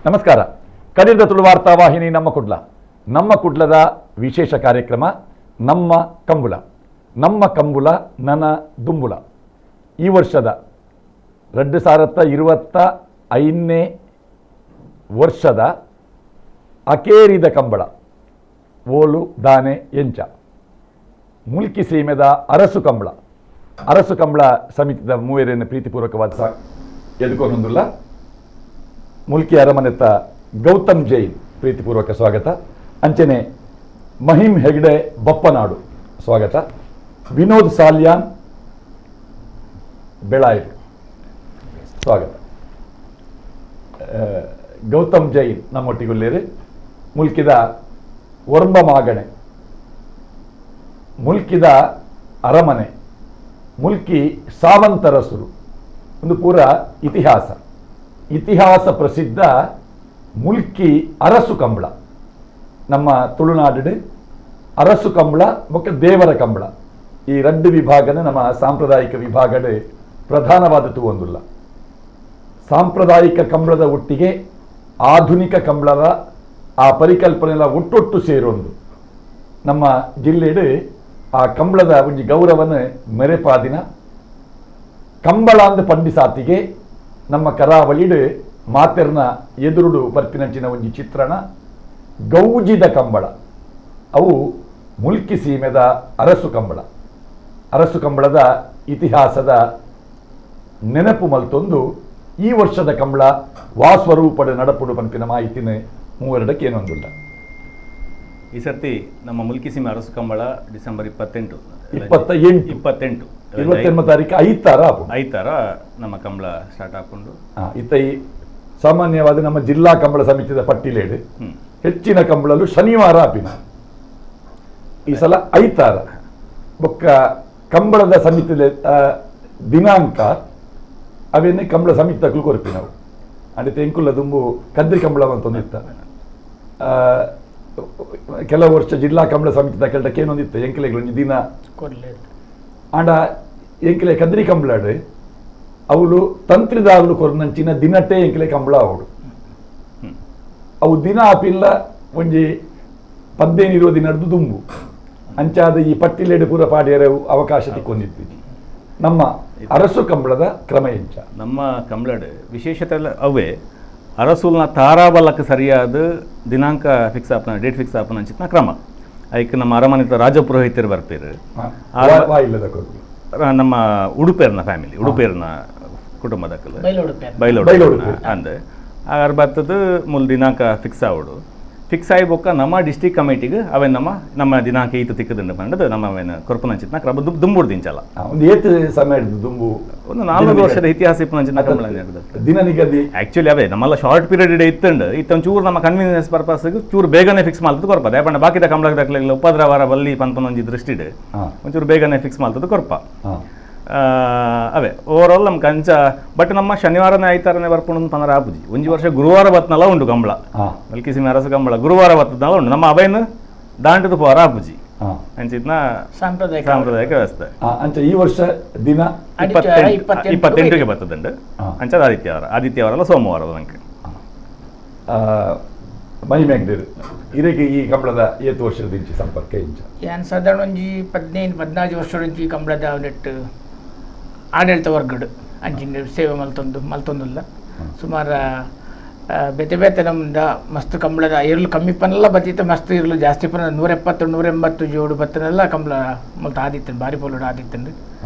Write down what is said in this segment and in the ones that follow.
ನಮಸ್ಕಾರ. ಕನ್ನಡ ತುಳು ವಾರ್ತಾ ವಾಹಿನಿ ನಮ್ಮ ಕುಡ್ಲದ ವಿಶೇಷ ಕಾರ್ಯಕ್ರಮ ನಮ್ಮ ಕಂಬುಲ ನನ ದುಂಬುಲ. ಈ ವರ್ಷದ 2025ನೇ ವರ್ಷದ ಅಕೇರಿದ ಕಂಬಳ ಓಲು ದಾನೆ ಎಂಚ ಮುಲ್ಕಿ ಸೀಮೆದ ಅರಸು ಕಂಬಳ ಸಮಿತಿದ ಮೂವರನ್ನು ಪ್ರೀತಿಪೂರ್ವಕವಾದ ಎದುಕೊಂದಲ್ಲ. ಮುಲ್ಕಿ ಅರಮನೆತ್ತ ಗೌತಮ್ ಜೈನ್ ಪ್ರೀತಿಪೂರ್ವಕ ಸ್ವಾಗತ. ಅಂಚನೆ ಮಹಿಮ್ ಹೆಗ್ಡೆ ಬಪ್ಪನಾಡು ಸ್ವಾಗತ. ವಿನೋದ್ ಸಾಲ್ಯಾನ್ ಬೆಳಾಯಿ ಸ್ವಾಗತ. ಗೌತಮ್ ಜೈನ್ ನಮ್ಮೊಟ್ಟಿಗುಳ್ಳೇರಿ. ಮುಲ್ಕಿದ ವರ್ಮ ಮಾಗಣೆ, ಮುಲ್ಕಿದ ಅರಮನೆ, ಮುಲ್ಕಿ ಸಾವಂತರಸುರು ಒಂದು ಪೂರ ಇತಿಹಾಸ ಪ್ರಸಿದ್ಧ ಮುಲ್ಕಿ ಅರಸು ಕಂಬಳ. ನಮ್ಮ ತುಳುನಾಡು ಅರಸು ಕಂಬಳ ಮತ್ತು ದೇವರ ಕಂಬಳ ಈ ಎರಡು ವಿಭಾಗನ ನಮ್ಮ ಸಾಂಪ್ರದಾಯಿಕ ವಿಭಾಗದ ಪ್ರಧಾನವಾದದ್ದು ಒಂದಿಲ್ಲ. ಸಾಂಪ್ರದಾಯಿಕ ಕಂಬಳದ ಒಟ್ಟಿಗೆ ಆಧುನಿಕ ಕಂಬಳದ ಆ ಪರಿಕಲ್ಪನೆಲ್ಲ ಒಟ್ಟೊಟ್ಟು ಸೇರೊಂದು ನಮ್ಮ ಜಿಲ್ಲೆಡು ಆ ಕಂಬಳದ ಒಂದು ಗೌರವನ ಮೆರೆಪಾದಿನ ಕಂಬಳ ಅಂದ ಪಂಡಿಸಾತಿಗೆ ನಮ್ಮ ಕರಾವಳಿಡು ಮಾತೆರ್ನ ಎದುರುಡು ಬರ್ಪಿನಂಚಿನ ಒಂದು ಚಿತ್ರಣ ಗೌಜಿದ ಕಂಬಳ. ಅವು ಮುಲ್ಕಿ ಸೀಮೆದ ಅರಸು ಕಂಬಳದ ಇತಿಹಾಸದ ನೆನಪು ಮಲ್ತೊಂದು ಈ ವರ್ಷದ ಕಂಬಳ ವಾಸ್ವರೂಪದ ನಡಪುಡು ಪಂಪಿನ ಮಾಹಿತಿನ ಮೂವರಡಕ್ಕೆ ಏನೊಂದಿಲ್ಲ. ಈ ಸರ್ತಿ ನಮ್ಮ ಮುಲ್ಕಿ ಸೀಮೆ ಅರಸು ಕಂಬಳ ಡಿಸೆಂಬರ್ 28 ತಾರೀಕು ಐತಾರ ನಮ್ಮ ಕಂಬಳ ಸ್ಟಾರ್ಟ್ ಹಾಕೊಂಡು ಸಾಮಾನ್ಯವಾದ ನಮ್ಮ ಜಿಲ್ಲಾ ಕಂಬಳ ಸಮಿತಿದ ಪಟ್ಟಿಲೇಡು ಹೆಚ್ಚಿನ ಕಂಬಳಲು ಶನಿವಾರ ಆಪಿನ. ಈ ಸಲ ಐತಾರ ಬೊಕ್ಕ ಕಂಬಳದ ಸಮಿತಿ ದಿನಾಂಕ ಅವೇನೇ ಕಂಬಳ ಸಮಿತಿ ತಕ್ಲು ಕೊರಪಿ ನಾವು ಅಂಡ್ ತೆಂಕುಲ್ಲ ದುಂಬು ಕದ್ರಿ ಕಂಬಳ ಅಂತೊಂದಿತ್ತ. ಕೆಲವು ವರ್ಷ ಜಿಲ್ಲಾ ಕಂಬಳ ಸಮಿತಿ ತಕ್ಕಲ್ಟಕ್ಕೆ ಏನೊಂದಿತ್ತು ಎಂಕಲೆಗಳು ದಿನ ಆಂಡ ಎಂಕಲೆ ಕದ್ರಿ ಕಂಬಳಡು ಅವಳು ತಂತ್ರಿದಾರುలు ಕೊರನಂಚಿನ ದಿನಟ್ಟೆ ಎಂಕಲೆ ಕಂಬಳ ಅವಳು ಅವು ದಿನ ಆಪಿಲ್ಲ ಒಂಜಿ 15-20 ದಿನದ್ದು ದುಂಬು ಅಂಚಾದ ಈ ಪಟ್ಟಿಲೇಡು ಪೂರ ಪಾಡ್ಯರ ಅವಕಾಶ ತಿಕ್ಕೊಂಡಿತ್ತು. ನಮ್ಮ ಅರಸು ಕಂಬಳದ ಕ್ರಮ ಎಂಚ ನಮ್ಮ ಕಂಬಳಡು ವಿಶೇಷತೆ ಅವೇ ಅರಸುಲ್ನ ತಾರಾಬಲಕ್ಕೆ ಸರಿಯಾದ ದಿನಾಂಕ ಫಿಕ್ಸ್ ಆಪನ ಡೇಟ್ ಫಿಕ್ಸ್ ಆಪನ ಅಂಚಿನ ಕ್ರಮ ಅದಕ್ಕೆ ನಮ್ಮ ಅರಮನೆ ರಾಜಪುರೋಹಿತರು ಬರ್ತೀರು. ನಮ್ಮ ಉಡುಪೇರ್ನ ಫ್ಯಾಮಿಲಿ ಉಡುಪೇರ್ನ ಕುಟುಂಬದ ಬೈಲೋಡು ಅಂದೆ ಆರು ಬರ್ತದ ಮೂಲ ದಿನಾಂಕ ಫಿಕ್ಸ್ ಆವಡು ಫಿಕ್ಸ್ ಆಗಿ ಬೊಕ್ಕ ನಮ್ಮ ಡಿಸ್ಟ್ರಿಕ್ಟ್ ಕಮಿಟಿಗೆ ಅವೇನು ನಮ್ಮ ದಿನಾಂಕ ಈತ ತಿಕ್ಕದಂಡು ಬಂದದ್ದು ನಮ್ಮ ಅವೇನು ಕೊರಪನಂಚಿನ ಕ್ರಮ ದುಂಬುಡು ದಿಂಚಲ್ಲ ಒಂದು 4 ವರ್ಷದ ಇತಿಹಾಸ ಇಪ್ಪನಂಚಿನ ಕಂಬಳ ಆಕ್ಚುಲಿ ಅವೇ ನಮ್ಮೆಲ್ಲ ಶಾರ್ಟ್ ಪೀರಿಯಡ್ ಇತ್ತೊಂದು ಚೂರು ನಮ್ಮ ಕನ್ವೀನಿಯನ್ಸ್ ಪರ್ಪಸ್ಗೆ ಚೂರು ಬೇಗನೆ ಫಿಕ್ಸ್ ಮಾಡ್ತದ್ದು ಕೊರಪ ಯಾಕಂದ್ರೆ ಬಾಕಿದ ಕಂಬಳ ದಾಖಲೆಗಳು ಉಪದ್ರವಾರ ಬಲ್ಲಿ ಪಂಪನೊಂಜಿ ದೃಷ್ಟಿಡ್ ಒಂಚೂರು ಬೇಗನೆ ಫಿಕ್ಸ್ ಮಾಡ್ತದ್ದು ಕೊರಪ ಅವೇ ಓವರಾಲ್ ನಮ್ಗೆ ಅಂಚ ಬಟ್ ನಮ್ಮ ಶನಿವಾರನೇ ಐತಾರನೇ ಬರ್ಕೊಂಡು ಪಂದ್ರ ಆಪುಜಿ ಒಂಜಿ ವರ್ಷ ಗುರುವಾರ ಬತ್ನಲ್ಲ ಉಂಟು ಕಂಬಳ ಮುಲ್ಕಿ ಸೀಮೆ ಅರಸು ಕಂಬಳ ಗುರುವಾರ ಬತ್ತದಲ್ಲ ಉಂಟು ನಮ್ಮ ಅಭಯನ ದಾಂಟದ ಪೋರ ಆಪುಜಿ ಅಂಚಿದ್ನ ಸಾಂಪ್ರದಾಯಿಕ ವ್ಯವಸ್ಥೆ ಅಂಚ ಈ ವರ್ಷ ದಿನ 28ಗೆ ಬರ್ತದಂಡು ಅಂಚದ ಆದಿತ್ಯವಾರ ಸೋಮವಾರ ನಂಗೆ ಮಹಿಮೆಂಗ್ದಿರು ಇದಕ್ಕೆ ಈ ಕಂಬಳದ 7 ವರ್ಷದ ಇಂಚಿ ಸಂಪರ್ಕ ಇಂಚ ಏನು ಸಾಧಾರಣ ಒಂಜಿ 15-14 ವರ್ಷದ ಇಂಚಿ ಕಂಬಳದ ನೆಟ್ಟು ಆಡಳಿತ ವರ್ಗಡು ಅಂಚಿನ ಸೇವೆ ಮಲ್ತೊಂದುಲ್ಲ ಸುಮಾರು ಬೇತೆ ನಮ್ದ ಮಸ್ತ್ ಕಂಬಳದ ಇರ್ಲು ಕಮ್ಮಿ ಪನ್ನೆಲ್ಲ ಬತ್ತಿತ್ತು ಮಸ್ತ್ ಇರ್ಲು ಜಾಸ್ತಿ ಪನ 170-180 ಜೋಡು ಬತ್ತನೆಲ್ಲ ಕಂಬಳ ಮಲ್ತ ಆದಿತ್ತನು ಬಾರಿ ಪೋಲೋಡು ಆದಿತ್ತಂಡು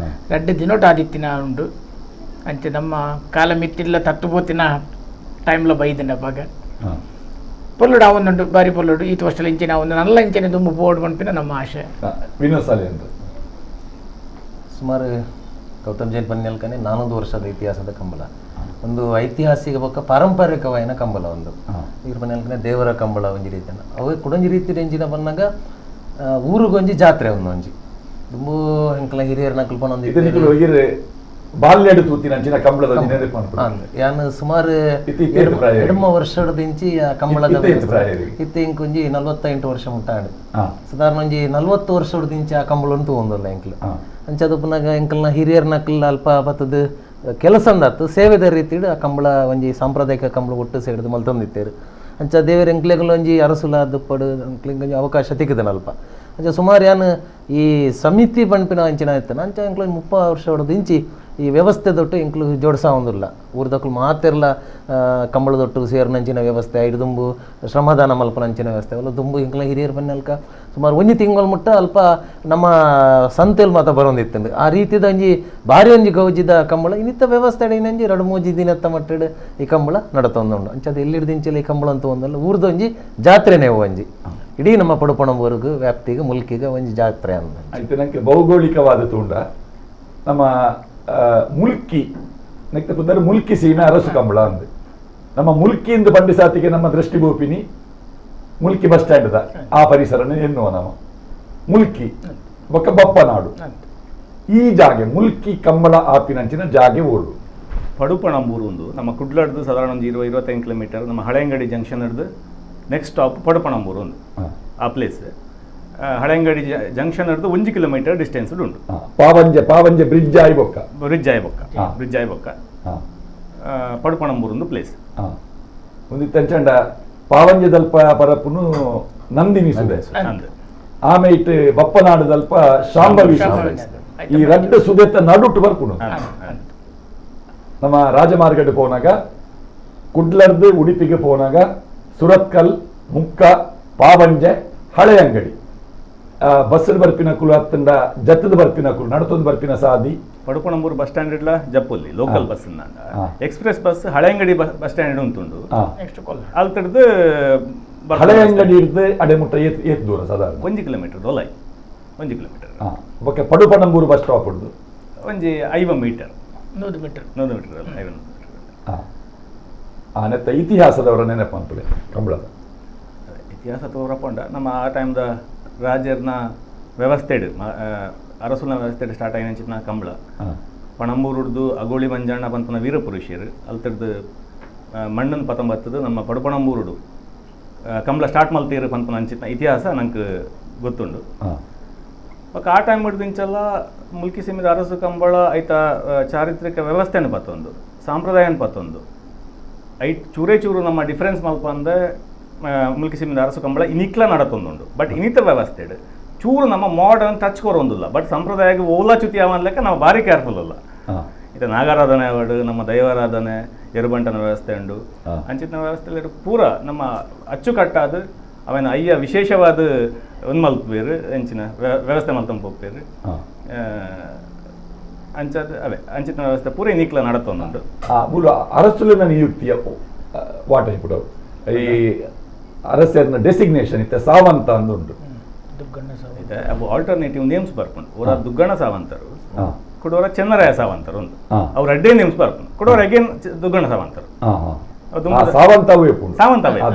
2 ದಿನೋಟ ಆದಿತ್ತಿನ ಉಂಡು ಅಂಚೆ ನಮ್ಮ ಕಾಲ ಮಿತ್ತಿಲ್ಲ ತತ್ತುಪೋತಿನ ಟೈಮ್ಲ ಬೈದಿನ ಬಾಗ ಪೊಲ್ಲುಡು ಅವೊಂದುಂಟು ಬಾರಿ ಪೊಲ್ಲುಡು ಈತ ವರ್ಷದಲ್ಲಿ ಇಂಚಿನ ಒಂದು ನಲ್ಲ ಇಂಚಿನ ದುಂಬು ಬೋರ್ಡ್ ಬಂಪಿನ ನಮ್ಮ ಆಶೆ. ಸುಮಾರು ಗೌತಮ್ ಜೈನ್ ಪನ್ನೆಲ್ಕನೆ 400 ವರ್ಷದ ಇತಿಹಾಸದ ಕಂಬಳ ಒಂದು ಐತಿಹಾಸಿಕ ಪಕ್ಕ ಪಾರಂಪರಿಕವಾಯಿನ ಕಂಬಳ ಒಂದು ಇದ್ರ ಪನ್ನೆಲ್ಕನೆ ದೇವರ ಕಂಬಳ ಒಂಜಿ ರೀತಿ ಅವು ಕುಡಂಜಿ ರೀತಿ ಎಂಜಿನ ಬಂದಾಗ ಊರಿಗೊಂಜಿ ಜಾತ್ರೆ ಒಂದೊಂಜಿ ತುಂಬಾ ಹೆಂಕಲ ಹಿರಿಯರ ನಕಲ್ ಪನೊಂದು ಬಾಲ್ಯಡು ತೂತಿನ ಅಂಚಿನ ಕಂಬಳದ ಯಾನು ಸುಮಾರು 2 ವರ್ಷದಿಂಚಿ ಕಂಬಳದ ಇತ್ತೆ ಇಂಕೊಂಜಿ 48 ವರ್ಷ ಮುಟ್ಟಾಡು ಸಾಧಾರಣ ಒಂಜಿ 40 ವರ್ಷದಿಂಚಿ ಆ ಕಂಬಳನ್ನು ತಗೊಂಡಲ್ಲ ಎಂಕ್ಲು ಅಂಚದು ಪುನಗ ಎಂಕಲ್ನ ಹಿರಿಯರ್ ನಕಲ್ ಅಲ್ಪ ಬತ್ತದ ಕೆಲಸಂದಾತು ಸೇವೆದ ರೀತಿಡು ಆ ಕಂಬಳ ಒಂಜಿ ಸಾಂಪ್ರದಾಯಿಕ ಕಂಬಳ ಒಟ್ಟು ಸೇರಿದು ಮಲ್ತೊಂದಿತ್ತೇರು ಅಂಚ ದೇವರ ಎಂಕ್ಲೆಗಳು ಒಂಜಿ ಅರಸುಲ ದುಪ್ಪಡು ಎಂಕ್ಲೆಂಗೆ ಅವಕಾಶ ತಿಕ್ಕದನಲ್ಪ ಅಂಚ ಸುಮಾರು ಯಾನು ಈ ಸಮಿತಿ ಪಂಪಿನ ಅಂಚಿನ ಇತ್ತಾನ ಅಂಚ ಎಂಕ್ಲು 30 ವರ್ಷ ಹೊಡೆದು ಇಂಚಿ ಈ ವ್ಯವಸ್ಥೆ ದೊಟ್ಟು ಎಂಕ್ಲು ಜೋಡಿಸಾ ಒಂದಿಲ್ಲ ಊರ್ದಕ್ಲು ಮಾತೆರ್ಲ ಕಂಬಳದೊಟ್ಟು ಸೇರ್ನಂಚಿನ ವ್ಯವಸ್ಥೆ ಐದು ದುಂಬು ಶ್ರಮದಾನ ಮಲ್ಪನಂಚಿನ ವ್ಯವಸ್ಥೆ ಅವೆಲ್ಲ ದುಂಬು ಎಂಕ್ಲ ಹಿರಿಯರು ಬನ್ನಲ್ಕ ಸುಮಾರು ಒಂಜಿ ತಿಂಗಳು ಮುಟ್ಟ ಅಲ್ಪ ನಮ್ಮ ಸಂತೆಲ್ ಮಾತ ಬರೋಂದಿತ್ತಂದು ಆ ರೀತಿದ ಒಂಜಿ ಭಾರಿ ಒಂಜಿ ಗೌಜಿದ ಕಂಬಳ ಇನ್ನಿತ್ತ ವ್ಯವಸ್ಥೆ ಅಡಿನಂಜಿ 2-3 ದಿನತ್ತ ಮಟ್ಟಡು ಈ ಕಂಬಳ ನಡತೊಂದುಂಡು ಅಂಚದು ಎಲ್ಲಿಡ್ದಿಂಚಲಿ ಈ ಕಂಬಳ ಅಂತ ಒಂದಲ್ಲ ಊರ್ದ ಒಂಜಿ ಜಾತ್ರೆನೇ ಒಂಜಿ ಇಡೀ ನಮ್ಮ ಪಡುಪಣಂಬರ್ಗು ವ್ಯಾಪ್ತಿಗೆ ಮುಲ್ಕಿಗೆ ಒಂಜಿ ಜಾತ್ರೆ ಅಂತ ಆಯ್ತು. ನಂಗೆ ಭೌಗೋಳಿಕವಾದ ತೂಂಡ ನಮ್ಮ ಮುಲ್ಕಿ ನೆಕ್ಸ್ಟ್ ಬಂದರೆ ಮುಲ್ಕಿ ಸೀಮೆ ಅರಸು ಕಂಬಳ ಅಂದು ನಮ್ಮ ಮುಲ್ಕಿಯಿಂದ ಪಂಡಿಸಾತಿಗೆ ನಮ್ಮ ದೃಷ್ಟಿ ಬೋಪಿನಿ ಮುಲ್ಕಿ ಬಸ್ ಸ್ಟ್ಯಾಂಡ್ ಆ ಪರಿಸರನೇ ಎನ್ನುವ ನಾವು ಮುಲ್ಕಿ ಬೊಕ್ಕ ಬಪ್ಪನಾಡು ಈ ಜಾಗೆ ಮುಲ್ಕಿ ಕಂಬಳ ಆಪಿನಂಚಿನ ಜಾಗೆ ಓಡು ಪಡುಪಣಂಬೂರು ಒಂದು ನಮ್ಮ ಕುಡ್ಲಡ್ದು ಸಾಧಾರಣ ಒಂದು 20-25 ಕಿಲೋಮೀಟರ್ ನಮ್ಮ ಹಳೆಂಗಡಿ ಜಂಕ್ಷನ್ ಹಿಡ್ದು ನೆಕ್ಸ್ಟ್ ಸ್ಟಾಪ್ ಪಡುಪಣಂಬೂರು ಒಂದು ಆ ಪ್ಲೇಸ್ ಹಳೆಂಗಡಿ ಜಂಕ್ಷನ್ ಹಿಡ್ದು 1 ಕಿಲೋಮೀಟರ್ ಡಿಸ್ಟೆನ್ಸ್ ಉಂಟು. ಪಾವಂಜೆ ಬ್ರಿಡ್ಜ್ ಆಯಿ ಬೊಕ್ಕ ಪಡುಪಣಂಬೂರು ಒಂದು ಪ್ಲೇಸ್ ಒಂದಿತ್ತಂಚಂಡ ಪಾವಂಜೆ ದಲ್ಪ ಪರಪುನು ನಂದಿನಿ ಸುದೆ ಆಮೇಲೆ ಬಪ್ಪನಾಡು ದಲ್ಪ ಶಾಂಭವಿ ಈ 2 ಸುದೆತ್ತ ನಡುಟ್ಟು ಬರ್ಪುನು ನಮ್ಮ ರಾಜಮಾರ್ಗಡ್ ಪೋನಾಗ ಕುಡ್ಲರ್ದು ಉಡುಪಿಗೆ ಪೋನಾಗ ಸುರತ್ಕಲ್ ಮುಕ್ಕ ಪಾವಂಜೆ ಹಳೆ ಅಂಗಡಿ ಬಸ್ ಬರ್ಪಿನ ಕುಲು ಹತ್ತಂಡ ಜತ್ತದ ಬರ್ಪಿನ ಕುಲು ನಡತೊಂದು ಬರ್ಪಿನ ಸಾದಿ ಪಡುಪಣಂಬೂರು ಬಸ್ ಸ್ಟ್ಯಾಂಡ್ ಇಡ್ಲ ಜಪ್ಪುಲ್ಲಿ local bus express bus Haleyangadi bus stand ಉಂಟುಂಡು ಅಲ್ಲಿ ತಡ್ದು ಹಳೆ ಅಂಗಡಿ ಹಿಡ್ದು ಅಡೆಮುಟ್ಟ ಏತ್ ದೂರ ಸಾಧಾರಣ 1 ಕಿಲೋಮೀಟರ್ ದೊಲೈ 1 kilometre okay Padupanambur bus stop ಹಿಡ್ದು ಒಂಜಿ 5 ಮೀಟರ್ 100 ಮೀಟರ್ 5 ಮೀಟರ್ ನೆತ್ತ ಇತಿಹಾಸದವರ ನೆನಪು ಅಂತಲೇ ಕಂಬಳದ ಇತಿಹಾಸ ತೋರಪಂಡ ನಮ್ಮ ಆ ಟೈಮ್ದ ರಾಜರ್ನ ವ್ಯವಸ್ಥೆ ಅರಸುನ ವ್ಯವಸ್ಥೆ ಸ್ಟಾರ್ಟ್ ಆಗಿನ ಕಂಬಳ ಪಣಂಬೂರು ಹಿಡ್ದು ಅಗೋಳಿ ಮಂಜಣ್ಣ ಪಂಪನ ವೀರಪುರುಷರು ಅಲ್ತರ್ದು ಮಣ್ಣನ 19 ನಮ್ಮ ಪಡುಪಣಂಬೂರುಡು ಕಂಬಳ ಸ್ಟಾರ್ಟ್ ಮಲ್ತೀರು ಪಂಪನ ಅಂಚಿನ ಇತಿಹಾಸ ನಂಗೆ ಗೊತ್ತುಂಡು. ಆ ಟೈಮ್ ಹಿಡ್ದಿಂಚಲ್ಲ ಮುಲ್ಕಿ ಸೀಮಿದ ಅರಸು ಕಂಬಳ ಐತ ಚಾರಿತ್ರಿಕ ವ್ಯವಸ್ಥೆನ ಪತ್ತೊಂದು ಸಾಂಪ್ರದಾಯನ ಪತ್ತೊಂದು ಐಟ್ ಚೂರು ನಮ್ಮ ಡಿಫ್ರೆನ್ಸ್ ಮಲ್ಪ ಅಂದ್ರೆ ಮುಲ್ಕಿ ಸೀಮಿದ ಅರಸು ಕಂಬಳ ಇನಿಕ್ಲ ನಡತೊಂದುಂಡು ಬಟ್ ಇನ್ನಿತರ ವ್ಯವಸ್ಥೆ ಚೂರು ನಮ್ಮ ಮಾಡರ್ನ್ ಟಚ್ ಕೊರೊಂದಿಲ್ಲ ಬಟ್ ಸಂಪ್ರದಾಯಕ್ಕೆ ಓಲಾ ಚ್ಯುತಿ ಅವನ್ಲೆಕ್ಕ ನಾವು ಭಾರಿ ಕೇರ್ಫುಲ್ ಅಲ್ಲ ಇದು ನಾಗಾರಾಧನೆ ಅವಡು ನಮ್ಮ ದೈವಾರಾಧನೆ ಎರುಬಂಟನ ವ್ಯವಸ್ಥೆ ಉಂಡು ಅಂಚಿನ ವ್ಯವಸ್ಥೆ ಪೂರ ನಮ್ಮ ಅಚ್ಚುಕಟ್ಟಾದ ಅವನ ಅಯ್ಯ ವಿಶೇಷವಾದ ಒಂದು ಮಲ್ಪೇರು ಅಂಚಿನ ವ್ಯವಸ್ಥೆ ಮಲ್ತಂಪ ಹೋಗ್ತೇರು ಅಂಚದ ಅವೇ ಅಂಚಿನ ವ್ಯವಸ್ಥೆ ಪೂರ ಇನಿಕ್ಲ ನಡತೊಂದುಂಡು ಅರಸುಲಿನ ನಿಯುಕ್ತಿಯ ವಾಟ ఇప్పుడు ಈ ಅರಸರ್ನ ಡೆಸಿಗ್ನೇಷನ್ ಇತ್ತೆ ಸಾವಂತ ಅಂದುಂಟು ಇದೆ ಅವು ಆಲ್ಟರ್ನೇಟಿವ್ ನೇಮ್ಸ್ ಬರ್ಕೊಂಡು ಅವರ ದುಗ್ಗಣ ಸಾವಂತರು ಕೊಡೋರ ಚೆನ್ನರಾಯ ಸಾವಂತರು ಒಂದು ಅವ್ರ ಅಡ್ಡೇ ನೇಮ್ಸ್ ಬರ್ಕೊಂಡು ಕೊಡೋರ ಅಗೇನ್ ದುಗ್ಗಣ ಸಾವಂತರು ಸಾವಂತವೇ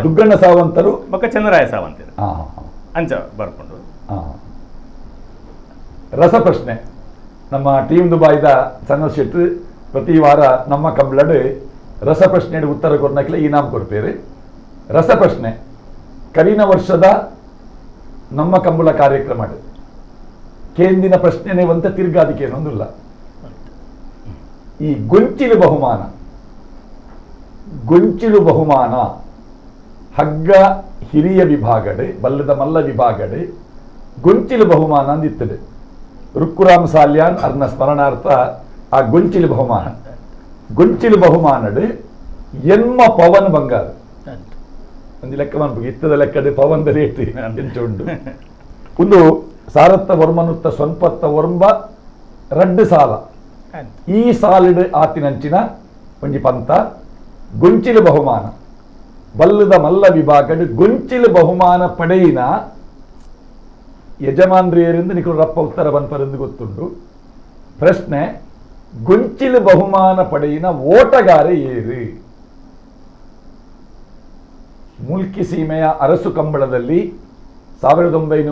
ದುಗ್ಗಣ್ಣ ಸಾವಂತರು ಬೊಕ್ಕ ಚೆನ್ನರಾಯ ಸಾವಂತರು ಅಂಚ ಬರ್ಕೊಂಡು ರಸಪ್ರಶ್ನೆ ನಮ್ಮ ಟೀಮ್ ದುಬಾಯಿದ ಸನಲ್ ಶೆಟ್ಟಿ ಪ್ರತಿ ವಾರ ನಮ್ಮ ಕಂಬಳಡ್ ರಸಪ್ರಶ್ನೆ ಉತ್ತರ ಕೊರ್ನಕ್ಲೆ ಇನಾಮ್ ಕೊಡ್ತೇವೆ. ರಸಪ್ರಶ್ನೆ ಕಲಿನ ವರ್ಷದ ನಮ್ಮ ಕಂಬಳ ಕಾರ್ಯಕ್ರಮ ಕೇಂದಿನ ಪ್ರಶ್ನೆನೇ ಒಂತ ತಿರ್ಗಾದಿಕೆ ಏನೊಂದಿಲ್ಲ. ಈ ಗೊಂಚಿಲು ಬಹುಮಾನ ಹಗ್ಗ ಹಿರಿಯ ವಿಭಾಗಡೆ ಬಲ್ಲದ ಮಲ್ಲ ವಿಭಾಗಡೆ ಗೊಂಚಿಲು ಬಹುಮಾನ ಅಂದಿತ್ತದೆ. ರುಕ್ಕುರಾಮ್ ಸಾಲ್ಯಾನ್ ಅರ್ನ ಸ್ಮರಣಾರ್ಥ ಆ ಗೊಂಚಿಲು ಬಹುಮಾನಡು ಎನ್ಮ ಪವನ್ ಬಂಗಾರ ಒಂದು ಲೆಕ್ಕ ಮಾಡ್ಬೇಕು ಇತ್ತದ ಲೆಕ್ಕಡೆ ಪವನ್ ರೇಟ್ ಎಂಚುಂಡು ಒಂದು ಸಾರತ್ತ ವರ್ಮನುತ್ತ ಸ್ವಲ್ಪತ್ತ ವರ್ಮ 2 ಸಾಲ ಈ ಸಾಲಿಡ್ ಆತಿನಂಚಿನ ಒಂಜಿ ಪಂತ ಗೊಂಚಿಲು ಬಹುಮಾನ ಬಲ್ಲದ ಮಲ್ಲ ವಿಭಾಗಡು ಗೊಂಚಿಲು ಬಹುಮಾನ ಪಡೆಯಿನ ಯಜಮಾನ್ರಿಯರಿಂದ ನಿಖಲು ರಪ್ಪ ಉತ್ತರ ಬಂಪರೆಂದು ಗೊತ್ತುಂಡು. ಪ್ರಶ್ನೆ ಗೊಂಚಿಲು ಬಹುಮಾನ ಪಡೆಯಿನ ಓಟಗಾರ ಏರು. ಮುಲ್ಕಿ ಸೀಮೆಯ ಅರಸು ಕಂಬಳದಲ್ಲಿ 1999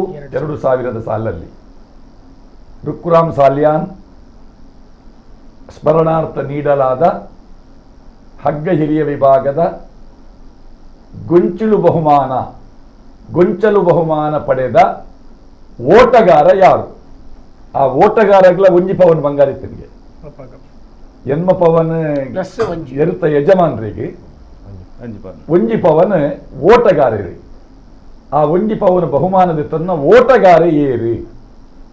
2000 ಸಾಲಲ್ಲಿ ರುಕ್ಕುರಾಮ್ ಸಾಲ್ಯಾನ್ ಸ್ಮರಣಾರ್ಥ ನೀಡಲಾದ ಹಗ್ಗ ಹಿರಿಯ ವಿಭಾಗದ ಗೊಂಚಲು ಬಹುಮಾನ ಪಡೆದ ಓಟಗಾರ ಯಾರು? ಆ ಓಟಗಾರಗಳ ಒಂಜಿ ಪವನ್ ಬಂಗಾರ ಇತ್ತನಿಗೆ ಎನ್ಮ ಪವನ್ ಪ್ಲಸ್ ಒಂಜಿ ಎರುತ್ತ ಯಜಮಾನರಿಗೆ ಅಂಜಿ ಪವನ್ ಒಂಜಿ ಪವನ್ ಓಟಗಾರರು ಆ ಒಂಜಿ ಪವನ್ ಬಹುಮಾನದ ತನ್ನ ಓಟಗಾರ ಏರಿ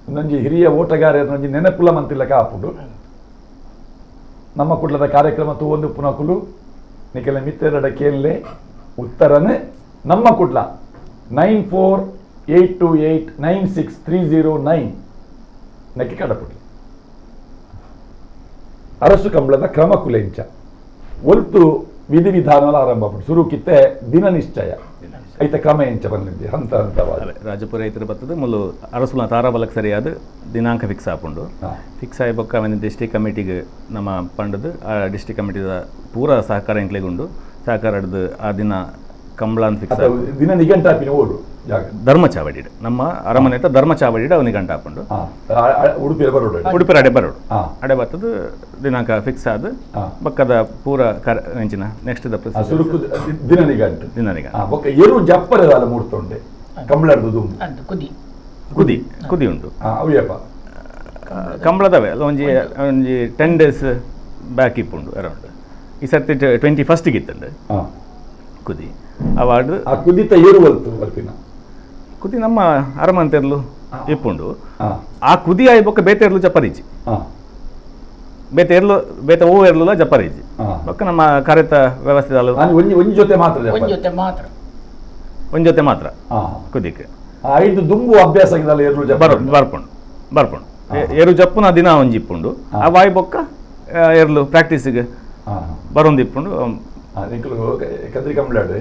ಒಂದೊಂಜಿ ಹಿರಿಯ ಓಟಗಾರ ಒಂಜಿ ನೆನಪುಲ ಮಂತಿಲ್ಲ ಕಾಪುಡು ನಮ್ಮ ಕುಡ್ಲದ ಕಾರ್ಯಕ್ರಮ ತೂವೊಂದು ಪುನಕುಲು ನಿಖಿಲ ಮಿತ್ರರ ಕೇಳಲೆ ಉತ್ತರನ ನಮ್ಮ ಕುಡ್ಲ 9482896309 ನಕ್ಕೆ ಕಡಪುಡ್ಲಿ ಅರಸು ಕಂಬಳದ ಕ್ರಮ ಕುಲೆಂಚ ಒಲ್ತು ವಿಧಿವಿಧಾನ ಆರಂಭ ಸುರುಕಿತ್ತೆ ದಿನ ನಿಶ್ಚಯ ಐತ ಕ್ರಮ ಎಂಚ ಬಂದಿದ್ದೆ ಹಂತ ಹಂತವಾದ ರಾಜಪುರ ರೈತರು ಬರ್ತದೆ ಮುಲ್ಲು ಅರಸುಲ ತಾರಾಬಲಕ್ಕೆ ಸರಿಯಾದ ದಿನಾಂಕ ಫಿಕ್ಸ್ ಆಪುಂಡು ಫಿಕ್ಸ್ ಆಯ್ಬೊಕ್ಕ ಅವನ ಡಿಸ್ಟ್ರಿಕ್ಟ್ ಕಮಿಟಿಗೆ ನಮ್ಮ ಪಂಡದು ಆ ಡಿಸ್ಟ್ರಿಕ್ಟ್ ಕಮಿಟಿದ ಪೂರ ಸಹಕಾರ ಇಂಕ್ಲೆಗುಂಡು ಸಹಕಾರ ಹಿಡ್ದು ಆ ದಿನ ಕಂಬಳ ಅಂತ ಫಿಕ್ಸ್ ದಿನ ನಿಘಂಟಾಪಿನ ಓಡು ಜಾಗ ಧರ್ಮಚಾವಡಿ ನಮ್ಮ ಅರಮನೆ ಧರ್ಮಚಾವಡಿ ಅವು ನಿಘಂಟ ಹಾಕೊಂಡು ಉಡುಪಿ ಬರೋಡು ಉಡುಪಿ ಅಡೆ ಬರೋಡು ಅಡೆ ಬರ್ತದ ದಿನಾಂಕ ಫಿಕ್ಸ್ ಆದ ಬಕ್ಕದ ಪೂರ ನೆಂಚಿನ ನೆಕ್ಸ್ಟ್ ಸುರುಕು ದಿನ ನಿಘಂಟ ದಿನ ನಿಘಂಟ ಬೊಕ್ಕ ಎರು ಜಪ್ಪರದಾಲ ಮೂರ್ತೊಂಡೆ ಕಂಬಳದ್ದು ಕುದಿ ಕುದಿ ಕುದಿ ಉಂಟು ಅವ್ಯಪ್ಪ ಕಂಬಳದವೆ ಅಲ್ಲ ಒಂಜಿ ಒಂಜಿ 10 days ಬ್ಯಾಕ್ ಇಪ್ಪುಂಡು ಅರೌಂಡ್ ಈ ಸರ್ತಿ 21st ಇತ್ತಂಡು ಕುದಿ ಅವಾರ್ಡ್ ಆ ಕುದಿತ ಏರು ಬಲ್ತು ಬರ್ತೀನ ಕುದಿ ನಮ್ಮ ಅರಮಂತೆರ್ಲು ಇಪ್ಪುಂಡು ಆ ಕುದಿ ಆಯ್ ಬೊಕ್ಕ ಬೇತೆರ್ಲು ಜಪ್ಪರಿಜಿ ಬೇತೆರ್ಲು ಬೇತೆ ಓ ಎರ್ಲುಲ ಜಪ್ಪರಿಜಿ ಬೊಕ್ಕ ನಮ್ಮ ಕರೆತ ವ್ಯವಸ್ಥೆ ಒಂಜಿ ಜೊತೆ ಮಾತ್ರ ಒಂಜ್ ಜೊತೆ ಮಾತ್ರ ಕುದಿಕ್ಕೆ ಐದು ದುಂಬು ಅಭ್ಯಾಸ ಬರ್ಪುಂಡು ಬರ್ಪುಂಡು ಏರು ಜಪ್ಪುನ ದಿನ ಒಂಜಿ ಇಪ್ಪುಂಡು ಆ ವಾಯ್ ಬೊಕ್ಕ ಎರ್ಲು ಪ್ರಾಕ್ಟೀಸಿಗೆ ಬರೊಂದಿಪ್ಪುಂಡು ಕದ್ರಿ ಕಂಬಳಾಡು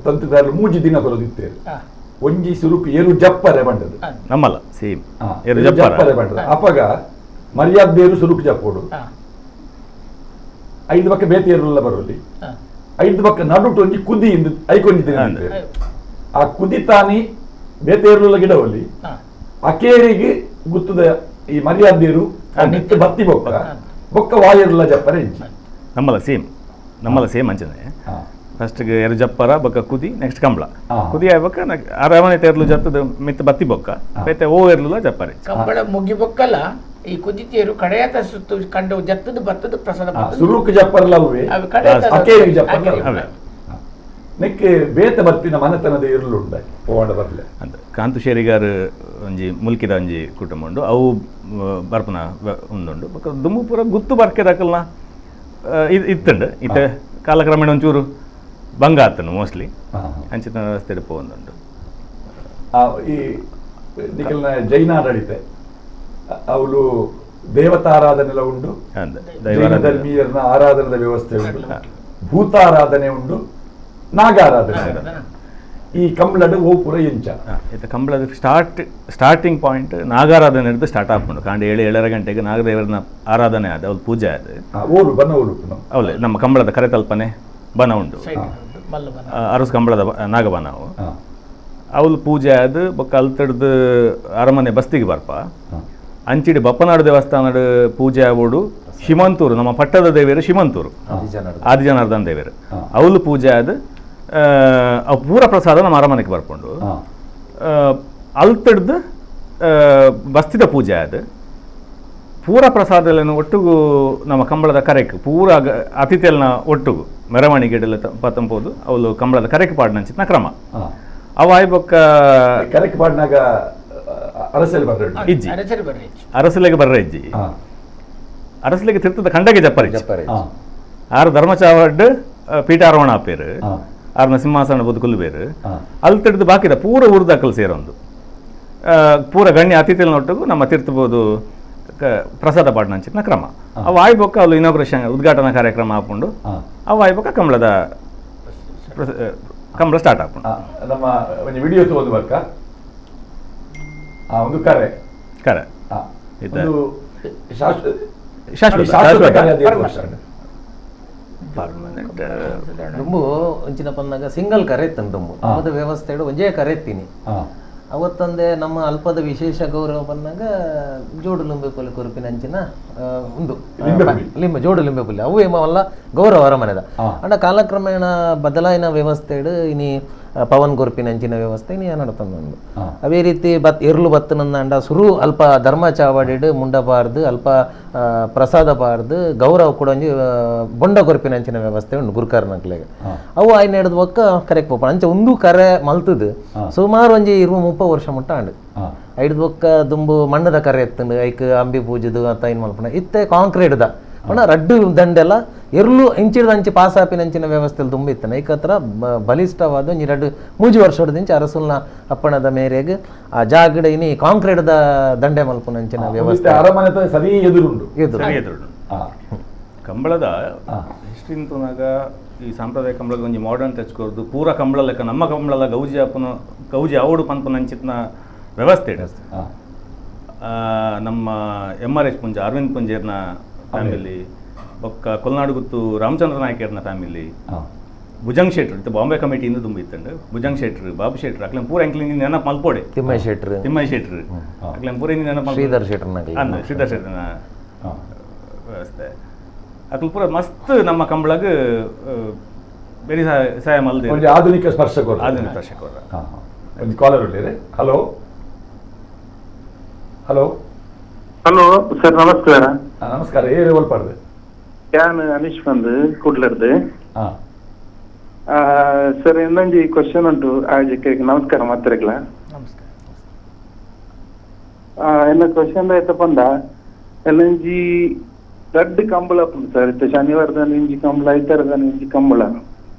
ತಂತ್ರದಾರರು ಮೂಜಿ ದಿನ ಬರೋದಿತ್ತೇರು ಒಂಜಿ ಸುರುಕು ಏರು ಜಪ್ಪರೆ ಬಂಡದು ನಮ್ಮಲ್ಲ ಸೇಮ್ ಏರು ಜಪ್ಪರೆ ಬಂಡದು ಅಪಗ ಮರ್ಯಾದೇರು ಸುರುಕು ಜಪ್ಪೋಡು 5 ಪಕ್ಕ ಬೇತಿ ಏರುಲ್ಲ ಬರೋಲಿ 5 ಪಕ್ಕ ನಡುಟು ಒಂಜಿ ಕುದಿ ಇಂದು ಐಕೊಂಜಿ ದಿನ ಆ ಕುದಿ ತಾನಿ ಬೇತೆ ಏರುಲ್ಲ ಗಿಡವಲ್ಲಿ ಅಕೇರಿಗೆ ಗುತ್ತದ ಈ ಮರ್ಯಾದೇರು ಬತ್ತಿ ಬೊಕ್ಕ ಬೊಕ್ಕ ವಾಯರುಲ್ಲ ಜಪ್ಪರೆ ಇಂಚಿ ನಮ್ಮಲ್ಲ ಸೇಮ್ ಅಂಚನೆ ಫಸ್ಟ್ಗೆ ಎರು ಜಪ್ಪರ ಬೊಕ್ಕ ಕುದಿ ನೆಕ್ಸ್ಟ್ ಕಂಬಳ ಕುದಿ ಆಯ್ಬೊಕ್ಕ ಅರಮನೆ ತೇರ್ಲು ಜತ್ತದ ಮಿತ್ತ ಬತ್ತಿ ಬೊಕ್ಕ ಬೇತೆ ಓ ಎರ್ಲುಲ ಜಪ್ಪರೆ ಕಂಬಳ ಮುಗಿ ಬೊಕ್ಕಲ್ಲ ಈ ಕುದಿತೇರು ಕಡೆಯತ ಸುತ್ತು ಕಂಡು ಜತ್ತದ ಬತ್ತದ ಪ್ರಸಾದ ಸುರುಕು ಜಪ್ಪರಲ್ಲ ಅಕೇರಿಗೆ ಜಪ್ಪರ ನೆಕ್ಕೆ ಬೇತೆ ಬರ್ಪಿನ ಮನೆತನದ ಇರ್ಲುಂಡ ಓಡ ಬರ್ಲೆ ಅಂತ ಕಾಂತುಶೇರಿಗಾರ್ ಒಂಜಿ ಮುಲ್ಕಿದ ಒಂಜಿ ಕುಟುಂಬ ಉಂಡು ಅವು ಬರ್ಪನ ಉಂದುಂಡು ಬೊಕ್ಕ ದುಮ್ಮು ಪೂರ ಗುತ್ತು ಬರ್ಕೆದಾಕಲ್ನ ಇತ್ತಂಡು ಇತ್ತೆ ಕಾಲಕ್ರಮೇಣ ಒಂಚೂರು ಭಂಗ ಆತನು ಮೋಸ್ಟ್ಲಿ ಅಂಚಿನ ವ್ಯವಸ್ಥೆ ಪೋಂದುಂಡು ಈ ನಿಖಲ್ನ ಜೈನ ಆಡಳಿತೆ ಅವಳು ದೇವತಾರಾಧನೆ ಉಂಡು ಧರ್ಮೀಯರನ್ನ ಆರಾಧನದ ವ್ಯವಸ್ಥೆ ಉಂಟು ಭೂತಾರಾಧನೆ ಉಂಡು ನಾಗಾರಾಧನೆ ಈ ಕಂಬಳದ ಓ ಪುರ ಎಂಚ ಕಂಬಳದ ಸ್ಟಾರ್ಟಿಂಗ್ ಪಾಯಿಂಟ್ ನಾಗಾರಾಧನೆ ಹಿಡಿದು ಸ್ಟಾರ್ಟ್ ಆಗ್ಕೊಂಡು ಕಾಂಡ 7-7:30 ಗಂಟೆಗೆ ನಾಗದೇವರನ್ನ ಆರಾಧನೆ ಆದ ಅವ್ಳು ಪೂಜೆ ಆದ ಓಲು ಬನ ಓಲು ಅವಳೆ ನಮ್ಮ ಕಂಬಳದ ಕರೆತಲ್ಪನೆ ಬನ ಉಂಟು ಅರಸು ಕಂಬಳದ ನಾಗಬನ ಅವು ಅವಳು ಪೂಜೆ ಆದ ಬೊಕ್ಕ ಅಲ್ತಡ್ದು ಅರಮನೆ ಬಸ್ತಿಗೆ ಬರ್ಪ ಅಂಚಿಡಿ ಬಪ್ಪನಾಡು ದೇವಸ್ಥಾನದ ಪೂಜೆ ಆಗೋಡು ಶಿಮಂತೂರು ನಮ್ಮ ಪಟ್ಟದ ದೇವಿಯರು ಶಿಮಂತೂರು ಆದಿಜನಾರ್ದನ ದೇವಿಯರು ಅವಳು ಪೂಜೆ ಆದ ಅವು ಪೂರ ಪ್ರಸಾದ ನಮ್ಮ ಅರಮನೆಗೆ ಬರ್ಕೊಂಡು ಅಲ್ತಡ್ದು ಬಸ್ತಿದ ಪೂಜೆ ಆದ ಪೂರ ಪ್ರಸಾದಗಳನ್ನು ಒಟ್ಟಿಗೂ ನಮ್ಮ ಕಂಬಳದ ಕರೆಕ್ ಪೂರ ಅತಿಥಿಯಲ್ನ ಒಟ್ಟಿಗೂ ಮೆರವಣಿಗೆಡೆಲ್ಲ ಪತ್ತಂಬೋದು ಅವಳು ಕಂಬಳದ ಕರೆಕ್ ಪಾಡ್ನಂಚಿನ ಕ್ರಮ ಅವಾಯ್ ಬೊಕ್ಕ ಕರೆಕ್ ಪಾಡ್ನಾಗ ಇಜ್ಜಿ ಅರಸಲೆಗೆ ಬರ್ರ ಇಜ್ಜಿ ಅರಸಲೆಗೆ ತಿರ್ತದ ಕಂಡಗೆ ಜಪ್ಪರಿ ಆರು ಧರ್ಮಚಾವಡ್ ಪೀಠಾರೋಹಣ ಆಪೇರು ಆರ್ನ ಸಿಂಹಾಸನ ಬದುಕುಲು ಬೇರು ಅಲ್ಲಿ ತಿಡ್ದು ಬಾಕಿದ ಪೂರ ಊರ್ದಾಕಲ್ ಸೇರೊಂದು ಪೂರ ಗಣ್ಯ ಅತಿಥಿಯಲ್ನೊಟ್ಟಿಗೂ ನಮ್ಮ ತೀರ್ಥಬೋದು ಪ್ರಸಾದ ಪಾಡ್ನಂಚಿನ ಕ್ರಮ ಅವು ಆಯ್ಬೊಕ್ಕ ಅಲ್ಲಿ ಇನಾಗ್ರೇಷನ್ ಉದ್ಘಾಟನಾ ಕಾರ್ಯಕ್ರಮ ಹಾಕೊಂಡು ಅವು ಆಯ್ಬೊಕ್ಕ ಕಂಬಳ ಸ್ಟಾರ್ಟ್ ಹಾಕೊಂಡು ನಮ್ಮ ಒಂದು ವಿಡಿಯೋ ತಗೊಂಡು ಬರ್ಕ ಒಂದು ಕರೆ ದುಂಬು ಒಂಚಿನ ಪನ್ನಾಗ ಸಿಂಗಲ್ ಕರೆ ತಂದುಂಬು ಅವದ ವ್ಯವಸ್ಥೆ ಒಂಜೇ ಕರೆತ್ತೀನಿ ಅವತ್ತಂದೆ ನಮ್ಮ ಅಲ್ಪದ ವಿಶೇಷ ಗೌರವ ಪನ್ನಾಗ ಜೋಡು ಲಿಂಬೆ ಪುಲಿ ಕೊರುಪಿನ ಅಂಚಿನ ಒಂದು ಜೋಡು ಲಿಂಬೆ ಪುಲಿ ಅವು ಏಮಲ್ಲ ಗೌರವ ಅರಮನೆದ ಅಂಡ ಕಾಲಕ್ರಮೇಣ ಬದಲಾಯಿನ ವ್ಯವಸ್ಥೆ ಇನಿ ಪವನ್ ಗೊರ್ಪಿನಂಚಿನ ವ್ಯವಸ್ಥೆ ನೀ ನಡತಂದು ಅವೇ ರೀತಿ ಎರ್ಲು ಬತ್ತನಂದ ಸುರು ಅಲ್ಪ ಧರ್ಮ ಚಾವಡಿಡ್ ಮುಂಡಬಾರ್ದು ಅಲ್ಪ ಪ್ರಸಾದ ಬಾರ್ದು ಗೌರವ ಕೂಡ ಬೊಂಡ ಗೊರ್ಪಿನಂಚಿನ ವ್ಯವಸ್ಥೆ ಉಂಟು ಗುರುಕಾರ್ ನಕ್ಲೆಗೆ ಅವು ಆಯ್ನ ಹಿಡಿದು ಒಕ್ಕ ಕರೆಕ್ಟ್ ಪೋಪ ಅಂಚೆ ಒಂದು ಕರೆ ಮಲ್ತದು ಸುಮಾರು ಒಂಜಿ 20-30 ವರ್ಷ ಮುಟ್ಟ ಆಂಡು ಐದು ಒಕ್ಕ ದುಂಬು ಮಣ್ಣದ ಕರೆ ಎತ್ತಂಡು ಐಕ್ ಅಂಬಿ ಪೂಜದು ಅಂತ ಏನು ಮಲ್ಪಣ ಇತ್ತೆ ಕಾಂಕ್ರೀಟ್ದ ಪಣ ರಡ್ಡು ದಂಡೆಲ್ಲ ಎರ್ಲು ಇಂಚಿಡ್ದು ಅಂಚೆ ಪಾಸಾಪಿನಂಚಿನ ವ್ಯವಸ್ಥೆಯಲ್ಲಿ ತುಂಬ ಇತ್ತಾನೆ ಐಕ ಹತ್ರ ಬಲಿಷ್ಠವಾದ ಒಂಜಿ 2-3 ವರ್ಷ ಹೊಡೆದಿಂಚ ಅರಸುಲ್ನ ಅಪ್ಪಣದ ಮೇರೆಗೆ ಆ ಜಾಗಡ ಇನಿ ಕಾಂಕ್ರೀಟ್ದ ದಂಡೆ ಮಲ್ಪನಂಚಿನ ವ್ಯವಸ್ಥೆ ಅರಮನೆ ಸರಿ ಎದುರುಂಡು ಎದುರು ಕಂಬಳದ ಹಿಸ್ಟ್ರಿ ಅಂತನಾಗ ಈ ಸಾಂಪ್ರದಾಯ ಕಂಬಳದ ಒಂಜಿ ಮಾಡರ್ನ್ ತೆಚ್ಕೊರ್ದು ಪೂರ ಕಂಬಳ ಲೆಕ್ಕ ನಮ್ಮ ಕಂಬಳದ ಗೌಜಿ ಅವಡು ಪನ್ಪನಂಚಿತ್ನ ವ್ಯವಸ್ಥೆ ಇದೆ ನಮ್ಮ MRH ಪುಂಜ ಅರವಿಂದ್ ಪುಂಜೇರ್ನ ಫ್ಯಾಮಿಲಿ ಬೊಕ್ಕ ಕೊಲ್ನಾಡು ಗುತ್ತು ರಾಮಚಂದ್ರ ನಾಯ್ಕರ್ನ ಫ್ಯಾಮಿಲಿ ಭುಜಂಗ್ ಶೆಟ್ರು ಇತ್ತು ಬಾಂಬೆ ಕಮಿಟಿಯಿಂದ ತುಂಬ ಇತ್ತಂಡು ಭುಜಂಗ್ ಶೆಟ್ರು ಬಾಬು ಶೆಟ್ರು ಅಕ್ಲೆನ್ ಪೂರ ಎಂಕ್ಲಿಂಗ್ ನೆನಪು ಮಲ್ಪೋಡೆ ತಿಮ್ಮೈ ಶೆಟ್ರು ಅಕ್ಲೆನ್ ಪೂರ ನೆನಪು ಶ್ರೀಧರ್ ಶೆಟ್ರನ ವ್ಯವಸ್ಥೆ ಅಕ್ಲು ಪೂರ ಮಸ್ತ್ ನಮ್ಮ ಕಂಬಳಗ್ ಬೇರೆ ಸಹಾಯ ಮಲ್ದೆ ಆಧುನಿಕ ಸ್ಪರ್ಶಕೋರ ಒಂದು ಕಾಲರ್ ಉಳ್ಳೇರೆ. ಹಲೋ ಹಲೋ ಹಲೋ ಸರ್ ನಮಸ್ಕಾರ. ನಮಸ್ಕಾರ. ಏರು ಒಲ್ಪಾಡ್ದು ಯಾನ್ ಅನೀಶ್ ಬಂದು ಕೂಡ್ಲರ್ದು ಸರ್ ಇನ್ನೊಂದು ಕ್ವಶನ್ ಉಂಟು ಆಜಕ್ಕೆ ನಮಸ್ಕಾರ ಮಾತಾಡಕ್ಲ ಎಲ್ಲ ಕ್ವಶನ್ ಆಯ್ತಪ್ಪ ಅಂದ ಎಲ್ಲಂಜಿ ದೊಡ್ಡ ಕಂಬಳ ಸರ್ ಇತ್ತು ಶನಿವಾರದ ಇಂಜಿ ಕಂಬಳ ಐತಾರದ ಇಂಜಿ ಕಂಬಳ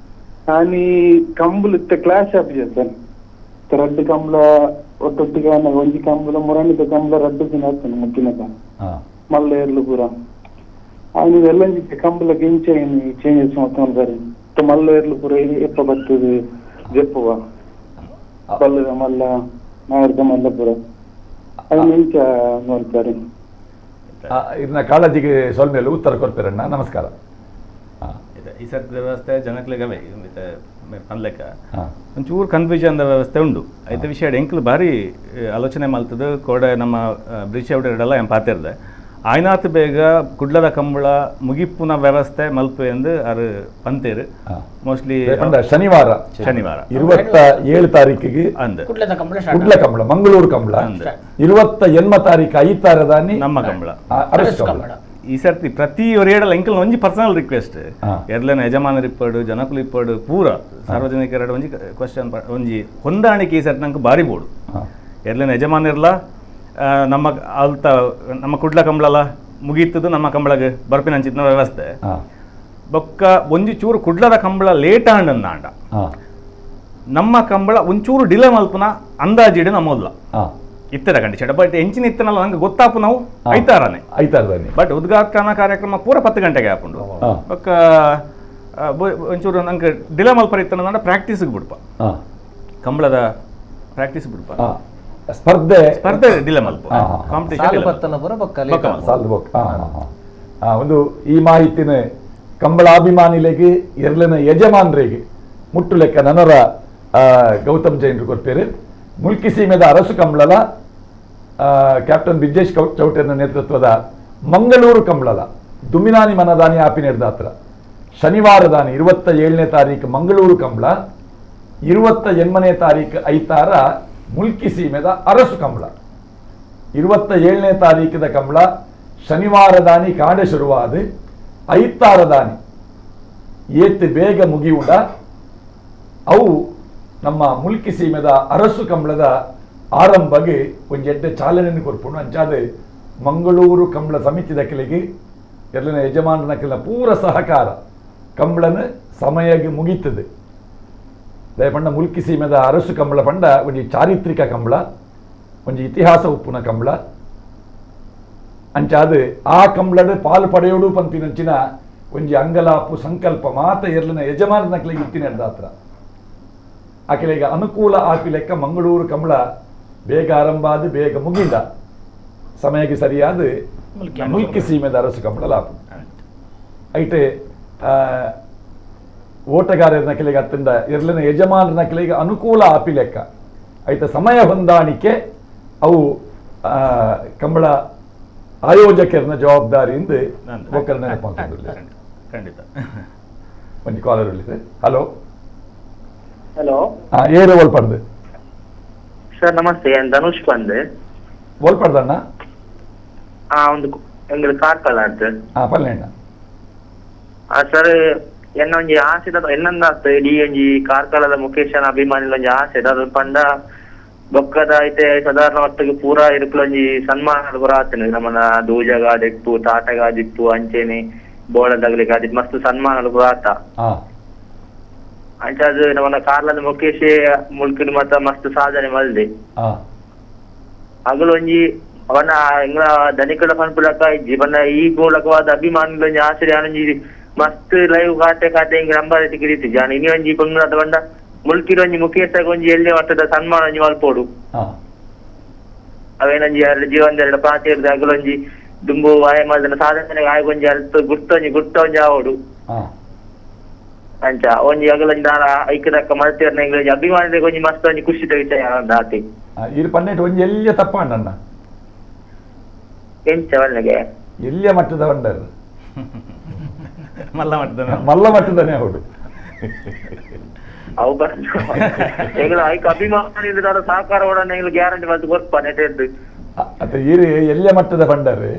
ಆನಿ ಕಂಬಳ ಇತ್ತ ಕ್ಲಾಶ್ ಆಫೀಸ್ ಸರ್ ರಡ್ಡು ಕಂಬಳ ಒಟ್ಟೊಟ್ಟಿಗೆ ಒಂಜಿ ಕಂಬಳ ಮುರಣಿದ ಕಂಬಳ ರಡ್ಡು ದಿನ ಆಗ್ತಾನೆ ಮುಟ್ಟಿನಕ ಮಲ್ಲ ಎರ್ಲು ಪೂರ ಆನಿ ಎಲ್ಲಂಜಿ ಕಂಬಳ ಗಿಂಚ ಚೇಂಜಸ್ ಮಾಡ್ತಾರೆ ಮಲ್ಲ ಎರ್ಲು ಪೂರ ಎಪ್ಪ ಬರ್ತದೆ ಜಪ್ಪುವ ಬಲ್ಲದ ಮಲ್ಲ ನಾಯರ್ದ ಮಲ್ಲ ಪೂರ ಅದು ಮಿಂಚ ನೋಡ್ತಾರೆ. ಇದನ್ನ ಕಾಳಜಿಗೆ ಸ್ವಲ್ಪ ಉತ್ತರ ಕೊಡ್ತೀರಣ್ಣ. ನಮಸ್ಕಾರ. ಈ ಸರ್ತಿ ವ್ಯವಸ್ಥೆ ಜನಕ್ಲೆಗವೇ ಪನ್ಲೆಕ್ಕ ಒಂಚೂರು ಕನ್ಫ್ಯೂಷನ್ ವ್ಯವಸ್ಥೆ ಉಂಡು ಐತ ವಿಷಯ ಎಂಕ್ಲು ಭಾರಿ ಆಲೋಚನೆ ಮಲ್ತದ ಕೋಡ ನಮ್ಮ ಬ್ರಿಜ್ ಔಟೆಲ್ಲ ಏನು ಪಾತಿರ್ದೆ ಆಯ್ನಾತ್ ಬೇಗ ಕುಡ್ಲದ ಕಂಬಳ ಮುಗಿಪ್ಪುನ ವ್ಯವಸ್ಥೆ ಮಲ್ಪು ಎಂದು ಅರು ಪಂತೇರು ಮೋಸ್ಟ್ಲಿ ಶನಿವಾರ 27 ತಾರೀಕಿಗೆ ಕುಡ್ಲ ಕಂಬಳ ಮಂಗಳೂರು ಕಂಬಳ 28 ತಾರೀಕು ಐತಾರದಾನಿ ನಮ್ಮ ಕಂಬಳ ಈ ಸರ್ತಿ ಪ್ರತಿ ಏಡಲ್ಲ ಎಂಕಲ್ ಒಂಜಿ ಪರ್ಸನಲ್ ರಿಕ್ವೆಸ್ಟ್ ಎರ್ಲೆನ ಯಜಮಾನರು ಇಪ್ಪಡು ಜನಕುಲು ಇಪ್ಪಡು ಪೂರ ಸಾರ್ವಜನಿಕರ ಒಂಜಿ ಕ್ವಶನ್ ಒಂಜಿ ಹೊಂದಾಣಿಕೆ ಈ ಸರ್ತಿ ನಂಗೆ ಬಾರಿ ಬೋಡು ಎರ್ಲೆನ ಯಜಮಾನಿರ್ಲ ನಮ್ಮ ಅಲ್ತ ನಮ್ಮ ಕುಡ್ಲ ಕಂಬಳಲ್ಲ ಮುಗೀತದು ನಮ್ಮ ಕಂಬಳಗೆ ಬರ್ಪಿನಂಚಿತ್ನ ವ್ಯವಸ್ಥೆ ಬೊಕ್ಕ ಒಂಜಿ ಚೂರು ಕುಡ್ಲದ ಕಂಬಳ ಲೇಟ್ ಆಂಡ ನಮ್ಮ ಕಂಬಳ ಒಂಚೂರು ಡಿಲೇ ಮಲ್ಪನ ಅಂದಾಜಿಡು ನಮ್ಮಲ್ಲ ಇತ್ತರ ಕಂಡೀಷನ್ ಬಟ್ ಎಂಚಿನ ಇತ್ತನಲ್ಲ ನಂಗೆ ಗೊತ್ತಾಪು ನಾವು ಐತಾರನೆ ಬಟ್ ಉದ್ಘಾಟನಾ ಕಾರ್ಯಕ್ರಮ ಪೂರ 10 ಗಂಟೆಗೆ ಹಾಕೊಂಡು ಬೊಕ್ಕ ಒಂಚೂರು ನಂಗೆ ಡಿಲೇ ಮಲ್ಪರ ಇತ್ತನ ಪ್ರಾಕ್ಟೀಸ್ಗೆ ಬಿಡ್ಪ ಕಂಬಳದ ಪ್ರಾಕ್ಟೀಸ್ ಬಿಡ್ಪ ಸ್ಪರ್ಧೆ ಡಿಲೇ ಮಲ್ಪ ಒಂದು ಈ ಮಾಹಿತಿನ ಕಂಬಳಾಭಿಮಾನಿಲೆಗೆ ಎರ್ಲಿನ ಯಜಮಾನರಿಗೆ ಮುಟ್ಟು ಲೆಕ್ಕ ನನರ ಗೌತಮ್ ಜೈನ್ ಕೊಡ್ಪೇರು ಮುಲ್ಕಿ ಸೀಮೆದ ಅರಸು ಕಂಬಳದ ಕ್ಯಾಪ್ಟನ್ ಬ್ರಿಜೇಶ್ ಚೌಟರ್ನ ನೇತೃತ್ವದ ಮಂಗಳೂರು ಕಂಬಳದ ದುಮಿನಾನಿ ಮನದಾನಿ ಆಪಿನೆಡ್ದ ಹತ್ರ ಶನಿವಾರದಾನಿ 27ನೇ ತಾರೀಕು ಮಂಗಳೂರು ಕಂಬಳ 28ನೇ ತಾರೀಕು ಐತಾರ ಮುಲ್ಕಿ ಸೀಮೆದ ಅರಸು ಕಂಬಳ 27ನೇ ತಾರೀಕಿದ ಕಂಬಳ ಶನಿವಾರದಾನಿ ಕಾಡೆ ಶುರುವಾದ ಐತಾರದಾನಿ ಏತ್ ಬೇಗ ಮುಗಿಯುಂಡ ಅವು ನಮ್ಮ ಮುಲ್ಕಿ ಸೀಮೆದ ಅರಸು ಕಂಬಳದ ಆರಂಭಗೆ ಒಂದು ಎಡ್ಡೆ ಚಾಲನೆಯನ್ನು ಕೊರ್ಪುಂಡು ಅಂಚಾದ ಮಂಗಳೂರು ಕಂಬಳ ಸಮಿತಿದ ಕೆಳಗೆ ಎಲ್ಲನ ಯಜಮಾನನ ಕೆಲ ಪೂರ ಸಹಕಾರ ಕಂಬಳನ ಸಮಯಗೆ ಮುಗೀತದೆ ದಯಪಂಡ ಮುಲ್ಕಿ ಸೀಮೆದ ಅರಸು ಕಂಬಳ ಪಂಡ ಒಂಜಿ ಚಾರಿತ್ರಿಕ ಕಂಬಳ ಒಂಜಿ ಇತಿಹಾಸ ಉಪ್ಪುನ ಕಂಬಳ ಅಂಚಾದ ಆ ಕಂಬಳದ ಪಾಲು ಪಡೆಯೋಡು ಪಂಪಿನಂಚಿನ ಒಂಜಿ ಅಂಗಲಾಪು ಸಂಕಲ್ಪ ಮಾತ ಎರ್ಲಿನ ಯಜಮಾನನ ಕೆಳಗೆ ಇತ್ತಿನ ಹತ್ರ ಆ ಕೆಳಗೆ ಅನುಕೂಲ ಆಪಿ ಲೆಕ್ಕ ಮಂಗಳೂರು ಕಂಬಳ ಬೇಗ ಆರಂಭ ಆದ ಬೇಗ ಮುಗಿಂದ ಸಮಯಕ್ಕೆ ಸರಿಯಾದ ಮುಲ್ಕಿ ಸೀಮೆದ ಅರಸು ಕಂಬಳ ಲಾಪು ಐಟೆ ಓಟಗಾರನ ಕೆಳಗೆ ಅತ್ತಂಡ ಎರ್ಲಿನ ಯಜಮಾನನ ಕೆಳಗೆ ಅನುಕೂಲ ಆಪಿ ಲೆಕ್ಕ ಐತ ಸಮಯ ಹೊಂದಾಣಿಕೆ ಅವು ಕಂಬಳ ಆಯೋಜಕರನ ಜವಾಬ್ದಾರಿಯಿಂದ ಖಂಡಿತ ಒಂದು ಕಾಲರ್ ಉಳಿದೆ. ಹಲೋ ಹಲೋ ಏರು ಓಲ್ಪಡ್ದು ಸರ್ ನಮಸ್ತೆ ಧನುಷ್ ಬಂದು ಓಲ್ಪಡ್ದಣ್ಣ ಒಂದು ಎಂಗ್ಳು ಕಾರ್ಕಳ ಅಂತ ಪಲ್ಲೆಣ್ಣ ಸರ್ ಎನ್ನ ಒಂಜಿ ಆಸೆ ಎನ್ನಂದಾತ ಇಡೀ ಒಂಜಿ ಕಾರ್ಕಳದ ಮುಖೇಶನ ಅಭಿಮಾನಿಲ ಒಂಜಿ ಆಸೆ ಅದು ಪಂಡ ಬೊಕ್ಕದ ಐತೆ ಸಾಧಾರಣ ಹೊತ್ತಿಗೆ ಪೂರ ಇರುಕುಲ ಒಂಜಿ ಸನ್ಮಾನ ಬರಾತನೆ ನಮ್ಮನ ದೂಜಗಾದಿಪ್ಪು ತಾಟಗಾದಿಪ್ಪು ಅಂಚೆನೆ ಬೋಳದಗ್ಲಿಗಾದಿಪ್ಪು ಮಸ್ತ್ ಸನ್ಮಾನ ಬರಾತ ಅಂಚ ಅದು ನಮ್ಮನ ಕಾರ್ಲದ ಮುಖೇಶೆ ಮುಲ್ಕಿಡ್ ಮತ್ತ ಮಸ್ತ್ ಸಾಧನೆ ಮಲ್ದೆ ಅಗಲು ಒಂಜಿ ಅವನ ಎಂಗ್ಲ ಧನಿಕಡ ಪನ್ಪುಲಕ ಇಜ್ಜಿ ಬನ್ನ ಈ ಮೂಲಕವಾದ ಅಭಿಮಾನಿಲ ಒಂಜಿ ಆಸೆ ಆನೊಂಜಿ ಮಸ್ತ್ ಲೈವ್ ಖಾತೆ ಹಿಂಗೆ ನಂಬರ್ ಟಿಕಿಡಿತಿ ಜಾನ ಇನಿ ಒಂಜಿ ಪಂಗಡ ಬಂಡ ಮುಲ್ಕಿರ ಒಂಜಿ ಮುಖೇಶಾಗ ಒಂಜಿ ಎಳ್ಳೆ ಮಟ್ಟದ ಸನ್ಮಾನ ಒಂಜಿ ಮಲ್ಪೋಡು ಅವೇನೊಂಜಿ ಎರಡು ಜೀವನದ ಪಾತಿ ಇರ್ದು ಅಗಲೊಂಜಿ ದುಂಬು ವಾಯಮಲ್ದನ ಸಾಧನೆ ಆಯ್ಗೊಂಜಿ ಅಲ್ತು ಗುರ್ತ ಒಂಜಿ ಆವೋಡು ಅಂಚ ಒಂಜಿ ಅಗಲೊಂಜಿ ನಾಳ ಐಕ್ಯದಕ್ಕ ಮಲ್ತಿರ್ನ ಎಂಗ್ಲೊಂಜಿ ಅಭಿಮಾನಿಗೆ ಒಂಜಿ ಮಸ್ತ್ ಒಂಜಿ ಖುಷಿದ ವಿಷಯ ಆತಿ ಇದು ಪನ್ನೆಟ್ಟು ಒಂಜಿ ಎಲ್ಲಿಯ ತಪ್ಪಣ್ಣ ಎಂಚ ಒಳ್ಳೆಗೆ ಎಲ್ಲಿಯ ಮಟ್ಟದ ಬಂಡರು ಮಲ್ಲ ಮಟ್ಟದನೇ ಹೌದು ಅವು ಬಂದು ಎಂಗ್ಲ ಐಕ ಅಭಿಮಾನಿ ಸಹಕಾರ ಒಡನೆ ಎಂಗ್ಲು ಗ್ಯಾರಂಟಿ ಬಂದು ಗೊತ್ತ ನೆಟ್ಟಿದ್ದು ಅತ್ತೆ ಈರಿ ಎಲ್ಲಿಯ ಮಟ್ಟದ ಬಂಡರು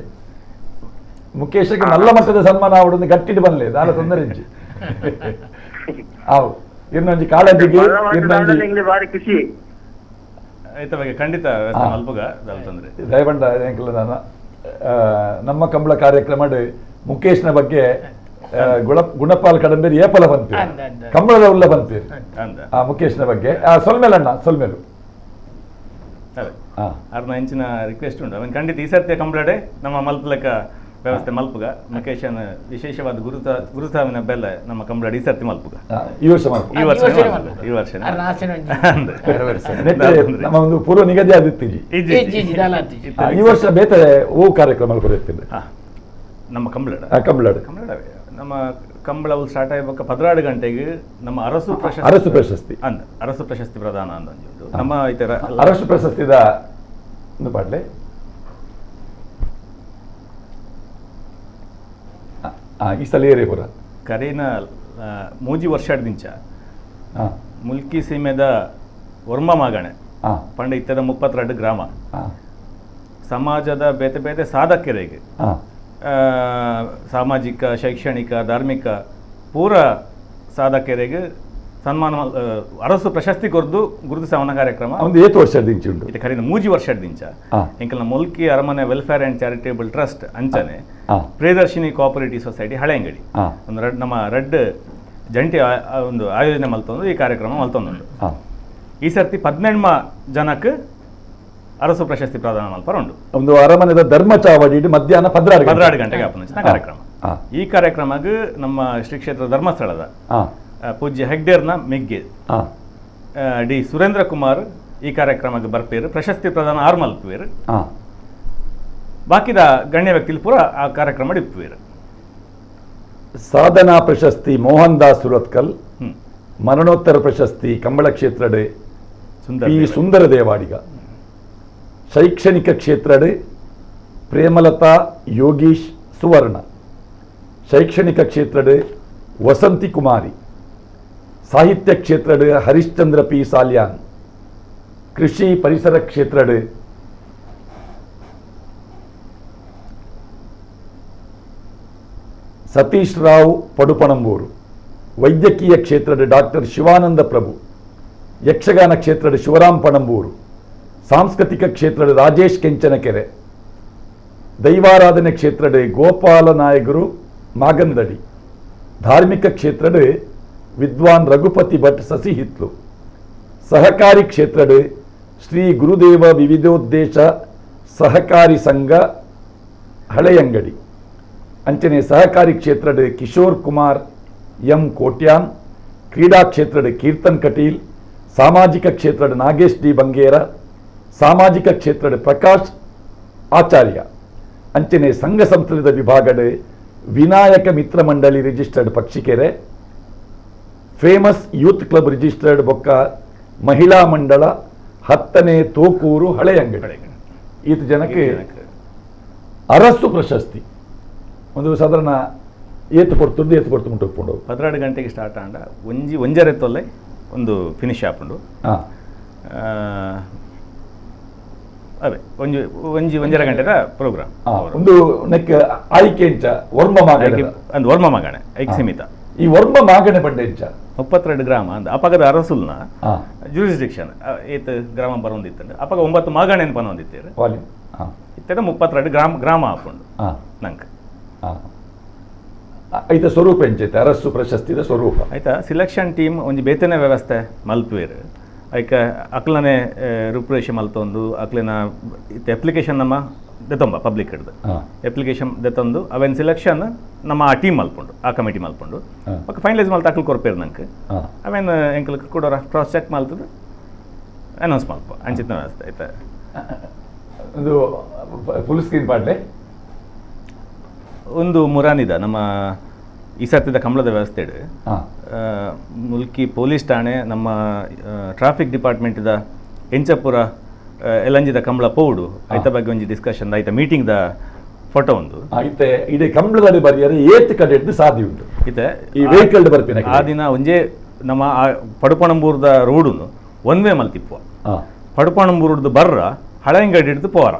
ಮುಖೇಶಕ್ಕೆ ನಲ್ಲ ಮಟ್ಟದ ಸನ್ಮಾನ ಅವಡೊಂದು ಗಟ್ಟಿಟ್ಟು ಬನ್ಲೆ ದಾರ ತೊಂದರೆ ಇಂಚಿ ಅವು ಇನ್ನೊಂದು ಕಾಳಜಿಗೆ ಎಂಗ್ಲು ಬಾರಿ ಖುಷಿ ಐತ ಬಗ್ಗೆ ಖಂಡಿತ ಅಲ್ಪಗ ತೊಂದರೆ ದಯಬಂಡ ನಮ್ಮ ಕಂಬಳ ಕಾರ್ಯಕ್ರಮ ಮುಖೇಶ್ನ ಬಗ್ಗೆ ಗುಣಪಾಲ್ ಕಡಂಬೇರಿ ಏಪಲ ಬಂತೀರಿ ಕಂಬಳದ ಉಲ್ಲ ಬಂತೀರಿ ಮುಖೇಶ್ನ ಬಗ್ಗೆ ಸೊಲ್ಮೇಲಣ್ಣ ಸೊಲ್ಮೇಲು ಅರ್ನ ಹೆಂಚಿನ ರಿಕ್ವೆಸ್ಟ್ ಉಂಟು ಅವನ್ ಖಂಡಿತ ಈ ಸರ್ತಿಯ ಕಂಬಳಡೆ ನಮ್ಮ ಮಲ್ಪಲಕ ವ್ಯವಸ್ಥೆ ಮಲ್ಪುಗ ಮುಖೇಶನ ವಿಶೇಷವಾದ ಗುರುತಾವಿನ ಬೆಲ್ಲ ನಮ್ಮ ಕಂಬಳಡೆ ಈ ಸರ್ತಿ ಮಲ್ಪುಗ ಈ ವರ್ಷ ಈ ವರ್ಷ ನಮ್ಮ ಒಂದು ಪೂರ್ವ ನಿಗದಿ ಆದಿತ್ತೀಜಿ ಈ ವರ್ಷ ಬೇತಾರೆ ಓ ಕಾರ್ಯಕ್ರಮ ಕೊಡುತ್ತಿಲ್ಲ ನಮ್ಮ ಕಂಬಳಾಡು ನಮ್ಮ ಕಂಬಳವು ಸ್ಟಾರ್ಟ್ ಆಗಬೇಕು 16 ಗಂಟೆಗೆ ನಮ್ಮ ಅರಸು ಪ್ರಶಸ್ತಿ ಅರಸು ಪ್ರಶಸ್ತಿ ಪ್ರದಾನ ಅಂತ ನಮ್ಮ ಇತರ ಅರಸು ಪ್ರಶಸ್ತಿದ ಒಂದು ಪಾಟ್ಲೆ ಈ ಸಲ ಏರಿಪುರ ಕರೀನ ಮೂಜಿ ವರ್ಷದಿಂಚ ಮುಲ್ಕಿ ಸೀಮೆದ ವರ್ಮ ಮಾಗಣೆ ಪಂಡ ಇತ್ತದ 32 ಗ್ರಾಮ ಸಮಾಜದ ಬೇತೆ ಬೇತೆ ಸಾಧಕರಿಗೆ ಸಾಮಾಜಿಕ ಶೈಕ್ಷಣಿಕ ಧಾರ್ಮಿಕ ಪೂರ ಸಾಧಕರಿಗೆ ಸನ್ಮಾನ ಅರಸು ಪ್ರಶಸ್ತಿ ಕೊರ್ದು ಗುರುತಿಸವನ ಕಾರ್ಯಕ್ರಮ ಒಂದು 8 ವರ್ಷದಿಂಚ ಉಂಟು ಇದು ಕರೀನ ಮೂಜಿ ವರ್ಷದಿಂಚ ಎಂಕಲ್ನ ಮುಲ್ಕಿ ಅರಮನೆ ವೆಲ್ಫೇರ್ ಅಂಡ್ ಚಾರಿಟೇಬಲ್ ಟ್ರಸ್ಟ್ ಅಂಚನೆ ಪ್ರಿಯದರ್ಶಿನಿ ಕೋಆಪರೇಟಿವ್ ಸೊಸೈಟಿ ಹಳೆಂಗಡಿ ಒಂದು ನಮ್ಮ ರೆಡ್ ಜಂಟಿ ಒಂದು ಆಯೋಜನೆ ಮಲ್ತೊಂದು ಈ ಕಾರ್ಯಕ್ರಮ ಮಲ್ತೊಂದುಂಡು ಈ ಸರ್ತಿ 17 ಜನಕ್ಕೆ ಅರಸು ಪ್ರಶಸ್ತಿ ಪ್ರದಾನ ಮಲ್ಪರ ಉಂಟು ಒಂದು ಅರಮನೆದ ಧರ್ಮ ಚಾವಡಿ ಮಧ್ಯಾಹ್ನ 16 ಗಂಟೆಗೆ ಆಪುನಂಚಿನ ಕಾರ್ಯಕ್ರಮ ಈ ಕಾರ್ಯಕ್ರಮಕ್ಕೆ ನಮ್ಮ ಶ್ರೀ ಕ್ಷೇತ್ರ ಧರ್ಮಸ್ಥಳದ ಪೂಜ್ಯ ಹೆಗ್ಡೇರ್ನ ಮೆಗ್ಗೆ ಡಿ ಸುರೇಂದ್ರ ಕುಮಾರ್ ಈ ಕಾರ್ಯಕ್ರಮಕ್ಕೆ ಬರ್ಪೇರು ಪ್ರಶಸ್ತಿ ಪ್ರದಾನ 6 ಮಲ್ಪುವೇರು ಬಾಕಿದ ಗಣ್ಯ ವ್ಯಕ್ತಿಲಿ ಪೂರ ಆ ಕಾರ್ಯಕ್ರಮ ಇಪ್ಪುವೇರು ಸಾಧನಾ ಪ್ರಶಸ್ತಿ ಮೋಹನ್ ದಾಸ್ ಸುರತ್ಕಲ್ ಮರಣೋತ್ತರ ಪ್ರಶಸ್ತಿ ಕಂಬಳ ಕ್ಷೇತ್ರಡೆ ಪಿ ಸುಂದರ ದೇವಾಡಿಗ ಶೈಕ್ಷಣಿಕ ಕ್ಷೇತ್ರಡೆ ಪ್ರೇಮಲತಾ ಯೋಗೀಶ್ ಸುವರ್ಣ ಶೈಕ್ಷಣಿಕ ಕ್ಷೇತ್ರಡೆ ವಸಂತಿ ಕುಮಾರಿ ಸಾಹಿತ್ಯ ಕ್ಷೇತ್ರಡೆ ಹರಿಶ್ಚಂದ್ರ ಪಿ ಸಾಲ್ಯಾನ್ ಕೃಷಿ ಪರಿಸರ ಕ್ಷೇತ್ರಡೆ ಸತೀಶ್ ರಾವ್ ಪಡುಪಣಂಬೂರು ವೈದ್ಯಕೀಯ ಕ್ಷೇತ್ರದ ಡಾಕ್ಟರ್ ಶಿವಾನಂದ ಪ್ರಭು ಯಕ್ಷಗಾನ ಕ್ಷೇತ್ರದ ಶಿವರಾಮ್ ಪಣಂಬೂರು ಸಾಂಸ್ಕೃತಿಕ ಕ್ಷೇತ್ರದ ರಾಜೇಶ್ ಕೆಂಚನಕೆರೆ ದೈವಾರಾಧನೆ ಕ್ಷೇತ್ರದ ಗೋಪಾಲ ನಾಯಕರು ಮಾಗಂದಡಿ ಧಾರ್ಮಿಕ ಕ್ಷೇತ್ರದ ವಿದ್ವಾನ್ ರಘುಪತಿ ಭಟ್ ಸಸಿಹಿತ್ಲು ಸಹಕಾರಿ ಕ್ಷೇತ್ರದ ಶ್ರೀ ಗುರುದೇವ ವಿವಿಧೋದ್ದೇಶ ಸಹಕಾರಿ ಸಂಘ ಹಳೆಯಂಗಡಿ ಅಂಚನೆ ಸಹಕಾರಿ ಕ್ಷೇತ್ರದ ಕಿಶೋರ್ ಕುಮಾರ್ ಎಂ ಕೋಟ್ಯಾನ್ ಕ್ರೀಡಾ ಕ್ಷೇತ್ರದ ಕೀರ್ತನ್ ಕಟೀಲ್ ಸಾಮಾಜಿಕ ಕ್ಷೇತ್ರದ ನಾಗೇಶ್ ಡಿ ಬಂಗೇರ ಸಾಮಾಜಿಕ ಕ್ಷೇತ್ರದ ಪ್ರಕಾಶ್ ಆಚಾರ್ಯ ಅಂಚನೆ ಸಂಘ ಸಂಸ್ಕೃತ ವಿಭಾಗದ ವಿನಾಯಕ ಮಿತ್ರ ಮಂಡಳಿ registered Pakshikere famous youth club registered ಬೊಕ್ಕ ಮಹಿಳಾ ಮಂಡಳ 10ನೇ ತೋಕೂರು ಹಳೆಯಂಗಡಿ ಈತ ಜನಕ್ಕೆ ಅರಸು ಪ್ರಶಸ್ತಿ ಒಂದು ಸಾಧಾರಣ ಏತು ಕೊಡ್ತು ಮುಟ್ಟುಕೊಂಡು 16 ಗಂಟೆಗೆ ಸ್ಟಾರ್ಟ್ ಆಂಡ ಒಂಜರೆತ್ತೊಲ್ಲೆ ಒಂದು ಫಿನಿಶ್ ಆಪುಂಡು ಹಾಂ ಅವೇ ಒಂಜಿ ಒಂಜಿ ಒಂಜರ ಗಂಟೆದ ಪ್ರೋಗ್ರಾಮ್ ಒಂದು ನೆಕ್ ಆಯ್ಕೆ ಇಂಚ ವರ್ಮ ಮಾಗಣೆ ಅಂದ್ ವರ್ಮ ಮಗಣೆ ಐಕ್ ಸೀಮಿತ ಈ ವರ್ಮ ಮಾಗಣೆ ಪಂಡ ಇಂಚ 32 ಗ್ರಾಮ ಅಂದ ಅಪಗದ ಅರಸುಲ್ನ ಜೂರಿಸ್ಡಿಕ್ಷನ್ ಏತ್ ಗ್ರಾಮ ಬರೋದಿತ್ತಂಡ ಅಪಗ 9 ಮಾಗಣೆನ್ ಪನೊಂದಿತ್ತೇರು ವಾಲ್ಯೂಮ್ ಇತ್ತೆದ 32 ಗ್ರಾಮ ಆಪುಂಡು ನಂಕ ಐತ ಸ್ವರೂಪ ಎಂಚೈತೆ ಅರಸು ಪ್ರಶಸ್ತಿದ ಸ್ವರೂಪ ಆಯ್ತಾ ಸಿಲೆಕ್ಷನ್ ಟೀಮ್ ಒಂಜಿ ಬೇತನೆ ವ್ಯವಸ್ಥೆ ಮಲ್ಪುವೆರು ಐಕ ಅಕ್ಲನೆ ರೂಪುರೇಷೆ ಮಲ್ತೊಂದು ಅಕ್ಲಿನ ಇತ್ತೆ ಅಪ್ಲಿಕೇಶನ್ ನಮ್ಮ ದೆತೊಂಬ ಪಬ್ಲಿಕ್ ಹಿಡ್ದು ಅಪ್ಲಿಕೇಶನ್ ದೆತೊಂದು ಅವೆನ್ ಸಿಲೆಕ್ಷನ್ ನಮ್ಮ ಆ ಟೀಮ್ ಮಲ್ಪುಂಡು ಆ ಕಮಿಟಿ ಮಲ್ಪುಂಡು ಒಕ್ಕ ಫೈನಲೈಸ್ ಮಲ್ತ ಅಕ್ಲು ಕೊರ್ಪೇರು ನಂಗೆ ಅವೇನು ಎಂಕಲ್ ಕೂಡ ಕ್ರಾಸ್ ಚೆಕ್ ಮಲ್ತದು ಅನೌನ್ಸ್ ಮಲ್ಪ ಅಂಚಿತ್ನ ವ್ಯವಸ್ಥೆ ಆಯ್ತಾ ಒಂದು ಫುಲ್ ಸ್ಕ್ರೀನ್ ಪಾಡ್ಲೆ ಒಂದು ಮುರಾನಿದ ನಮ್ಮ ಈ ಸರ್ತಿದ ಕಂಬಳದ ವ್ಯವಸ್ಥೆ ಮುಲ್ಕಿ ಪೊಲೀಸ್ ಠಾಣೆ ನಮ್ಮ ಟ್ರಾಫಿಕ್ ಡಿಪಾರ್ಟ್ಮೆಂಟ್ದ ಎಂಚಪುರ ಎಲಂಜಿದ ಕಂಬಳ ಪೌಡು ಐತ ಬಗ್ಗೆ ಒಂಜಿ ಡಿಸ್ಕಷನ್ ಐತ ಮೀಟಿಂಗ್ದ ಫೋಟೋ ಒಂದು ಐತೆ ಇಡೀ ಕಂಬಳದಲ್ಲಿ ಬರಿಯರೆ ಏತ್ ಕಡೆ ಸಾಧ್ಯ ಉಂಟು ಇತ್ತೆ ಈ ವೆಹಿಕಲ್ ಬರ್ಪಿನ ಆ ದಿನ ಒಂಜೇ ನಮ್ಮ ಪಡುಪಣಂಬೂರ್ದ ರೋಡುನು ಒನ್ ವೇ ಮಲ್ತಿಪ್ಪುವ ಪಡುಪಣಂಬೂರ್ದು ಬರ್ರ ಹಳೆಂಗಡಿ ಹಿಡಿದು ಪೋರ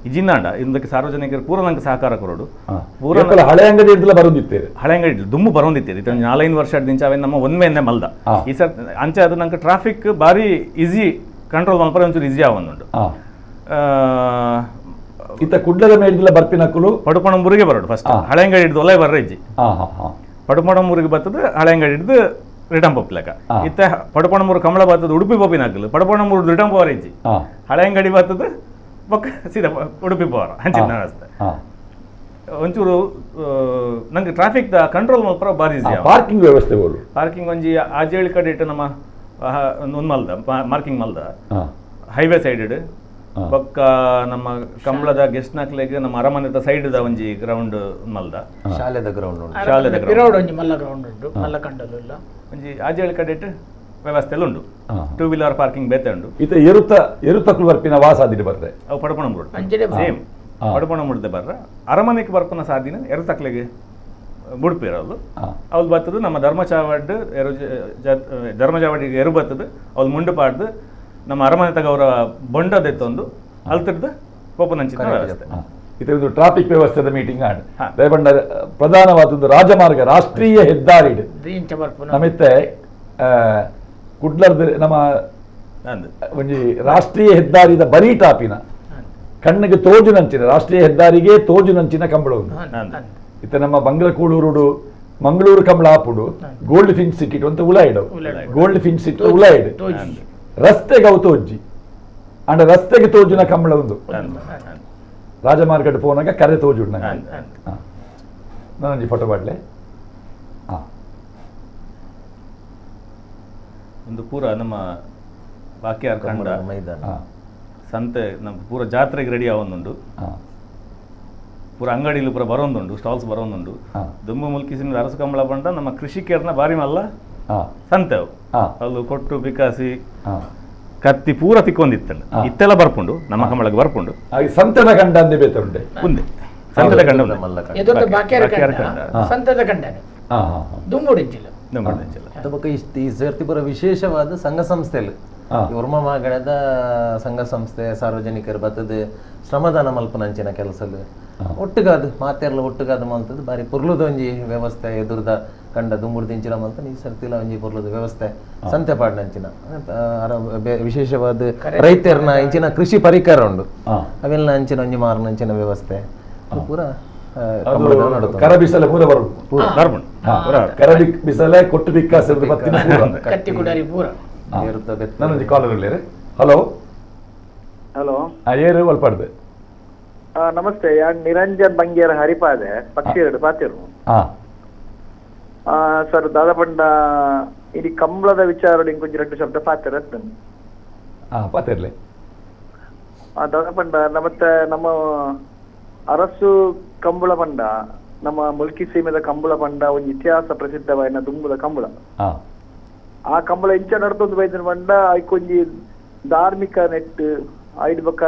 ಇಜಿನ್ನಾಂಡ ಇದಕ್ಕೆ ಸಾರ್ವಜನಿಕರು ಪೂರ ನಂಗೆ ಸಹಕಾರ ಕೊರೋಡು ಪೂರ ಹಳೆ ಅಂಗಡಿ ಹಿಡಿದಲ್ಲ ಬರೋದಿತ್ತೇವೆ ಹಳೆ ಅಂಗಡಿ ದುಮ್ಮು ಬರೋದಿತ್ತೇವೆ ಇದು 4 ವರ್ಷ ದಿಂಚ ಅವೆ ನಮ್ಮ ಒಂದ್ಮೇನೆ ಮಲ್ದ ಈ ಸರ್ ಅಂಚೆ ಅದು ನಂಗೆ ಟ್ರಾಫಿಕ್ ಬಾರಿ ಈಸಿ ಕಂಟ್ರೋಲ್ ಮಲ್ಪರ ಒಂಚೂರು ಈಸಿ ಆವೊಂದುಂಡು ಇತ್ತ ಕುಡ್ಲದ ಮೇಡಿಲ್ಲ ಬರ್ಪಿನಕ್ಕಲು ಪಡುಪಣಂಬೂರಿಗೆ ಬರೋಡು ಫಸ್ಟ್ ಹಳೆ ಅಂಗಡಿ ಹಿಡಿದು ಒಲೆ ಬರ್ರ ಇಜ್ಜಿ ಪಡುಪಣಂಬೂರಿಗೆ ಬರ್ತದೆ ಹಳೆ ಅಂಗಡಿ ಹಿಡಿದು ರಿಟರ್ನ್ ಪೊಪ್ಲಕ ಇತ್ತ ಪಡುಪಣಂಬೂರು ಕಮಲ ಬರ್ತದೆ ಉಡುಪಿ ಪೋಪಿನ ಹಾಕಲು ಪಡುಪಣಂಬೂರು ರಿಟರ್ನ್ ಪೋವರ್ ಇಜ್ಜಿ ಹಳೆ ಅಂಗಡಿ ಬರ್ತದೆ ಪಕ್ಕ ಸೀದಾ ಉಡುಪಿ ಪೋವರ ಹಂಚಿನ ವ್ಯವಸ್ಥೆ ಒಂಚೂರು ನಂಗೆ ಟ್ರಾಫಿಕ್ ದ ಕಂಟ್ರೋಲ್ ಮಲ್ಪರ ಬಾರಿ ಈಸಿ ಪಾರ್ಕಿಂಗ್ ವ್ಯವಸ್ಥೆ ಪಾರ್ಕಿಂಗ್ ಒಂಜಿ ಆಜೇಳಿ ಕಡೆ ಇಟ್ಟು ನಮ್ಮ ಒಂದು ಮಲ್ದ ಮಾರ್ಕಿಂಗ್ ಮಲ್ದ ಹೈವೇ ಸೈಡ್ ಬೊಕ್ಕ ನಮ್ಮ ಕಂಬಳದ ಗೆಸ್ಟ್ ನಾಕ್ಲೆಗೆ ನಮ್ಮ ಅರಮನೆದ ಸೈಡ್ ದ ಒಂಜಿ ಗ್ರೌಂಡ್ ಮಲ್ದ ಶಾಲೆದ ಗ್ರೌಂಡ್ ಗ್ರೌಂಡ್ ಒಂಜಿ ಮಲ್ಲ ಗ್ರೌಂಡ್ ಉಂಟು ಮಲ್ಲ ಕಂಡಲ್ಲ ಒಂಜಿ ಆಜೇಳಿ ಕಡೆ ಇಟ್ಟು ವ್ಯವಸ್ಥೆ ಉಂಟು 2 ವೀಲರ್ ಪಾರ್ಕಿಂಗ್ ಬೇತೆ ಉಂಟು ಇತ ಎರುತಕ್ಕಲು ಬರ್ಪಿನ ವಾಸಾದಿನ ಬರ್ರೆ ಅವು ಪಡುಪಣಂಬೂರು ಸೇಮ್ ಪಡುಪಣಂಬೂರ್ದೆ ಬರ್ರ ಅರಮನೆಗೆ ಬರ್ಪನ ಸಾದಿನ ಎರುತಕ್ಲೆಗೆ ಮುಡ್ಪಿರೋದು ಅವ್ಲು ಬರ್ತದು ನಮ್ಮ ಧರ್ಮಜಾವಡಿಗೆ ಎರು ಬರ್ತದೆ ಅವ್ಲು ಮುಂಡು ಪಾಡ್ದು ನಮ್ಮ ಅರಮನೆ ತಗವರ ಬೊಂಡದೆತ್ತೊಂದು ಅಲ್ತಿರ್ದು ಪೋಪನಂಚಿನ ವ್ಯವಸ್ಥೆ ಇದೊಂದು ಟ್ರಾಫಿಕ್ ವ್ಯವಸ್ಥೆದ ಮೀಟಿಂಗ್ ಆಡ್ ದಯಪಂಡ ಪ್ರಧಾನವಾದದ್ದು ರಾಜಮಾರ್ಗ ರಾಷ್ಟ್ರೀಯ ಹೆದ್ದಾರಿ ನಮಿತ್ತೆ ಕುಡ್ಲರ್ದು ನಮ್ಮ ಒಂಜಿ ರಾಷ್ಟ್ರೀಯ ಹೆದ್ದಾರಿದ ಬರೀ ಟಾಪಿನ ಕಣ್ಣಿಗೆ ತೋಜುನಂಚಿನ ರಾಷ್ಟ್ರೀಯ ಹೆದ್ದಾರಿಗೆ ತೋಜುನಂಚಿನ ಕಂಬಳ ಉಂಟು ಇತ್ತ ನಮ್ಮ ಬಂಗ್ಲಕೂಳೂರು ಮಂಗಳೂರು ಕಂಬಳ ಆಪುಡು ಗೋಲ್ಡ್ ಫಿನ್ ಸಿಟಿ ಅಂತ ಉಲಾಯ್ಡು ಗೋಲ್ಡ್ ಫಿನ್ ಸಿಟಿ ಉಲಾಯ್ಡು ರಸ್ತೆಗೆ ಅವು ತೋಜಿ ಅಂಡ ರಸ್ತೆಗೆ ತೋಜುನ ಕಂಬಳ ಒಂದು ರಾಜಮಾರ್ಗಡ್ ಪೋನಾಗ ಕರೆ ತೋಜುಡ್ ನಂಗೆ ನಾನೊಂಜಿ ಫೋಟೋ ಮಾಡ್ಲೆ ಒಂದು ಪೂರ ನಮ್ಮ ಬಾಕಿಯಾರ್ ಕಂಡ ಮೈದಾನ ಸಂತೆ ನಮ್ಮ ಪೂರ ಜಾತ್ರೆಗೆ ರೆಡಿ ಆವೊಂದುಂಡು ಪೂರ ಅಂಗಡಿಲು ಪೂರ ಬರೋಂದುಂಡು ಸ್ಟಾಲ್ಸ್ ಬರೋಂದುಂಡು ದುಮ್ಮು ಮುಲ್ಕಿಸಿನ ಅರಸು ಕಂಬಳ ಬಂಡ ನಮ್ಮ ಕೃಷಿಕರ್ನ ಬಾರಿ ಮಲ್ಲ ಸಂತೆ ಅವು ಕೊಟ್ಟು ಬಿಕಾಸಿ ಕತ್ತಿ ಪೂರ ತಿಕ್ಕೊಂದಿತ್ತಲ್ಲ ಇತ್ತೆಲ್ಲ ಬರ್ಪುಂಡು ನಮ್ಮ ಕಂಬಳಗೆ ಬರ್ಪುಂಡು ಸಂತದ ಕಂಡ ಅಂದೇ ಬೇತ ಉಂಡೆ ಮುಂದೆ ಸಂತದ ಕಂಡ ಸಂತದ ಕಂಡ ದುಮ್ಮುಡಿಂಚಿಲ್ಲ ಈ ಸರ್ತಿ ಪೂರ ವಿಶೇಷವಾದ ಸಂಘ ಸಂಸ್ಥೆಯಲ್ಲಿ ಉರ್ಮ ಮಾಗಣದ ಸಂಘ ಸಂಸ್ಥೆ ಸಾರ್ವಜನಿಕರು ಬರ್ತದೆ ಶ್ರಮದಾನ ಮಲ್ಪನಂಚಿನ ಕೆಲಸಲು ಒಟ್ಟುಗಾದು ಮಾತೆರ್ಲ ಒಟ್ಟುಗಾದು ಮಲ್ತದ್ದು ಬಾರಿ ಪುರ್ಲುದ ಒಂಜಿ ವ್ಯವಸ್ಥೆ ಎದುರ್ದ ಕಂಡ ದುಂಬುಡ್ದಿಂಚಿನ ಮಲ್ತ ಈ ಸರ್ತಿಲ ಒಂಜಿ ಪುರ್ಲುದ ವ್ಯವಸ್ಥೆ ಸಂತೆ ಪಾಡ್ನಂಚಿನ ವಿಶೇಷವಾದ ರೈತರನ್ನ ಇಂಚಿನ ಕೃಷಿ ಪರಿಕರ ಉಂಡು ಅವೆಲ್ಲ ಅಂಚಿನ ಒಂಜಿ ಮಾರ್ನಂಚಿನ ವ್ಯವಸ್ಥೆ ಪೂರ ಕರಬಿಸಲ ಪೂರ ಕರಬಿ ಬಿಸಲೆ ಕೊಟ್ಟು ಬಿಕ್ಕಾಸ ಪೂರ ನಾನೊಂದು ಕಾಲರ್ ಇರ್ಲೇರಿ ಹಲೋ ಹಲೋ ಏರು ಒಲ್ಪಾಡ್ದೆ ನಮಸ್ತೆ ಯಾನ್ ನಿರಂಜನ್ ಬಂಗೇರ ಹರಿಪಾದೆ ಪಕ್ಷಿ ಎರಡು ಪಾತಿರು ಸರ್ ದಾದಾಪಂಡ ಇಡೀ ಕಂಬಳದ ವಿಚಾರ ಕೊಂಚ 2 ಶಬ್ದ ಪಾತಿರ ಪಾತಿರ್ಲಿ ದಾದಾಪಂಡ ಮತ್ತೆ ನಮ್ಮ ಅರಸು ಕಂಬಳ ಪಂಡ ನಮ್ಮ ಮುಲ್ಕಿ ಸೀಮೆದ ಕಂಬಳ ಪಂಡ ಒಂದು ಇತಿಹಾಸ ಪ್ರಸಿದ್ಧವಾದ ದುಂಬುದ ಕಂಬಳ ಆ ಕಂಬಳ ಇಂಚ ನಡ್ದೊಂದು ಬೈದಿನ ಪಂಡ ಐಕೊಂಜಿ ಧಾರ್ಮಿಕ ನೆಟ್ ಐದು ಬಕ್ಕ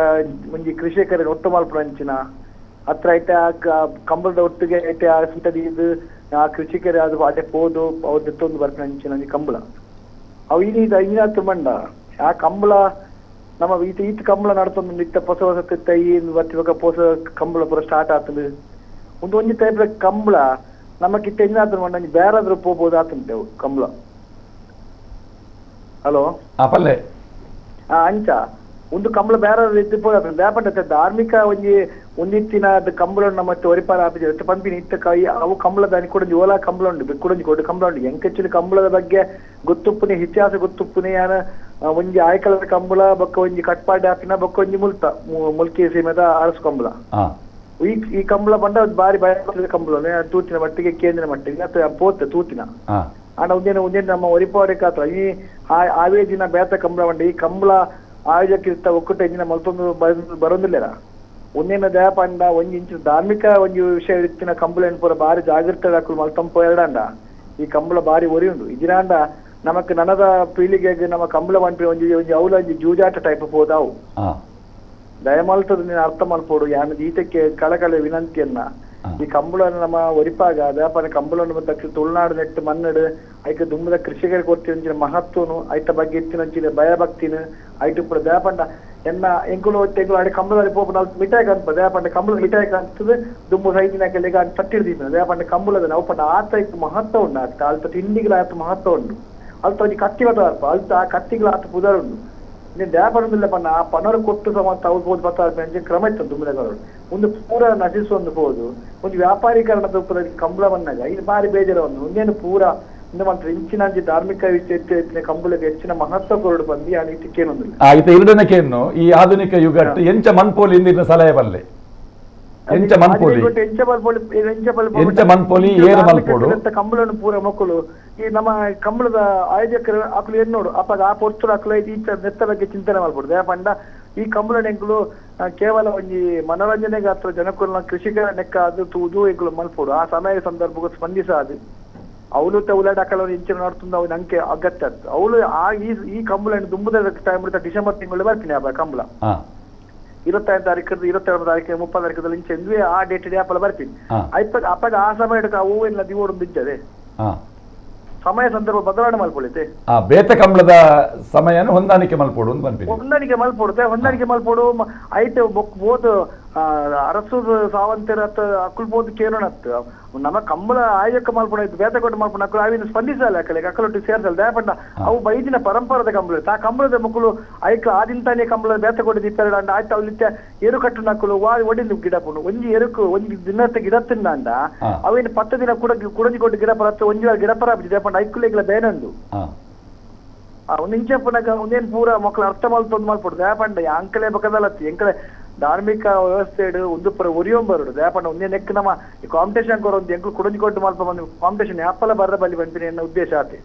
ಒಂಜಿ ಕೃಷಿಕರ ಒಟ್ಟು ಮಲ್ಪಂಚಿನ ಹತ್ರ ಐತೆ ಆ ಕಂಬಳದ ಒಟ್ಟಿಗೆ ಐತೆ ಆ ಸಿಂಟದಿ ಇದು ಆ ಕೃಷಿಕರು ಅದು ಅದೇ ಪೋದು ಅವ್ರ ದೆತ್ತೊಂದು ಬರ್ಪಂಚಿನ ಕಂಬಳ ಅವು ಇನ್ನತ್ತು ಮಂಡ ಆ ಕಂಬಳ ನಮ್ಮ ಈತ ಕಂಬಳ ನಡ್ತೊಂದು ನಿತ್ಯ ಹೊಸ ಹೊಸ ತಿತ್ತ ಈ ಬರ್ತಿವಾಗ ಹೊಸ ಕಂಬಳ ಪೂರ ಸ್ಟಾರ್ಟ್ ಆಗ್ತದೆ ಒಂಜಿ ಟೈಪ್ ಕಂಬಳ ನಮಗಿತ್ತ ಇನ್ನಾದ್ರು ಮಂಡ ಬೇರಾದ್ರೂ ಹೋಗ್ಬೋದು ಆತಂತೆವು ಕಂಬಳ. ಹಲೋ ಪಲ್ಲೆ ಅಂಚ ಒಂದು ಕಂಬಳ ಬೇರೆ ರೀತಿ ಬೇಪಂಡ ಧಾರ್ಮಿಕ ಒಂದಿತ್ತಿನ ಕಂಬಳ ಮತ್ತೆ ಒರಿಪಾರ ಆಪಿದ ಪಂಪಿನ ಇತ್ತ ಕೈ ಅವು ಕಂಬಳದ ಕೊಡಂಜಿ ಓಲಾ ಕಂಬಳ ಉಂಡು ಕೊಡಂಜಿ ಕೊಟ್ಟು ಕಂಬಳ ಉಂಡು ಎಂಕೆಚ್ಚುಲಿ ಕಂಬಳದ ಬಗ್ಗೆ ಗೊತ್ತುಪ್ಪುನೆ ಇತಿಹಾಸ ಗೊತ್ತುಪ್ಪುನೆ ಯಾನ ಒಂಜಿ ಆಯ್ಕಲದ ಕಂಬಳ ಬೊಕ್ಕ ಒಂಜಿ ಕಟ್ಪಾಡಿ ಆಪಿನ ಬೊಕ್ಕ ಒಂಜಿ ಮುಲ್ಕಿ ಸೀಮೆದ ಅರಸು ಕಂಬಳ ಈ ಕಂಬಳ ಬಂಡ ಬಾರಿ ಭಯ ಕಂಬಳ ತೂತಿನ ಮಟ್ಟಿಗೆ ಕೇಂದ್ರ ಮಟ್ಟಿಗೆ ಅಥವಾ ಪೋತೆ ತೂತಿನ ಆಂಡ ಒಂದೇನು ನಮ್ಮ ಒರಿಪಾಡಿ ಕಾತ್ರ ಈ ಆವೇಜಿನ ಬೇತ ಕಂಬಳ ಬಂಡ ಈ ಕಂಬಳ ಆಯೋಜಕ ಒಕ್ಕೂಟ ಇಂಜಿನ ಮಲ್ತೊಂದು ಬರೋದಿಲ್ಲ ಒಂದೇನ ದಯ ಪಂಡ ಒಂಜಿ ಇಂಚು ಧಾರ್ಮಿಕ ಒಂಜಿ ವಿಷಯ ಇತ್ತಿನ ಕಂಬಳ ಪೂರ ಬಾರಿ ಜಾಗೃತ ಹಾಕಲು ಮಲ್ತಂಪ ಎರಡಂಡ ಈ ಕಂಬಳ ಬಾರಿ ಒರಿ ಉಂಡು ಇದಿನಾಂಡ ನಮಕ್ ನನದ ಪೀಳಿಗೆಗೆ ನಮ್ಮ ಕಂಬಳ ಬಂಪಿ ಒಂಜಿ ಅವಲ ಒಂಜಿ ಜೂಜಾಟ ಟೈಪ್ ಹೋದಾವು ದಯಮಾಲ್ತದ ನೀನು ಅರ್ಥ ಮಲ್ಪೋಡು ಯಾನ ಈತಕ್ಕೆ ಕಳಕಳೆ ವಿನಂತಿಯನ್ನ ಈ ಕಂಬಳ ನಮ್ಮ ಒರಿಪಾಗ ದಯಪನ ಕಂಬಳ ದಕ್ಷಿಣ ತುಳುನಾಡು ನೆಟ್ಟು ಮನ್ನಡು ಐಕ ದುಮ್ಮದ ಕೃಷಿಕರಿಗೆ ಕೊಡ್ತಿನ ಮಹತ್ವನು ಐತ ಬಗ್ಗೆ ಇತ್ತಿನ ಭಯಭಕ್ತಿನ ಐಟು ಪುರ ದಯಪಂಡ ಎನ್ನ ಎಂಕುಲು ತೆಂಗುಲು ಆಡಿ ಕಂಬಳದಲ್ಲಿ ಪೋಪ ನಾವು ಮಿಠಾಯಿ ಕಾಣ್ಪ ದಯಪಂಡ ಕಂಬಳ ಮಿಠಾಯಿ ಕಾಣ್ತದೆ ದುಮ್ಮು ಸೈತಿನ ಕೆಲೆಗ ತಟ್ಟಿಡ್ದೀನಿ ದಯಪಂಡ ಕಂಬಳದ ನಾವು ಪಂಡ ಆತ ಮಹತ್ವ ಉಂಡು ಆಗ್ತಾ ಅಲ್ತ ತಿಂಡಿಗಳ ಆತ ಮಹತ್ವ ಉಂಡು ಅಲ್ತ ಒಂಜಿ ಕತ್ತಿಗಳ ಅಲ್ತ ಆ ಕತ್ತಿಗಳ ಆತ ಪುದರ್ ಉಂಡು ನೀನು ದಯಪಡೋದಿಲ್ಲ ಪಣ್ಣ ಆ ಪನರು ಕೊಟ್ಟು ಸಮ ತಗೋಬೋದು ಬತ್ತ ಕ್ರಮ ಇತ್ತು ದುಮ್ಮದಗಳು ಒಂದು ಪೂರ ನಶಿಸೊಂದು ಹೋದು ಒಂದು ವ್ಯಾಪಾರೀಕರಣದ ಉಪದಲ್ಲಿ ಕಂಬಳ ಬಂದಾಗ ಇದು ಬಾರಿ ಬೇಜಾರ ಒಂದು ಒಂದೇನು ಪೂರ ಇನ್ನು ಮಾತ್ರ ಇಂಚಿನ ಧಾರ್ಮಿಕ ವಿಷಯ ಕಂಬಳಕ್ಕೆ ಹೆಚ್ಚಿನ ಮಹತ್ವ ಕೊರಡು ಬಂದು ಆ ನೀತಿಕ್ಕೇನೊಂದಿಲ್ಲ ಆಯ್ತು ಎರಡನೇಕೇನು ಈ ಆಧುನಿಕ ಯುಗಟ್ಟು ಎಂಚ ಮನ್ಪೋಲಿ ಇಂದಿನ ಸಲಹೆ ಬಲ್ಲೆ ಎಂಚ ಮನ್ಪೋಲಿ ಎಂಚ ಮನ್ಪೋಲಿ ಏರು ಮಲ್ಪೋಡು ಕಂಬಳನ್ನು ಪೂರ ಮಕ್ಕಳು ಈ ನಮ್ಮ ಕಂಬಳದ ಆಯೋಜಕರು ಆಕಳು ಏನ್ ನೋಡು ಅಪ್ಪಾಗ ಆ ಪೊರ್ತರು ಆಕಳು ಈಚ ನೆತ್ತ ಬಗ್ಗೆ ಚಿಂತನೆ ಮಾಡ್ಬೋದು ಯಾಪಂಡ ಈ ಕಂಬಳ ನೆಂಕಲು ಕೇವಲ ಒಂಜಿ ಮನೋರಂಜನೆಗೆ ಅಥವಾ ಜನಕ್ಕೂ ಕೃಷಿಕರ ನೆಕ್ಕ ಅದು ತೂದು ಎಂಕಲು ಮಲ್ಪೋಡು ಆ ಸಮಯ ಸಂದರ್ಭಕ್ಕೆ ಸ್ಪಂದಿಸಾದು ಅವಳು ಉಲಾಡ ಆಕಳ ಇಂಚಿನ ನೋಡ್ತಂದು ಅವ್ನ ಅಂಕೆ ಅಗತ್ಯ ಆಯ್ತು ಅವಳು ಈ ಕಂಬಳನ್ನು ದುಂಬದ ಟೈಮ್ ಡಿಸೆಂಬರ್ ತಿಂಗಳು ಬರ್ತೀನಿ ಆ ಕಂಬಳ 25 ತಾರೀಕು 22 ತಾರೀಕು 30 ತಾರೀಕದಲ್ಲಿ ಇಂಚೆ ಆ ಡೇಟ್ ಆಪಲ್ ಬರ್ತೀನಿ ಅಪ್ಪಾಗ ಆ ಸಮಯ ಅವು ಎಲ್ಲ ದಿವೋಡು ಬಿದ್ದದೆ ಸಮಯ ಸಂದರ್ಭ ಬದಲಾವಣೆ ಮಲ್ಪೊಳಿತೆ ಬೇತ ಕಂಬಳದ ಸಮಯನ ಹೊಂದಾಣಿಕೆ ಮಲ್ಪೋಡು ಹೊಂದಾಣಿಕೆ ಮಲ್ಪೋಡು ಐತೆ ಬೋದು ಅರಸು ಸಾವಂತರ ಅಕ್ಕಲ್ಬೋದು ಕೇಳೋಣತ್ ನಮ್ಮ ಕಂಬಳ ಆಯೋಜಕ ಮಲ್ಪೋಣ ಇತ್ತು ಬೇತ ಕೊಟ್ಟು ಮಲ್ಪೋಣ ಅಕ್ಕಳು ಅವಿನ ಸ್ಪಂದಿಸಲ್ಲ ಅಕ್ಕಳಿಗೆ ಅಕ್ಕಳೊಟ್ಟಿಗೆ ಸೇರ್ಸಲ್ಲ ದಯಪಂಡ ಅವು ಬೈದಿನ ಪರಂಪರದ ಕಂಬಳ ಆ ಕಂಬಳದ ಮಕ್ಕಳು ಐಕ ಆದಿಂತಾನೆ ಕಂಬಳದ ಬೇತ ಕೊಟ್ಟು ದಿಪ್ಪೆರಡ ಆಯ್ತು ಅವ್ಲಿತ್ಯ ಏರು ಕಟ್ಟು ನಕ್ಕಲು ಒಡಿಲು ಗಿಡ ಪುಣು ಒಂಜಿ ಎರುಕು ಒಂಜಿ ದಿನത്തെ ಗಿಡ ತಿನ್ನಂಡ ಅವೇನು 10 ದಿನ ಕುಡಂಜಿ ಕೊಟ್ಟು ಗಿಡ ಪರ ಒಂಜಿ ಗಿಡ ಪರ ದಯಪಂಡ ಐಕ್ಕುಲೆಗ್ಲ ಬೇನಂದು ನಿಂಚಪ್ಪನಾಗ ಒಂದೇನು ಪೂರ ಮಕ್ಕಳು ಅರ್ಥ ಮಲ್ತೊಂದು ಮಲ್ಪೊಡು ದಯಪಂಡ ಅಂಕಲೆ ಬಕದಲ್ಲತ್ತಿ ಎಂಕಲೆ ಧಾರ್ಮಿಕ ವ್ಯವಸ್ಥೆ ಒಂದು ಪರ ಒರಿಯೊಂಬರುಡು ದಯಪಂಡ ಒಂದೇ ನೆಕ್ ನಮ್ಮ ಈ ಕಾಂಪಿಟೇಷನ್ ಕೊರ ಒಂದು ಎಂಕಲು ಕುಡಂಜಿ ಕೊಟ್ಟು ಮಲ್ಪ ಬಂದು ಕಾಂಪಿಟೇಷನ್ ಯಾಪಲ ಬರದ ಬಲ್ಲಿ ಬಂತೀನಿ ಎನ್ನ ಉದ್ದೇಶ ಆತಿ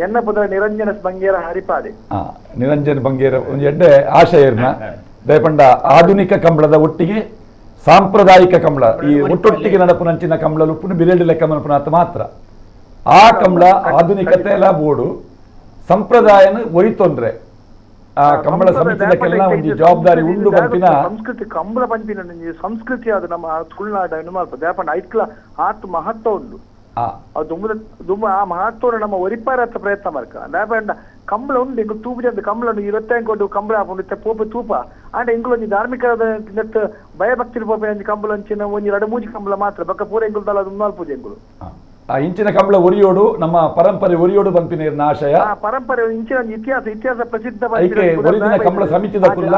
ಎನ್ನ ಪುತ್ರ ನಿರಂಜನ ಬಂಗೇರ ಹರಿಪಾದೆ ನಿರಂಜನ ಬಂಗೇರ ಒಂದು ಎಡ್ಡೆ ಆಶಯರ್ನ ದಯಪಂಡ ಆಧುನಿಕ ಕಂಬಳದ ಒಟ್ಟಿಗೆ ಸಾಂಪ್ರದಾಯಿಕ ಕಂಬಳ ಈ ಒಟ್ಟೊಟ್ಟಿಗೆ ನಡಪು ನಂಚಿನ ಕಂಬಳ ಉಪ್ಪುನು ಬಿರೇಡು ಲೆಕ್ಕ ಮಲ್ಪುನ ಅತ್ತ ಮಾತ್ರ ಆ ಕಂಬಳ ಆಧುನಿಕತೆ ಎಲ್ಲ ಬೋಡು ಸಂಪ್ರದಾಯನ ಒರಿತೊಂದ್ರೆ ಆ ಕಂಬಳ ಸಮಿತಿದಕ್ಕೆಲ್ಲ ಒಂದು ಜವಾಬ್ದಾರಿ ಉಂಡು ಬಂಪಿನ ಸಂಸ್ಕೃತಿ ಕಂಬಳ ಬಂಪಿನ ಸಂಸ್ಕೃತಿ ಅದು ನಮ್ಮ ತುಳುನಾಡು ಮಲ್ಪ ದಯಪಂಡ ಐಕ್ಲ ಆತ್ ಮಹತ್ವ ಉಂಡು ಅದು ದುಮ್ಮ ಆ ಮಹತ್ವನ ನಮ್ಮ ಒರಿಪಾರತ್ತ ಪ್ರಯತ್ನ ಮಾಡ್ಕ ದಯಪಂಡ ಕಂಬಳ ಉಂಡು ಎಂಗು ತೂಪು ಕಂಬಳ 25 ಕೊಟ್ಟು ಕಂಬಳ ಹಾಕೊಂಡು ಪೋಪ ತೂಪ ಆಂಡ ಎಂಗುಲೊಂಜಿ ಧಾರ್ಮಿಕ ಭಯಭಕ್ತಿ ಪೋಪ ಕಂಬಳ ಒಂಚಿನ ಒಂಜಿ 2-3 ಕಂಬಳ ಮಾತ್ರ ಬಕ್ಕ ಪೂರ ಎಂಗುಲು ತಲ ಮಲ್ಪೂಜೆ ಎಂಗುಲು ಇಂಚಿನ ಕಂಬಳ ಒರಿಯೋಡು ನಮ್ಮ ಪರಂಪರೆ ಒರಿಯೋಡು ಬಂಪಿನ ಆಶಯ ಪರಂಪರೆ ಇಂಚಿನ ಇತಿಹಾಸ ಪ್ರಸಿದ್ಧ ಒರಿದಿನ ಕಂಬಳ ಸಮಿತಿದ ಕುಲ್ಲ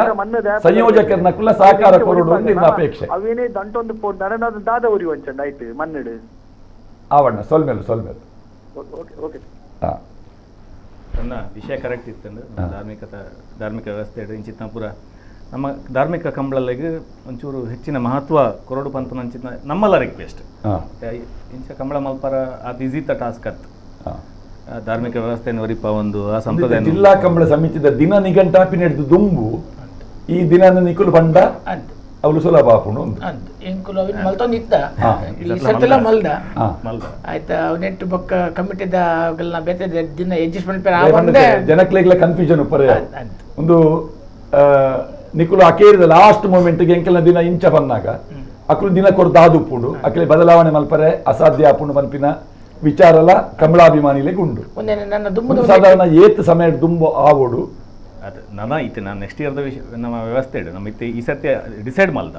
ಸಂಯೋಜಕರನ್ನ ಕುಲ್ಲ ಸಹಕಾರ ಕೊರಡು ನಿಮ್ಮ ಅಪೇಕ್ಷೆ ಅವೇನೇ ದಂಟೊಂದು ಪೋಡ್ ನಡನಾದ ದಾದ ಒರಿ ವಂಚಂಡ ಆಯ್ತು ಮನ್ನಡು ಆವಣ್ಣ ಸೊಲ್ಮೇಲು ಓಕೆ ನನ್ನ ವಿಷಯ ಕರೆಕ್ಟ್ ಇತ್ತು ಧಾರ್ಮಿಕ ವ್ಯವಸ್ಥೆ ಇಂಚಿನ ಪೂರ ನಮ್ಮ ಧಾರ್ಮಿಕ ಕಂಬಳಲ್ಲಿಗೆ ಒಂಚೂರು ಹೆಚ್ಚಿನ ಮಹತ್ವ ಕೊರಡು ಪಂತು ನಂಚಿನ ನಮ್ಮಲ್ಲ ರಿಕ್ವೆಸ್ಟ್ ಇಂಚ ಕಂಬಳ ಮಲ್ಪರ ಅದು ಈಸಿತ ಟಾಸ್ಕ್ ಅತ್ತು ಧಾರ್ಮಿಕ ವ್ಯವಸ್ಥೆಯನ್ನು ಒರಿಪ ಒಂದು ಆ ಸಂಪ್ರದಾಯ ಜಿಲ್ಲಾ ಕಂಬಳ ಸಮಿತಿದ ದಿನ ನಿಘಂಟಾಪಿ ನಡೆದು ದುಂಬು ಈ ದಿನ ನಿಕುಲು ಬಂಡ ಅವಳು ಸುಲಭ ಆಪುಣು ಎಂಕುಲು ಅವಿನ ಮಲ್ತೊಂದಿತ್ತ ಈ ಸತ್ತೆಲ್ಲ ಮಲ್ದ ಆಯ್ತಾ ಅವನೆಟ್ಟು ಬೊಕ್ಕ ಕಮಿಟಿದ ಅವೆಲ್ಲ ಬೇತೆ ದಿನ ಅಡ್ಜಸ್ಟ್ಮೆಂಟ್ ಪೇರ್ ಆವಂದೆ ಜನಕ್ಲೆಗ್ಲ ಕನ್ಫ್ಯೂಷನ್ ಉಪ್ಪರೆ ಒಂದು ನಿಕುಲು ಅಕೇರಿದ ಲಾಸ್ಟ್ ಮೂಮೆಂಟ್ಗೆ ಎಂಕೆಲ್ಲ ದಿನ ಇಂಚ ಬಂದಾಗ ಅಕುಲು ದಿನ ಕೊಡ್ದು ಆದುಪ್ಪುಡು ಅಕಲೆ ಬದಲಾವಣೆ ಮಲ್ಪರೆ ಅಸಾಧ್ಯ ಆಪುಂಡು ಮಲ್ಪಿನ ವಿಚಾರಲ ಕಮಲಾಭಿಮಾನಿಲೆಗೆ ಉಂಡು ಒಂದೇ ನನ್ನ ದುಮ್ಮದ ಒಂದು ಸಾಧಾರಣ ಏತ್ ಸಮಯ ದುಂಬು ಆವೋಡು ಅದು ನನ್ನ ಇತ್ತೆ ನಾನು ನೆಕ್ಸ್ಟ್ ಇಯರ್ದ ವಿಷಯ ನಮ್ಮ ವ್ಯವಸ್ಥೆ ಇಡು ನಮ್ಮ ಇತ್ತೆ ಈ ಸತ್ಯ ಡಿಸೈಡ್ ಮಲ್ದ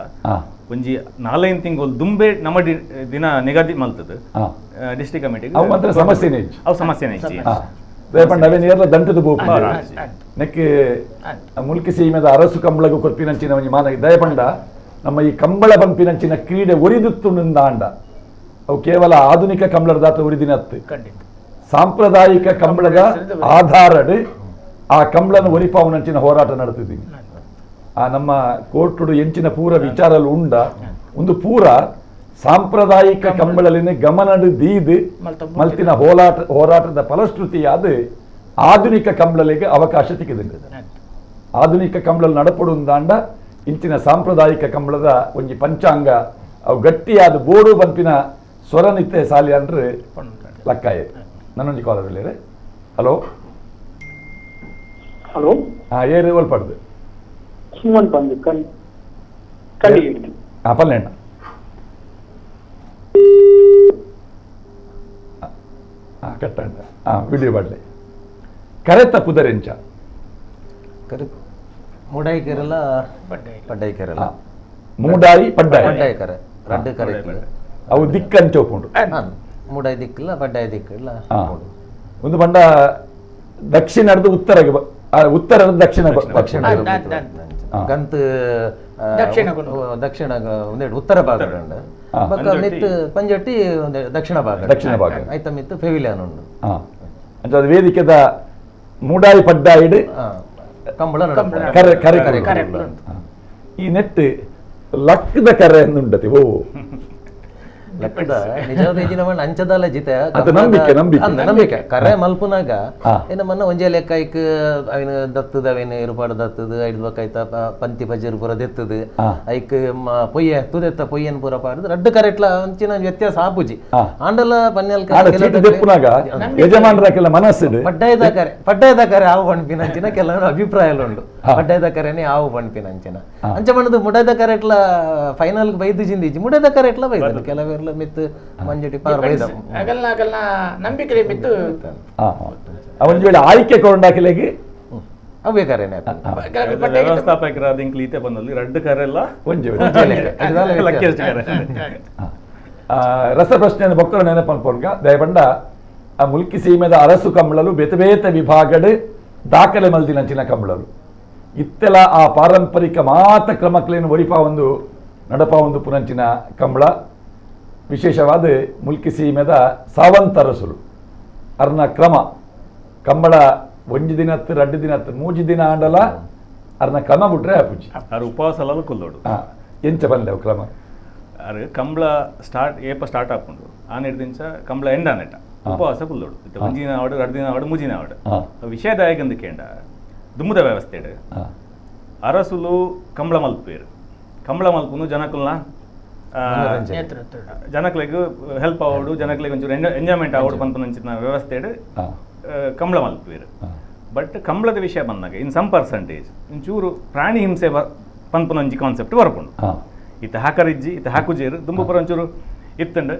ಒಂಜಿ 4 ತಿಂಗಳು ದುಂಬೆ ನಮ್ಮ ದಿನ ನಿಗದಿ ಮಲ್ತದ ಡಿಸ್ಟ್ರಿಕ್ಟ್ ಕಮಿಟಿಗೆ ಅವು ಮಾತ್ರ ಸಮಸ್ಯೆನೇ ಇಜ್ಜಿ ಅವು ಸಮಸ್ಯೆನೇ ಇಜ್ಜಿ ದಯಪಂಡ ಅವೇ ನೇರ ದಂಟದ ಬೋಪು ನೆಕ್ ಮುಲ್ಕಿ ಸೀಮೆದ ಅರಸು ಕಂಬಳಗೂ ಕೊರ್ಪಿನಂಚಿನ ಒಂಜಿ ಮಾನ ದಯಪಂಡ ನಮ್ಮ ಈ ಕಂಬಳ ಪಂಪಿನಂಚಿನ ಕ್ರೀಡೆ ಒರಿದುತ್ತು ನಿಂದಾಂಡ ಅವು ಕೇವಲ ಆಧುನಿಕ ಕಂಬಳದ ದಾತ ಒರಿದಿನತ್ತು ಸಾಂಪ್ರದಾಯಿಕ ಕಂಬಳದ ಆಧಾರಡ್ ಆ ಕಂಬಳನ ಒರಿಪಾವನಂಚಿನ ಹೋರಾಟ ನಡೆತಿದ್ದೀನಿ ಆ ನಮ್ಮ ಕೋರ್ಟುಡು ಎಂಚಿನ ಪೂರ ವಿಚಾರಲು ಉಂಡ ಒಂದು ಪೂರ ಸಾಂಪ್ರದಾಯಿಕ ಕಂಬಳಲಿನ ಗಮನಡು ದೀದು ಮಲ್ತಿನ ಹೋರಾಟದ ಫಲಶ್ರುತಿಯಾದ ಆಧುನಿಕ ಕಂಬಳಲಿಗೆ ಅವಕಾಶ ಸಿಕ್ಕಿದೆ ಆಧುನಿಕ ಕಂಬಳ ನಡಪಡುಂದಾಂಡ ಇಂಚಿನ ಸಾಂಪ್ರದಾಯಿಕ ಕಂಬಳದ ಒಂಜಿ ಪಂಚಾಂಗ ಅವು ಗಟ್ಟಿಯಾದ ಬೋಡು ಪಂಪಿನ ಸ್ವರ ನಿತ್ಯ ಸಾಲಿ ಅಂದ್ರೆ ಲಕ್ಕಾಯ ನನ್ನೊಂಜಿ ಕಾಲದಲ್ಲಿ ಹಲೋ ಹಲೋ ಏರು ಒಲ್ಪಡ್ದು ಸುಮನ್ ಬಂದು ಪಲ್ಲೆಣ್ಣ ಕಟ್ಟಂಡ ವಿಡಿಯೋ ಬಾಡ್ಲೆ ಕರೆತ ಪುದರೆಂಚ ಮೂಡಾಯಿ ಕೆರಲ ಪಡ್ಡಾಯಿ ಕೆರಲ ಮೂಡಾಯಿ ಪಡ್ಡಾಯಿ ಕರೆ ರಡ್ಡು ಕರೆ ಅವು ದಿಕ್ಕಂಚ ಒಪ್ಪುಂಡು ಮೂಡಾಯಿ ದಿಕ್ಕಿಲ್ಲ ಪಡ್ಡಾಯಿ ದಿಕ್ಕಿಲ್ಲ ಒಂದು ಬಂಡ ದಕ್ಷಿಣದ ಉತ್ತರದ ದಕ್ಷಿಣ ಗಂತ ದಕ್ಷಿಣ ಒಂದೆರಡು ಉತ್ತರ ಭಾಗ ಉಂಡು ಬಕ್ಕ ಮಿತ್ತು ಪಂಜಟ್ಟಿ ದಕ್ಷಿಣ ಭಾಗ ಐತ ಮಿತ್ತು ಪೆವಿಲಿಯನ್ ಉಂಡು ಅದು ವೇದಿಕೆದ ಮೂಡಾಯಿ ಪಡ್ಡಾಯಿಡ್ ಕಂಬಳ ಈ ನೆಟ್ ಲಕ್ಕದ ಕರೆ ಉಂಡತಿ ಓ ಲೆಕ್ಕದ ನಿಜವಾದ ಈಜಿನ ಅಂಚದಾಲ ಜಿತೆ ಅದು ನಂಬಿಕೆ ಕರೆ ಮಲ್ಪುನಾಗ ಏನ ಮನ್ನ ಒಂಜೆ ಲೆಕ್ಕ ಐಕ್ ಅವಿನ ದತ್ತದ ಅವಿನ ಇರುಪಾಡು ದತ್ತದ ಐದು ಬಕ್ಕಾಯ್ತ ಪಂತಿ ಪಜರ್ ಪೂರ ದೆತ್ತದ ಐಕ್ ಪೊಯ್ಯ ತುದೆತ್ತ ಪೊಯ್ಯನ್ ಪೂರ ಪಾಡ್ದು ರಡ್ಡು ಕರೆಟ್ಲ ಅಂಚಿನ ವ್ಯತ್ಯಾಸ ಆಪುಜಿ ಆಂಡಲ ಪನ್ನೆಲ್ ಯಜಮಾನರಕ್ಕೆಲ್ಲ ಮನಸ್ಸಿಡು ಪಡ್ಡಾಯದ ಕರೆ ಆವು ಪಣ್ಪಿನಂಚಿನ ಕೆಲವರ ಅಭಿಪ್ರಾಯ ಉಂಡು ಪಡ್ಡಾಯದ ಕರೆನೆ ಆವು ಪಣ್ಪಿನಂಚಿನ ಅಂಚ ಮಣ್ಣದು ಮುಡದ ಕರೆಟ್ಲ ಫೈನಲ್ ಬೈದು ಜಿಂದಿಜಿ ಮುಡದ ಕರೆಟ್ಲ ಬೈದನು ಕೆಲವೆಲ್ಲ ಮಿತ್ತು ಮಂಜಟಿ ಪಾರ್ ಬೈದ ನಂಬಿಕೆ ಮಿತ್ತು ಅವನ ವೇಳೆ ಆಯ್ಕೆ ಕೊಂಡಾಕಿಲೆಗೆ ಅವೇ ಕರೆನೆ ವ್ಯವಸ್ಥಾಪಕರಾದ ಇಂಕ್ಲೀತೆ ಬಂದಲ್ಲಿ ರಡ್ಡು ಕರೆಲ್ಲ ರಸಪ್ರಶ್ನೆಯನ್ನು ಬೊಕ್ಕರ ನೆನಪನ್ಪೊಂಗ ದಯಪಂಡ ಆ ಮುಲ್ಕಿ ಸೀಮೆದ ಅರಸು ಕಂಬಳಲು ಬೇತ ವಿಭಾಗಡ್ ದಾಖಲೆ ಮಲ್ದಿನಂಚಿನ ಕಂಬಳಲು ಇತ್ತೆಲ ಆ ಪಾರಂಪರಿಕ ಮಾತ ಕ್ರಮಕ್ಲೇನು ಒರಿಪ ಒಂದು ನಡಪ ಒಂದು ಪುನಂಚಿನ ಕಂಬಳ ವಿಶೇಷವಾದ ಮುಲ್ಕಿ ಸೀಮೆದ ಸಾವಂತ ಅರಸುಲು ಅರ್ನ ಕ್ರಮ ಕಂಬಳ ಒಂಜಿ ದಿನತ್ತು ರಡ್ಡು ದಿನತ್ತು ಮೂಜಿ ದಿನ ಆಂಡಲ ಅರ್ನ ಕ್ರಮ ಬಿಟ್ರೆ ಅಪುಜಿ ಉಪವಾಸ ಕುಲ್ಲೋಡು ಎಂಚ ಬಂದೆ ಕ್ರಮ ಅರೆ ಕಂಬಳ ಸ್ಟಾರ್ಟ್ ಆಪುಂಡು ಆ ನಿರ್ದಿಂಚ ಕಂಬಳ ಎಂಡ ನೆಟ ಉಪವಾಸ ಕುಲ್ಲೋಡು ಒಂಜಿನ ಆವಡು ರಡ್ಡು ದಿನ ಆವಡು ಮೂಜಿನ ಆವಡು ವಿಷಯದಾಯಕಂದು ಕೇಂಡ ದುಮ್ಮದ ವ್ಯವಸ್ಥೆ ಅರಸುಲು ಕಂಬಳ ಮಲ್ಪೇರು ಕಂಬಳ ಮಲ್ಪುನು ಜನಕುಲ್ನ ಜನಕ್ಲೆಗ್ ಹೆಲ್ಪ್ ಆವಡು ಜನಕ್ಲೆಗ್ ಒಂಚೂರು ಎಂಜಾಯ್ಮೆಂಟ್ ಆವಡು ಪಂಪನಂಚಿನ ವ್ಯವಸ್ಥೆ ಕಂಬಳ ಮಲ್ಪೇರು ಬಟ್ ಕಂಬಳದ ವಿಷಯ ಬಂದಾಗ ಇನ್ ಸಮ್ ಪರ್ಸೆಂಟೇಜ್ ಒಂಚೂರು ಪ್ರಾಣಿ ಹಿಂಸೆ ಪಂಪನಂಜಿ ಕಾನ್ಸೆಪ್ಟ್ ಬರ್ಪುಂಡು ಇತ್ತ ಹಾಕರಿಜ್ಜಿ ಇತ್ತ ಹಾಕುಜೇರು ದುಂಬುಪುರ ಒಂಚೂರು ಇತ್ತಂಡು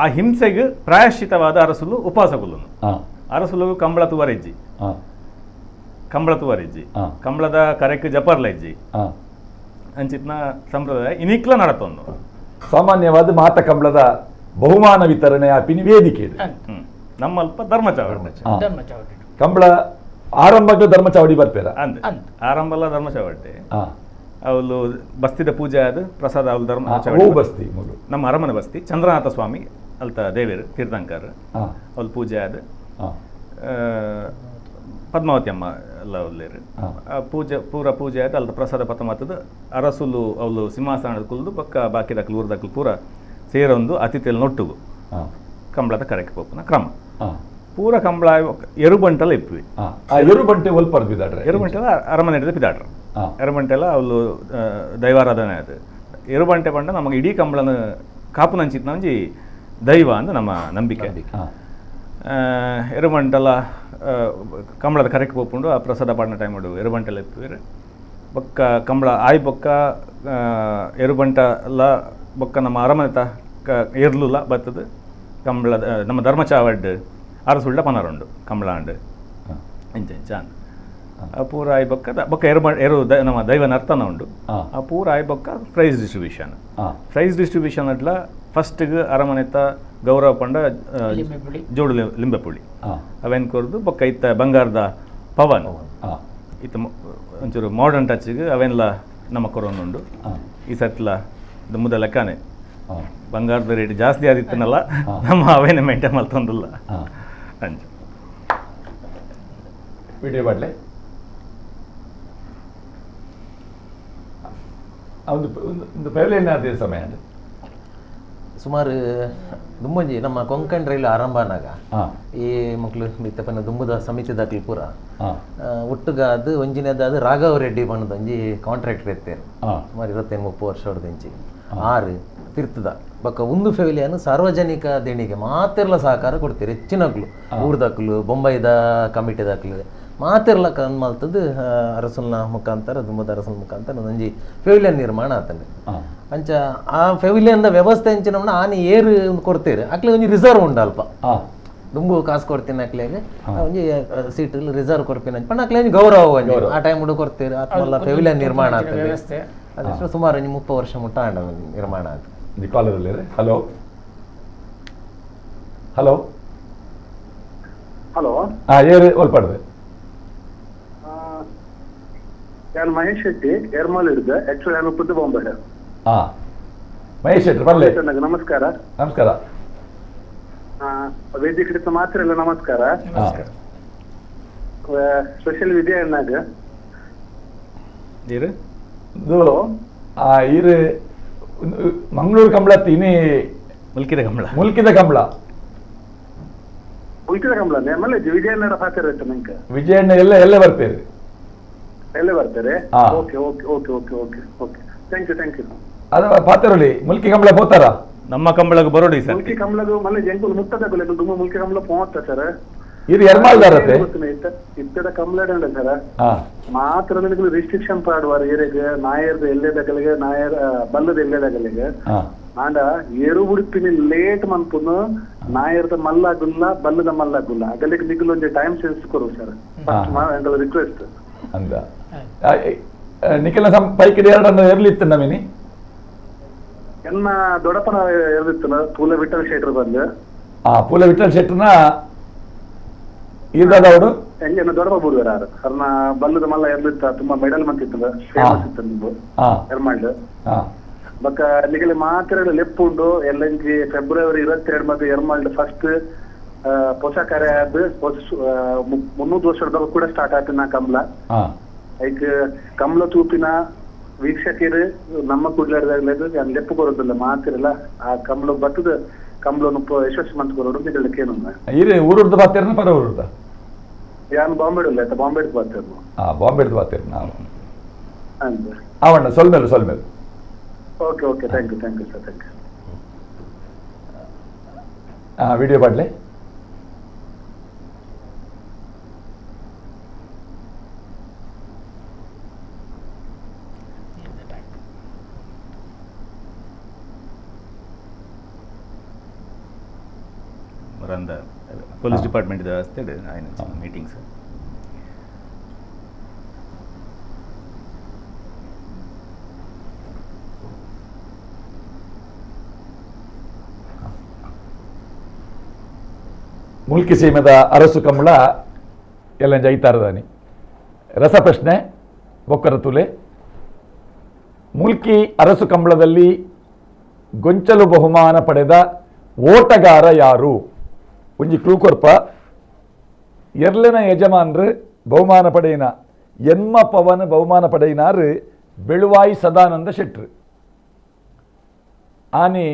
ಆ ಹಿಂಸೆಗೆ ಪ್ರಾಯಶ್ಚಿತವಾದ ಅರಸುಲು ಉಪವಾಸಗುಲ್ಲುನು ಅರಸುಲು ಕಂಬಳ ತುವರಿಜ್ಜಿ ಕಂಬಳದ ಕರೆಕ್ ಜಪರ್ಲ ಇಜ್ಜಿ ಅಂಚಿತ್ನ ಸಂಪ್ರದಾಯ ಇನಿಕ್ಲ ನಡತೊಂದು ಸಾಮಾನ್ಯವಾದ ಮಾತ ಕಂಬಳದ ಬಹುಮಾನ ವಿತರಣೆ ಪಿನಿ ವೇದಿಕೆ ನಮ್ಮಲ್ಪ ಧರ್ಮಚಾವಡಿ ಕಂಬಳ ಆರಂಭಕ್ಕೆ ಧರ್ಮಚಾವಡಿ ಬರ್ಪೇರ ಆರಂಭಲ್ಲ ಧರ್ಮಚಾವಡಿ ಅವಳು ಬಸ್ತಿದ ಪೂಜೆ ಆದ ಪ್ರಸಾದ ಅವಳು ಬಸ್ತಿ ನಮ್ಮ ಅರಮನೆ ಬಸ್ತಿ ಚಂದ್ರನಾಥ ಸ್ವಾಮಿ ಅಲ್ತ ದೇವೇರು ತೀರ್ಥಂಕರ್ ಅವಳು ಪೂಜೆ ಆದ ಪದ್ಮಾವತಿ ಅಮ್ಮ ಎಲ್ಲ ಒಳ್ಳೆಯರು ಪೂಜೆ ಆಯ್ತು ಅಲ್ಲ ಪ್ರಸಾದ ಪಥ ಮಾತದ ಅರಸುಲು ಅವಳು ಸಿಂಹಾಸನದ ಕುಲ್ದು ಪಕ್ಕ ಬಾಕಿದ ಊರ್ದಕ್ಕಲು ಪೂರ ಸೇರೊಂದು ಅತಿಥಿಯಲ್ಲಿ ನೊಟ್ಟುಗು ಕಂಬಳದ ಕರೆಕ್ಕೆ ಪೋಪನ ಕ್ರಮ ಪೂರ ಕಂಬಳ ಎರುಬಂಟೆಲ್ಲ ಇಪ್ವಿ ಎರುಬಂಟೆ ಒಲ್ಪರ್ದಿದಾಡ್ರೆ ಎರುಬಂಟೆಲ್ಲ ಅರಮನೆ ಹಿಡಿದು ಬಿದಾಡ್ರ ಎರುಬಂಟೆಲ್ಲ ಅವಳು ದೈವಾರಾಧನೆ ಆಯ್ತು ಎರುಬಂಟೆ ಬಂಡ ನಮಗೆ ಇಡೀ ಕಂಬಳನ ಕಾಪು ನಂಚಿತ್ ನಂಜಿ ದೈವ ಅಂತ ನಮ್ಮ ನಂಬಿಕೆ ಎರುಬಂಟೆಲ್ಲ ಕಂಬಳದ ಕರೆಕ್ಕೆ ಪೋಪುಂಡು ಆ ಪ್ರಸಾದ ಪಾಡಿನ ಟೈಮ್ ಮಾಡು ಎರುಬಂಟೆಲ್ಲ ಇಪ್ಪಿರು ಬೊಕ್ಕ ಕಂಬಳ ಆಯ್ ಬೊಕ್ಕ ಎರುಬಂಟ ಎಲ್ಲ ಬೊಕ್ಕ ನಮ್ಮ ಅರಮನೆ ಇರ್ಲಿಲ್ಲ ಬತ್ತದು ಕಂಬಳದ ನಮ್ಮ ಧರ್ಮಚಾವಡ್ ಅರಸುಳ್ಳ ಪನರುಂಡು ಕಂಬಳಾಂಡ್ ಇಂಚ ಇಂಚ ಆ ಪೂರ ಆಯ್ ಬೊಕ್ಕ ಎರಡು ನಮ್ಮ ದೈವ ನರ್ತನ ಉಂಡು ಆ ಪೂರ ಆಯ್ ಬೊಕ್ಕ ಪ್ರೈಸ್ ಡಿಸ್ಟ್ರಿಬ್ಯೂಷನ್ ಅಟ್ಲ ಫಸ್ಟ್ಗೆ ಅರಮನೆತ ಗೌರವ ಪಂಡ ಜೋಡು ಲಿಂಬೆಪುಳಿ ಅವೇನು ಕೊರ್ದು ಬೊಕ್ಕ ಇತ್ತ ಬಂಗಾರದ ಪವನ್ ಇತ್ತ ಒಂಚೂರು ಮಾಡರ್ನ್ ಟಚ್ಗೆ ಅವೆಲ್ಲ ನಮ್ಮ ಕೊರೋನುಂಡು ಈ ಸತ್ಲ ದುಮ್ಮದ ಲೆಕ್ಕನೇ ಬಂಗಾರದ ರೇಟ್ ಜಾಸ್ತಿ ಆದಿತ್ತನಲ್ಲ ನಮ್ಮ ಅವೇನೇ ಮೇಂಟೈನ್ ಮಾಡ್ತಂದಿಲ್ಲ ಅಂಚ ವಿಡಿಯೋ ಬಾಡ್ಲೆ ಒಂದು ಪೈಲೇನ ಅದೇ ಸಮಯ ಸುಮಾರು ದುಂಬಂಜಿ ನಮ್ಮ ಕೊಂಕಣ್ ರೈಲು ಆರಂಭ ಆನಾಗ ಈ ಮಕ್ಕಳು ಮಿತ್ತಪ್ಪನ ದುಂಬದ ಸಮಿತಿದಾಗ್ಲಿ ಪೂರ ಒಟ್ಟುಗ ಅದು ಒಂಜಿನದ ರಾಘವ ರೆಡ್ಡಿ ಬಣ್ಣದ ಒಂಜಿ ಕಾಂಟ್ರಾಕ್ಟರ್ ಎತ್ತೇನು ಸುಮಾರು 25-30 ವರ್ಷ ಹೊಡೆದಿಂಚಿ 6 ತಿರ್ತದ ಬಕ್ಕ ಒಂದು ಫೆವಿಲಿಯನ್ ಸಾರ್ವಜನಿಕ ದೇಣಿಗೆ ಮಾತೆರ್ಲ ಸಹಕಾರ ಕೊಡ್ತೀರಿ ಹೆಚ್ಚಿನಕ್ಲು ಊರ್ದಾಕ್ಲು ಬೊಂಬೈದ ಕಮಿಟಿದಾಕ್ಲು ಮಾತೆರ್ಲ ಕಂದ್ ಮಲ್ತದ್ದು ಅರಸಲ್ನ ಮುಖಾಂತರ ದುಂಬದ ಅರಸನ ಮುಖಾಂತರ ಒಂಜಿ ಫೆವಿಲಿಯನ್ ನಿರ್ಮಾಣ ಆತಂದೆ ಅಂಚ ಆ ಫೆವಿಲಿಯನ್ದ ವ್ಯವಸ್ಥೆ ಅಂಚಿನ ಆನೆ ಏರು ಕೊಡ್ತೀರಿ ಅಕ್ಲೆ ಒಂಜಿ ರಿಸರ್ವ್ ಉಂಡು ಅಲ್ಪ ದುಂಬು ಕಾಸು ಕೊಡ್ತೀನಿ ಅಕ್ಲೆಗೆ ಒಂಜಿ ಸೀಟ್ ರಿಸರ್ವ್ ಕೊಡ್ತೀನಿ ಪಣ್ಣ ಅಕ್ಲೆ ಒಂಜಿ ಗೌರವ ಆ ಟೈಮ್ ಹುಡು ಕೊಡ್ತೀರಿ ಆತ್ಮಲ್ಲ ಫೆವಿಲಿಯನ್ ನಿರ್ಮಾಣ ಆಗ್ತದೆ ಅದಷ್ಟು ಸುಮಾರು 30 ವರ್ಷ ಮುಟ್ಟ ನಿರ್ಮಾಣ ಆಗ್ತದೆ ಕಾಲರಲ್ಲಿ ಹಲೋ ಹಲೋ ಹಲೋ ಏರು ಒಲ್ಪಡ್ದೆ ನಾನು ಮಹೇಶ್ ಶೆಟ್ಟಿ ಎರ್ಮಾಲ್ ಹಿಡಿದೆ ಆಕ್ಚುಲಿ ನಾನು ಪುದ್ದು ಬಾಂಬೆ ಮಹೇಶ್ ಶೆಟ್ಟಿ ಬರ್ಲಿ ನಮಸ್ಕಾರ ನಮಸ್ಕಾರ ವೇದಿಕೆ ಹಿಡಿತ ಮಾತ್ರ ಇಲ್ಲ ನಮಸ್ಕಾರ ಸ್ಪೆಷಲ್ ವಿದ್ಯಾ ಎನ್ನಾಗ ಇದು ಇರು ಮಂಗಳೂರು ಕಂಬಳತ್ತಿ ಇನಿ ಮುಲ್ಕಿದ ಕಂಬಳ ಮುಲ್ಕಿದ ಕಂಬಳ ಉಲ್ಕಿದ ಕಂಬಳ ಆಮೇಲೆ ವಿಜಯನಗರ ಪಾತ್ರ ಇತ್ತು ನಂಗೆ ವಿಜಯಣ್ಣ ಎಲ್ಲ ಬರ್ತೀರಿ ಎಲ್ಲೇ ಬರ್ತಾರೆ okay okay okay okay okay okay thank you ಅದು ಪಾತ್ರಲಿ ಮುಲ್ಕಿ ಕಂಬಳ ಹೋತಾರ ನಮ್ಮ ಕಂಬಳಕ್ಕೆ ಬರೋಡಿ ಸರ್ ಮುಲ್ಕಿ ಕಂಬಳದು ಮನೆ ಜಂಕುಲು ಮುಟ್ಟದ ದುಮ್ಮ ಮುಲ್ಕಿ ಕಂಬಳ ಪೋತ ಸರ್ ಇದು ಎರ್ಮಾಳ್ದಾರತೆ ಇತ್ತದ ಕಂಬಳ ಸರ್ ಮಾತ್ರ ರಿಸ್ಟ್ರಿಕ್ಷನ್ ಪಾಡುವಾರ ಏರೆಗೆ ನಾಯರ್ದ ಎಲ್ಲೇದಗಲಿಗೆ ನಾಯರ್ ಬಲ್ಲದ ಎಲ್ಲೇದಗಲಿಗೆ ಆಂಡ ಏರು ಉಡುಪಿನ ಲೇಟ್ ಮನ್ಪುನು ನಾಯರ್ದ ಮಲ್ಲಾಗುಲ್ಲ ಬಲ್ಲದ ಮಲ್ಲಾಗುಲ್ಲ ಅಗಲಿಗೆ ನಿಗಲು ಒಂದು ಟೈಮ್ ಸೆನ್ಸ್ ಕೊರು ಸರ್ ಎಂಗಳ ರಿಕ್ವೆಸ್ಟ್ ಅಂದ ನಿಖಿಲ ಪೈಕಿಡಿ ಎರಡನ್ನು ಇರ್ಲಿತ್ತು ನಮೀನಿ ಎನ್ನ ದೊಡ್ಡಪ್ಪನ ಇರ್ದಿತ್ತಲ್ಲ ಪೂಲ ವಿಠಲ್ ಶೆಟ್ರ್ ಬಂದು ಪೂಲ ವಿಠಲ್ ಶೆಟ್ರನ ಇದ್ದದವಡು ಹೆಂಗೆ ದೊಡ್ಡಪ್ಪ ಬುಡುವಾರ ಅವ್ರನ್ನ ಬಲ್ಲದ ಮಲ್ಲ ಇರ್ಲಿತ್ತ ತುಂಬಾ ಮೆಡಲ್ ಮಂತಿತ್ತದ ಫೇಮಸ್ ಇತ್ತು ನಿಮ್ದು ಎರ್ಮಾಲ್ಡ್ ಬಕ್ಕ ನಿಗಲಿ ಮಾತ್ರ ಲೆಪ್ ಉಂಡು ಎಲ್ಲಂಜಿ ಫೆಬ್ರವರಿ 22 ಮತ್ತೆ ಎರ್ಮಾಲ್ಡ್ ಫಸ್ಟ್ ಹೊಸ ಕಾರ್ಯ ಆದ್ 300 ವರ್ಷದ ಕೂಡ ಸ್ಟಾರ್ಟ್ ಆಯ್ತು ನಾ ಕಂಬಳ ಐಕ್ ಕಂಬಳ ತೂಪಿನ ವೀಕ್ಷಕರು ನಮ್ಮ ಕುಡ್ಲಾಡ್ದಾಗ್ಲದು ಲೆಪ್ಪು ಕೊರೋದಿಲ್ಲ ಮಾತಿರಲ್ಲ ಆ ಕಂಬಳ ಬತ್ತದ ಕಂಬಳನ್ನು ಯಶಸ್ವಿ ಮಂತ್ ಕೊರೋಡು ನಿಗಲಿಕ್ಕೆ ಏನು ಊರುಡ್ದು ಬಾತೇರ್ನ ಪರ ಊರುಡ್ದ ಯಾನ್ ಬಾಂಬೆಡ್ ಆಯ್ತಾ ಬಾಂಬೆಡ್ ಬಾತೇರ್ನು ಬಾಂಬೆಡ್ ಬಾತೇರ್ ನಾವು ಅಂತ ಅವಣ್ಣ ಸೊಲ್ಮೇಲು okay okay thank you sir thank you video ಬಾಡ್ಲೆ ಅಂದ ಪೊಲೀಸ್ ಡಿಪಾರ್ಟ್ಮೆಂಟ್ ವ್ಯವಸ್ಥೆ ಮೀಟಿಂಗ್ಸ್ ಮುಲ್ಕಿ ಸೀಮೆದ ಅರಸು ಕಂಬಳ ಎಲ್ಲ ಜೈತಾರದಾನಿ ರಸಪ್ರಶ್ನೆ ಬೊಕ್ಕರ ತುಲೆ ಮುಲ್ಕಿ ಅರಸು ಕಂಬಳದಲ್ಲಿ ಗೊಂಚಲು ಬಹುಮಾನ ಪಡೆದ ಓಟಗಾರ ಯಾರು ಒಂಜಿ ಕ್ಲೂ ಕೊರ್ಪ ಎರ್ಲಿನ ಯಜಮಾನ್ರು ಬಹುಮಾನ ಪಡೆಯಿನ ಎನ್ಮ ಪವನ್ ಬಹುಮಾನ ಪಡೆಯಿನಾರು ಬೆಳುವಾಯಿ ಸದಾನಂದ ಶೆಟ್ರು ಆನಿ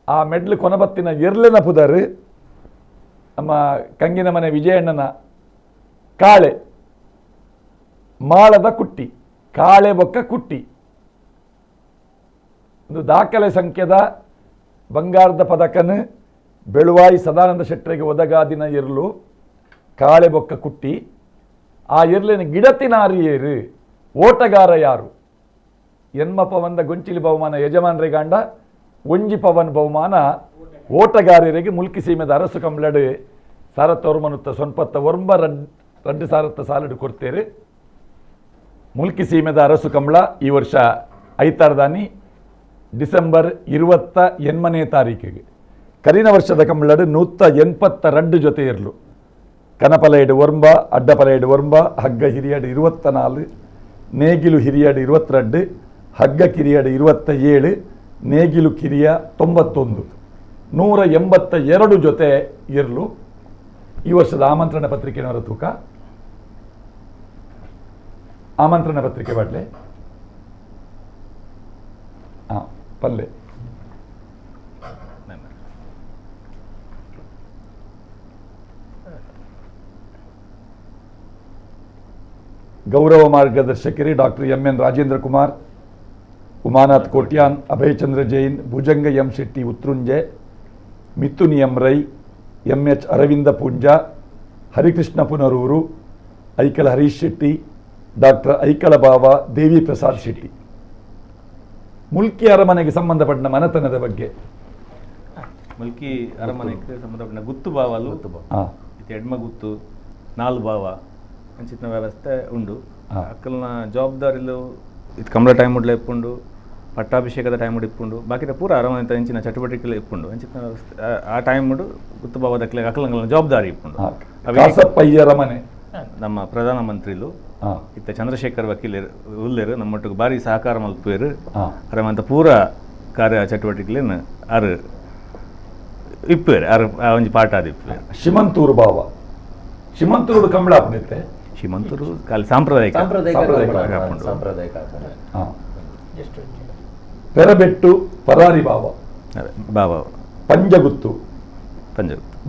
ಆ ಮೆಡ್ಲು ಕೊನಬತ್ತಿನ ಎರ್ಲಿನ ಪುದರ್ ನಮ್ಮ ಕಂಗಿನ ಮನೆ ವಿಜಯಣ್ಣನ ಕಾಳೆ ಮಾಳದ ಕುಟ್ಟಿ ಕಾಳೆ ಬೊಕ್ಕ ಕುಟ್ಟಿ ಒಂದು ದಾಖಲೆ ಸಂಖ್ಯೆದ ಬಂಗಾರದ ಪದಕನು ಬೆಳುವಾಯಿ ಸದಾನಂದ ಶೆಟ್ಟರಿಗೆ ಒದಗಾದಿನ ಇರ್ಲು ಕಾಳೆ ಬೊಕ್ಕ ಕುಟ್ಟಿ ಆ ಇರ್ಲಿನ ಗಿಡತಿನಾರಿ ಏರು ಓಟಗಾರ ಯಾರು ಎನ್ಮಪ್ಪ ಬಂದ ಗೊಂಚಿಲಿ ಬಹುಮಾನ ಯಜಮಾನ್ರಿಗಾಂಡ ಒಂಜಿ ಪವನ್ ಬಹುಮಾನ ಓಟಗಾರರಿಗೆ ಮುಲ್ಕಿ ಸೀಮೆದ ಅರಸು ಕಂಬ್ಲಡ್ ಸಾರತ್ತೋರ್ಮನುತ್ತ ಸೊನ್ಪತ್ತ ಒರ್ಂಬ ರಡ್ಡು ಸಾರತ್ತ ಸಾಲಡು ಕೊಡ್ತೇರು. ಮುಲ್ಕಿ ಸೀಮೆದ ಅರಸು ಕಂಬಳ ಈ ವರ್ಷ ಐತಾರ್ದಾನಿ ಡಿಸೆಂಬರ್ 28ನೇ ತಾರೀಕಿಗೆ. ಕರಿನ ವರ್ಷದ ಕಂಬಳಡು 182 ಜೊತೆ ಇರಲು. ಕನಪಲೆಯಡು ಒರ್ಂಬ, ಅಡ್ಡಪಲೆಯಡು ಒರ್ಂಬ, ಹಗ್ಗ ಹಿರಿಯಡು 24, ನೇಗಿಲು ಹಿರಿಯಡು 22, ಹಗ್ಗ ಕಿರಿಯಡು 27, ನೇಗಿಲು ಕಿರಿಯ 91, 182 ಜೊತೆ ಇರಲು. ಈ ವರ್ಷದ ಆಮಂತ್ರಣ ಪತ್ರಿಕೆಯವರ ತೂಕ ಆಮಂತ್ರಣ ಪತ್ರಿಕೆ ಬಾಟ್ಲೆ ಪಲ್ಲೆ ಗೌರವ ಮಾರ್ಗದರ್ಶಕರಿ doctor M N. Rajendra Kumar, Umanath Kotian, Abhayachandra Jain, Bhujanga M Shetty Uthrunje, Mithun M Rai, M H. Aravinda Punja, Harikrishna Punarur, Aikala Harish Shetty, doctor Aikala Bava, Devi Prasad Shetty. Mulki ಅರಮನೆಗೆ ಸಂಬಂಧಪಟ್ಟ ಮನೆತನದ ಬಗ್ಗೆ. ಮುಲ್ಕಿ ಅರಮನೆಗೆ ಸಂಬಂಧಪಟ್ಟ ಗುತ್ತು ಬಾವಲು ಇದು ಎಡ್ಮ ಗುತ್ತು 4 ಬಾವ ಅಂಚಿನ ವ್ಯವಸ್ಥೆ ಉಂಡು. ಅಕ್ಕಲ್ನ ಜವಾಬ್ದಾರಿಲು ಇದು ಕಮಲ ಟೈಮ್ ಉಡ್ಲ ಇಪ್ಪುಂಡು, ಪಟ್ಟಾಭಿಷೇಕದ ಟೈಮ್ ಉಡು ಇಪ್ಪುಂಡು, ಬಾಕಿದ ಪೂರ ಅರಮನೆ ಇಂಚಿನ ಚಟುವಟಿಕೆಗಳು ಇಪ್ಪುಂಡು. ಅಂಚಿನ ವ್ಯವಸ್ಥೆ ಆ ಟೈಮ್ ಉಡು ಗುತ್ತು ಬಾವದಕ್ಕೆ ಅಕ್ಕಲಂಗಳ ಜವಾಬ್ದಾರಿ ಇಪ್ಪುಂಡು. ಅರಮನೆ ನಮ್ಮ ಪ್ರಧಾನಮಂತ್ರಿಲು ಇತ್ತ ಚಂದ್ರಶೇಖರ್ ವಕೀಲರು ಉಲ್ಲೇರು ನಮ್ಮೊಟ್ಟಿಗೆ ಭಾರಿ ಸಹಕಾರ ಮಲ್ಪೇರು. ಅರಮಂತ ಪೂರ ಕಾರ್ಯ ಚಟುವಟಿಕೆಗಳನ್ನು ಅರು ಇಪ್ಪೇರು ಅರು ಒಂಜಿ ಪಾಠ ಅದು ಇಪ್ಪೇರು. ಶಿಮಂತೂರು ಬಾವ, ಶಿಮಂತೂರು ಕಂಬಳ ಹಾಕ್ಬಿಡುತ್ತೆ. ಶಿಮಂತೂರು ಖಾಲಿ ಸಾಂಪ್ರದಾಯಿಕ ಪೆರಬೆಟ್ಟು ಪರಾರಿ ಬಾವ, ಬಾವ ಪಂಜಗುತ್ತು,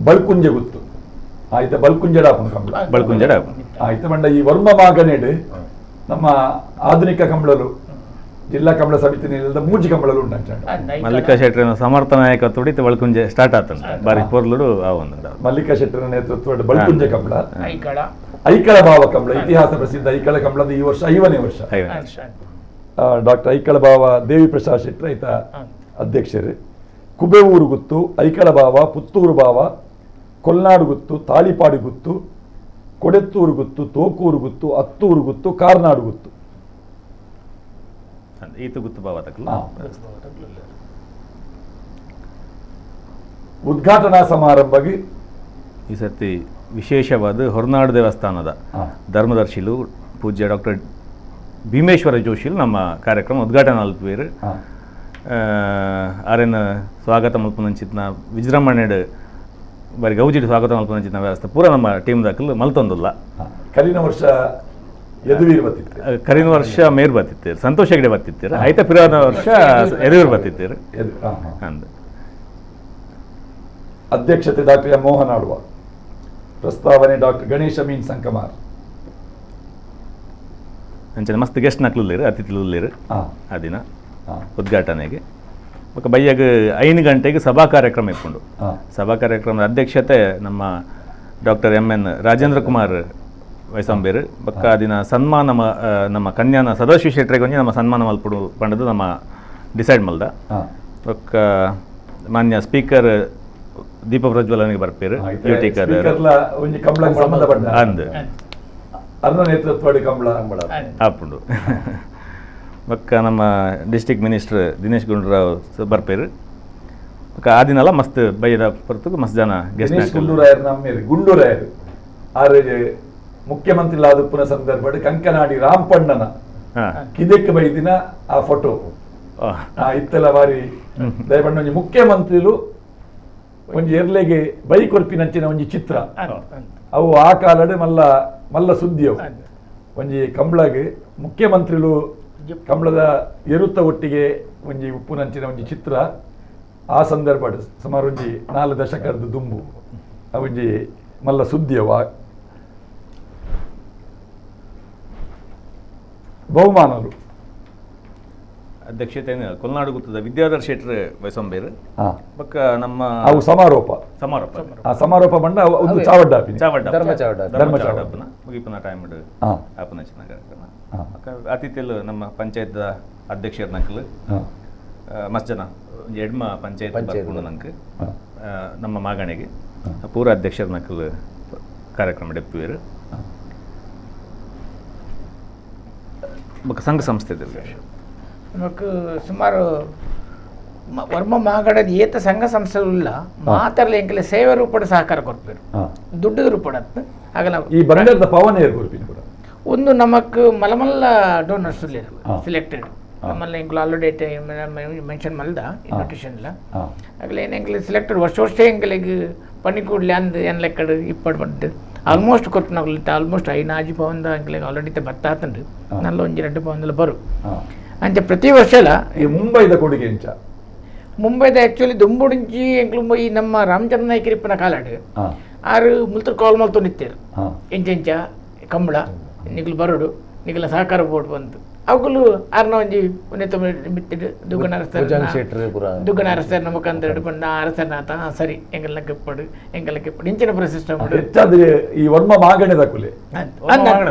ಬಳ್ಕುಂಜಗುತ್ತು ಆಯ್ತ ಬಲ್ಕುಂಜಡ ಕಂಬಳ ಬಳ್ಕುಂಜಡ ಆಯ್ತ ಬಂಡ ಈ ವರ್ಮ ಮಾಗನೇಡು ನಮ್ಮ ಆಧುನಿಕ ಕಂಬಳಲು ಜಿಲ್ಲಾ ಕಂಬಳ ಸಮಿತಿ ನೀಡಿದ ಮೂಜಿ ಕಂಬಳಲು ಉಂಟು. ಮಲ್ಲಿಕಾ ಶೆಟ್ಟರಿನ ಸಮರ್ಥ ನಾಯಕತ್ವ ಇತ್ತು ಬಳ್ಕುಂಜೆ ಸ್ಟಾರ್ಟ್ ಆತಂಡ ಬಾರಿ ಪೊರ್ಲುಡು ಮಲ್ಲಿಕಾ ಶೆಟ್ಟರಿನ ನೇತೃತ್ವ ಬಳ್ಕುಂಜೆ ಕಂಬಳ. ಐಕಳ ಭಾವ ಕಂಬಳ ಇತಿಹಾಸ ಪ್ರಸಿದ್ಧ ಐಕಳ ಕಂಬಳದ ಈ ವರ್ಷ 5ನೇ ವರ್ಷ. ಡಾಕ್ಟರ್ ಐಕಳ ಭಾವ ದೇವಿ ಪ್ರಸಾದ್ ಶೆಟ್ಟರ್ ಐತ ಅಧ್ಯಕ್ಷರು. ಕುಬೇವೂರು ಗುತ್ತು, ಐಕಳ ಭಾವ, ಪುತ್ತೂರು ಭಾವ, ಕೊಲ್ನಾಡು ಗುತ್ತು, ತಾಳಿಪಾಡು ಗುತ್ತು, ಕೊಡೆತ್ತೂರು ಗುತ್ತು, ತೋಕೂರು ಗುತ್ತು, ಅತ್ತೂರು ಗುತ್ತು, ಕಾರ್ನಾಡು ಗುತ್ತು. ಈತು ಗುತ್ತು ಭಾವ ಉದ್ಘಾಟನಾ ಸಮಾರಂಭಗೆ ಈ ಸರ್ತಿ ವಿಶೇಷವಾದ ಹೊರನಾಡು ದೇವಸ್ಥಾನದ ಧರ್ಮದರ್ಶಿಲು ಪೂಜ್ಯ ಡಾಕ್ಟರ್ ಭೀಮೇಶ್ವರ ಜೋಶಿಲು ನಮ್ಮ ಕಾರ್ಯಕ್ರಮ ಉದ್ಘಾಟನಾ ಅಲ್ಪೇರು. ಆರೇನ ಸ್ವಾಗತ ಮಲ್ಪನಂಚಿತ್ನ ವಿಜೃಂಭಣೆಡು ಬಾರಿ ಗೌಜಿಡ್ ಸ್ವಾಗತ ಮಲ್ಪನಂಚಿತ್ನ ವ್ಯವಸ್ಥೆ ಪೂರ ನಮ್ಮ ಟೀಮ್ ದಾಖಲು ಮಲ್ತೊಂದಿಲ್ಲ. ಕಲಿನ ವರ್ಷ ಯದುವೀರ್ ಬತ್ತಿತ್ತು, ಕರಿನ ವರ್ಷ ಮೇರ್ ಬತ್ತಿತ್ತೇರು, ಸಂತೋಷ ಹೆಗಡೆ ಬತ್ತಿತ್ತೇರು, ಆಯ್ತ ಪಿರಾದ ವರ್ಷ ಯದುವೀರ್ ಬತ್ತಿತ್ತೇರು. ಅಧ್ಯಕ್ಷತೆ ಡಾಕ್ಟರ್ ಎಂ ಮೋಹನ್ ಆಳ್ವ, ಪ್ರಸ್ತಾವನೆ ಡಾಕ್ಟರ್ ಗಣೇಶ ಮೀನ್ ಸಂಕಮಾರ್. ಅಂಚನೆ ಮಸ್ತ್ ಗೆಸ್ಟ್ ನಕ್ಲುಲ್ಲೇರು, ಅತಿಥಿಲುಲ್ಲೇರು ಆ ದಿನ ಉದ್ಘಾಟನೆಗೆ. ಬೊಕ್ಕ ಬಯ್ಯಾಗ 5 ಗಂಟೆಗೆ ಸಭಾ ಕಾರ್ಯಕ್ರಮ ಇಟ್ಕೊಂಡು ಸಭಾ ಕಾರ್ಯಕ್ರಮದ ಅಧ್ಯಕ್ಷತೆ ನಮ್ಮ ಡಾಕ್ಟರ್ ಎಂ.ಎನ್. ರಾಜೇಂದ್ರ ಕುಮಾರ್ ವಯಸ್ಸಂಬೇರು. ಬೊಕ್ಕ ಆ ದಿನ ಸನ್ಮಾನ ನಮ್ಮ ಕನ್ಯಾನ ಸದಾಶಿವ ಶೆಟ್ಟರಿಗೆ ಒಂಜಿ ನಮ್ಮ ಸನ್ಮಾನ ಮಲ್ಪಡು ಪಂಡದು ನಮ್ಮ ಡಿಸೈಡ್ ಮಲ್ದ. ಬೊಕ್ಕ ಮಾನ್ಯ ಸ್ಪೀಕರ್ ದೀಪ ಪ್ರಜ್ವಲನಿಗೆ ಬರ್ಪೇರು ಯುಟಿಕದ ಅಂದ್ ಆಪುಂಡು. ಬೊಕ್ಕ ನಮ್ಮ ಡಿಸ್ಟ್ರಿಕ್ಟ್ ಮಿನಿಸ್ಟರ್ ದಿನೇಶ್ ಗುಂಡೂರಾವ್ ಬರ್ಪೇರು. ಬೊಕ್ಕ ಆ ದಿನ ಮಸ್ತ್ ಬೈದ ಹೊರತು ಮಸ್ತ್ ಜನ ಗೆಸ್ಟ್ ಗುಂಡೂರಾಯರು ಮುಖ್ಯಮಂತ್ರಿ ಲಾದುಪ್ಪನ ಸಂದರ್ಭ ಕಂಕನಾಡಿ ರಾಮಪಣ್ಣನ ಕಿದೆಕ್ ಬೈದಿನ ಆ ಫೋಟೋ ಇತ್ತೆಲ್ಲ ಬಾರಿ ದಯಪಂಡ ಒಂಜಿ ಮುಖ್ಯಮಂತ್ರಿಲು ಒಂಜಿ ಎರ್ಲೆಗೆ ಬೈ ಕೊರ್ಪಿನಂಚಿನ ಒಂಜಿ ಚಿತ್ರ ಅವು ಆ ಕಾಲಡ್ ಮಲ್ಲ ಮಲ್ಲ ಸುದ್ದಿ ಅವು ಒಂಜಿ ಕಂಬಳಗೆ ಮುಖ್ಯಮಂತ್ರಿಲು ಕಂಬಳದ ಎರುತ್ತ ಒಟ್ಟಿಗೆ ಒಂಜಿ ಉಪ್ಪುನಂಚಿನ ಒಂಜಿ ಚಿತ್ರ ಆ ಸಂದರ್ಭ ಸುಮಾರು ಒಂಜಿ 4 ದಶಕದ ದುಂಬು ಒಂಜಿ ಮಲ್ಲ ಸುದ್ದಿ ಅವ. ಬಹುಮಾನಗಳು ಅಧ್ಯಕ್ಷತೆ ಕೊಲ್ನಾಡು ಗುತ್ತದ ವಿದ್ಯಾಧರ್ ಶೆಟ್ಟರ್ ವಯಸ್ಸಂಬೇರು. ಬೊಕ್ಕ ನಮ್ಮ ಅವು ಸಮಾರೋಪ ಆ ಸಮಾರೋಪ ಬಂಡ ಒಂದು ಧರ್ಮಚಾವಡಪ್ಪನ ಮುಗಿಪನ ಟೈಮ್ ಆಪನ ಕಾರ್ಯಕ್ರಮ. ಅತಿಥಿಯಲು ನಮ್ಮ ಪಂಚಾಯತ್ ಅಧ್ಯಕ್ಷರ ನಕಲು ಮಸ್ತ್ ಜನ ಎಡ್ಮ ಪಂಚಾಯತ್ ಬರ್ಕೊಂಡು ನಂಗೆ ನಮ್ಮ ಮಾಗಣೆಗೆ ಪೂರ ಅಧ್ಯಕ್ಷರ ನಕಲ್ ಕಾರ್ಯಕ್ರಮ ಡೆಪ್ಪುವೇರು ಸಂಘ ಸಂಸ್ಥೆ ನಮಕ್ ಸುಮಾರು ವರ್ಮ ಮಾಗಡದ ಏತ ಸಂಘ ಸಂಸ್ಥೆಲ್ಲ ಮಾತಾಡಲಿ ಎಂಕಲೆ ಸೇವೆ ರೂಪದ ಸಹಕಾರ ಕೊಡ್ಪೇರು ದುಡ್ಡು ರೂಪಡತ್ ಆಗಲ್ಲ ಈ ಬಂಡದ ಪವನ ಕೂಡ ಒಂದು ನಮಕ್ ಮಲಮಲ್ಲ ಡೋನರ್ಸ್ ಸಿಲೆಕ್ಟೆಡ್ ನಮ್ಮಲ್ಲ ಎಂಕ್ಲು ಆಲ್ರೆಡಿ ಮೆನ್ಷನ್ ಮಲ್ದ ಇನ್ವಿಟೇಷನ್ ಇಲ್ಲ ಆಗಲೇ ಎಂಕ್ಲೆ ಸಿಲೆಕ್ಟೆಡ್ ವರ್ಷ ಎಂಕಲಿಗೆ ಪಣಿ ಕೂಡಲಿ ಅಂದ್ ಏನ್ ಲೆಕ್ಕಡು ಇಪ್ಪಡು ಬಂದು ಆಲ್ಮೋಸ್ಟ್ ಕೊಟ್ಟು ನಾಗ್ಲಿತ್ತು ಆಲ್ಮೋಸ್ಟ್ 5 ಪವಂದ ಎಂಕ್ಲಿಗೆ ಆಲ್ರೆಡಿ ಬರ್ತಾತಂಡು ನಲ್ಲ 1-2 ಪವಂದಲ್ಲ ಬರು ಅಂಚೆ ಪ್ರತಿ ವರ್ಷ ಅಲ್ಲ ಈ ಮುಂಬೈದ ಕೊಡುಗೆ ಇಂಚ ಮುಂಬೈದ ಆ್ಯಕ್ಚುಲಿ ದುಂಬುಡಿಂಚಿ ಎಂಕ್ಲು ಈ ನಮ್ಮ ರಾಮಚಂದ್ರ ನಾಯ್ಕರಿಪ್ಪನ ಕಾಲಾಡು ಆರು ಮುಲ್ತರು ಕಾಲ್ ಮಲ್ತು ನಿಂತೇರು ಎಂಚೆಂಚ ಕಂಬಳ ನಿಗ್ಲು ಬರೋಡು ನಿಗ್ಲ ಸಹಕಾರ ಬೋರ್ಡ್ ಬಂತು ಅವುಗಳು ಆರ್ನ ಒಂಜಿ ಮಿತ್ತಿಡು ದುಗ್ಗಣ ಅರಸರ್ ನಮಕ್ ಅಂತ ಹಿಡ್ಕೊಂಡು ಅರಸನಾತ ಸರಿ ಎಂಗೆಲ್ಲ ಕೆಪ್ಪಡು ಇಂಚಿನ ಪ್ರಸಿಸ್ಟಮ್ ಈ ವರ್ಮ ಮಾಗಣದ ಕುಲೆ